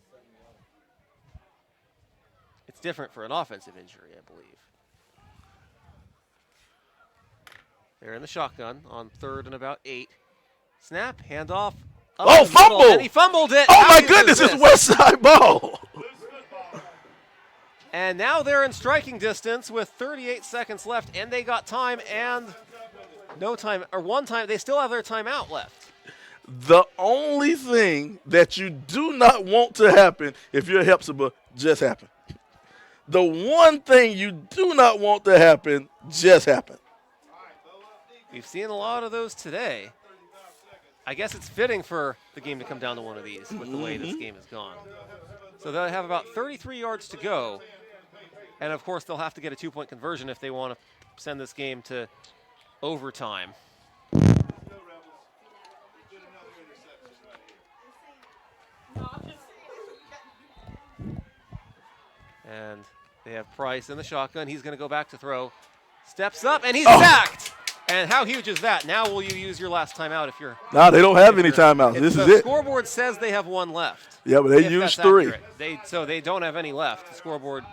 It's different for an offensive injury, I believe. They're in the shotgun on 3rd and about 8. Snap, handoff. Oh, fumble! And he fumbled it. Oh, my goodness, it's Westside ball. And now they're in striking distance with 38 seconds left, and they got time and no time, or one time. They still have their timeout left. The only thing that you do not want to happen if you're Hephzibah just happened. The one thing you do not want to happen just happened. We've seen a lot of those today. I guess it's fitting for the game to come down to one of these with the way this game has gone. So they'll have about 33 yards to go. And, of course, they'll have to get a 2-point conversion if they want to send this game to overtime. And they have Price in the shotgun. He's going to go back to throw. Steps up, and he's sacked. And how huge is that? Now will you use your last timeout if you're... No, they don't have any timeouts. This is it. The scoreboard says they have 1 left. Yeah, but they used 3. So they don't have any left. The scoreboard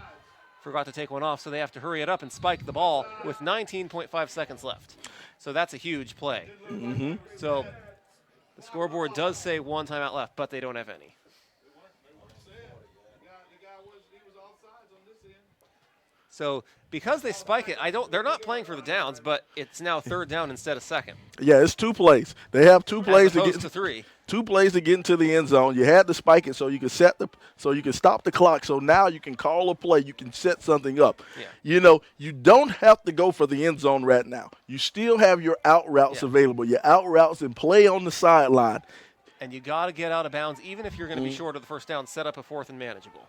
forgot to take one off, so they have to hurry it up and spike the ball with 19.5 seconds left. So that's a huge play. So the scoreboard does say 1 timeout left, but they don't have any. So because they spike it, they're not playing for the downs, but it's now 3rd down instead of 2nd. Yeah, it's 2 plays. They have 2 plays as opposed to 3. 2 plays to get into the end zone. You had to spike it so you could stop the clock. So now you can call a play. You can set something up. Yeah. You know, you don't have to go for the end zone right now. You still have your out routes available. Your out routes and play on the sideline. And you got to get out of bounds, even if you're going to be short of the first down. Set up a 4th and manageable.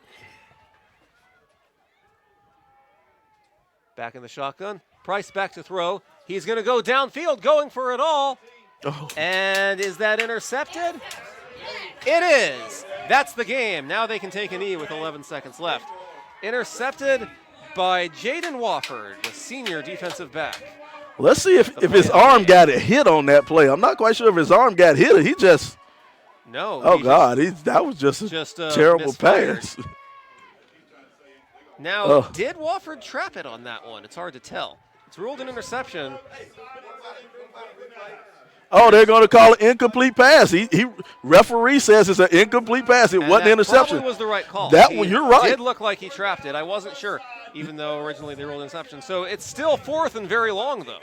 Back in the shotgun. Price back to throw. He's going to go downfield, going for it all. Oh. And is that intercepted? It is. That's the game. Now they can take a knee with 11 seconds left. Intercepted by Jaden Wofford, the senior defensive back. Let's see if his arm got a hit on that play. I'm not quite sure if his arm got hit or he just. No. Oh, God. That was just a terrible misfired. pass. Now, did Wofford trap it on that one? It's hard to tell. It's ruled an interception. Oh, they're going to call it incomplete pass. Referee says it's an incomplete pass. It wasn't an interception. That was the right call. You're right. It did look like he trapped it. I wasn't sure, even though originally they ruled interception. So it's still 4th and very long, though.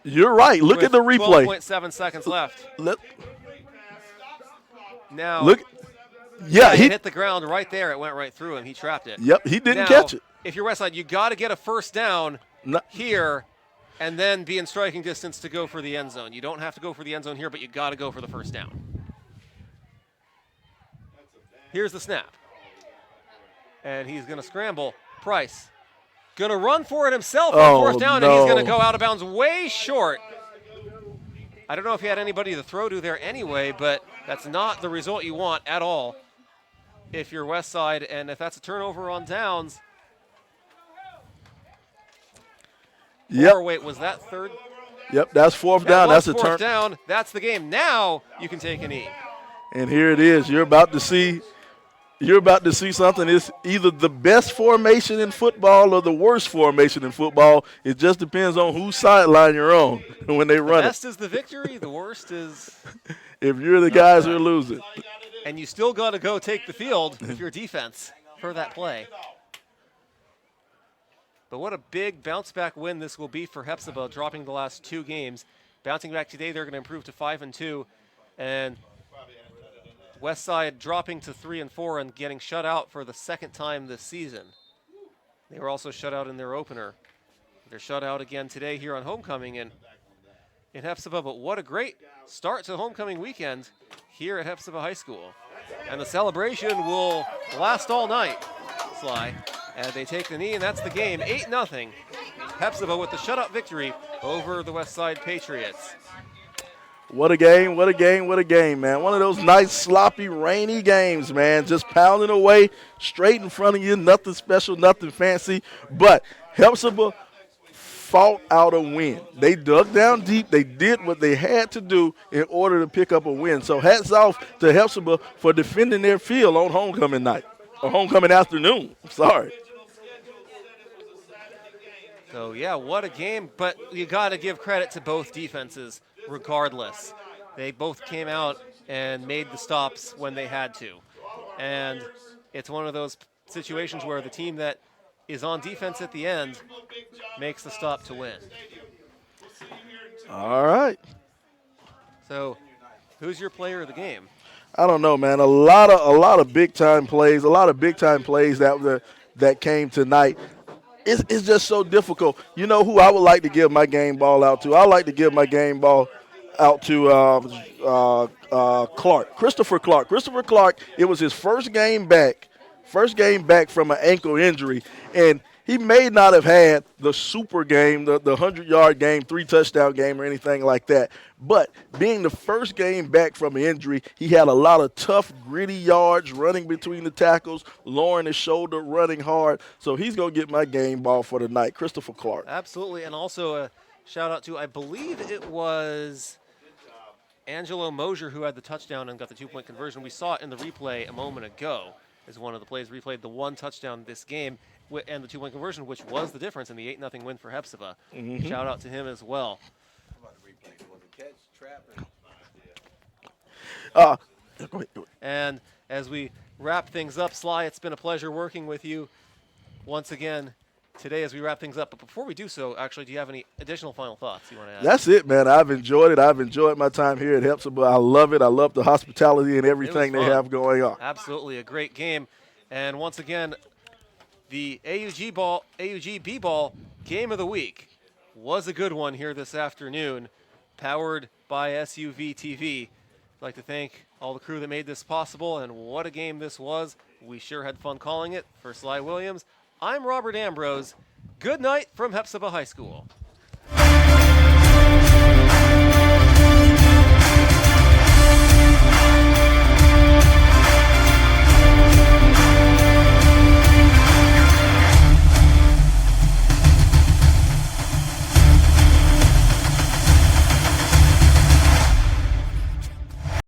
You're right. Look at the replay. 12.7 seconds left. Now, look. Yeah, he hit the ground right there. It went right through him. He trapped it. Yep, he didn't catch it. If you're Westside, you got to get a first down here and then be in striking distance to go for the end zone. You don't have to go for the end zone here, but you got to go for the first down. Here's the snap. And he's going to scramble. Price going to run for it himself on 4th down, and he's going to go out of bounds way short. I don't know if he had anybody to throw to there anyway, but that's not the result you want at all if you're Westside, and if that's a turnover on downs. Yep. Or wait, was that 3rd? Yep, that's 4th down. That's a turn. 4th down. That's the game. Now you can take a knee. And here it is. You're about to see something. It's either the best formation in football or the worst formation in football. It just depends on whose sideline you're on when they run it. The best is the victory. The worst is if you're the guys who are losing. And you still got to go take the field if you're defense for that play. But what a big bounce-back win this will be for Hephzibah, dropping the last 2 games. Bouncing back today, they're going to improve to 5-2. And Westside dropping to 3-4 and getting shut out for the 2nd time this season. They were also shut out in their opener. They're shut out again today here on homecoming in Hephzibah. But what a great start to homecoming weekend here at Hephzibah High School. And the celebration will last all night, Sly. And they take the knee, and that's the game. 8-0. Hephzibah with the shutout victory over the Westside Patriots. What a game, what a game, what a game, man. One of those nice, sloppy, rainy games, man. Just pounding away straight in front of you. Nothing special, nothing fancy. But Hephzibah fought out a win. They dug down deep. They did what they had to do in order to pick up a win. So hats off to Hephzibah for defending their field on homecoming night. Or homecoming afternoon. Sorry. So, yeah, what a game. But you got to give credit to both defenses regardless. They both came out and made the stops when they had to. And it's one of those situations where the team that is on defense at the end makes the stop to win. All right. So, who's your player of the game? I don't know, man. A lot of big time plays. A lot of big time plays that came tonight. It's just so difficult. You know who I would like to give my game ball out to? I like to give my game ball out to Clark, Christopher Clark. Christopher Clark, it was his first game back from an ankle injury, and he may not have had the super game, the 100-yard game, 3-touchdown game or anything like that. But being the first game back from an injury, he had a lot of tough, gritty yards running between the tackles, lowering his shoulder, running hard. So he's going to get my game ball for the night, Christopher Clark. Absolutely, and also a shout-out to, I believe it was Angelo Mosier who had the touchdown and got the 2-point conversion. We saw it in the replay a moment ago as one of the plays replayed, the 1 touchdown this game and the 2-point conversion, which was the difference in the 8-0 win for Hephzibah. Mm-hmm. Shout out to him as well. Go ahead. And as we wrap things up, Sly, it's been a pleasure working with you once again today as we wrap things up. But before we do so, actually, do you have any additional final thoughts you want to add? That's it, man. I've enjoyed it. I've enjoyed my time here at Hephzibah. I love it. I love the hospitality and everything they fun. have going on. Absolutely a great game. And once again, the AUG B-Ball Game of the Week was a good one here this afternoon, powered by SUVtv. I'd like to thank all the crew that made this possible, and what a game this was. We sure had fun calling it. For Sly Williams, I'm Robert Ambrose. Good night from Hephzibah High School.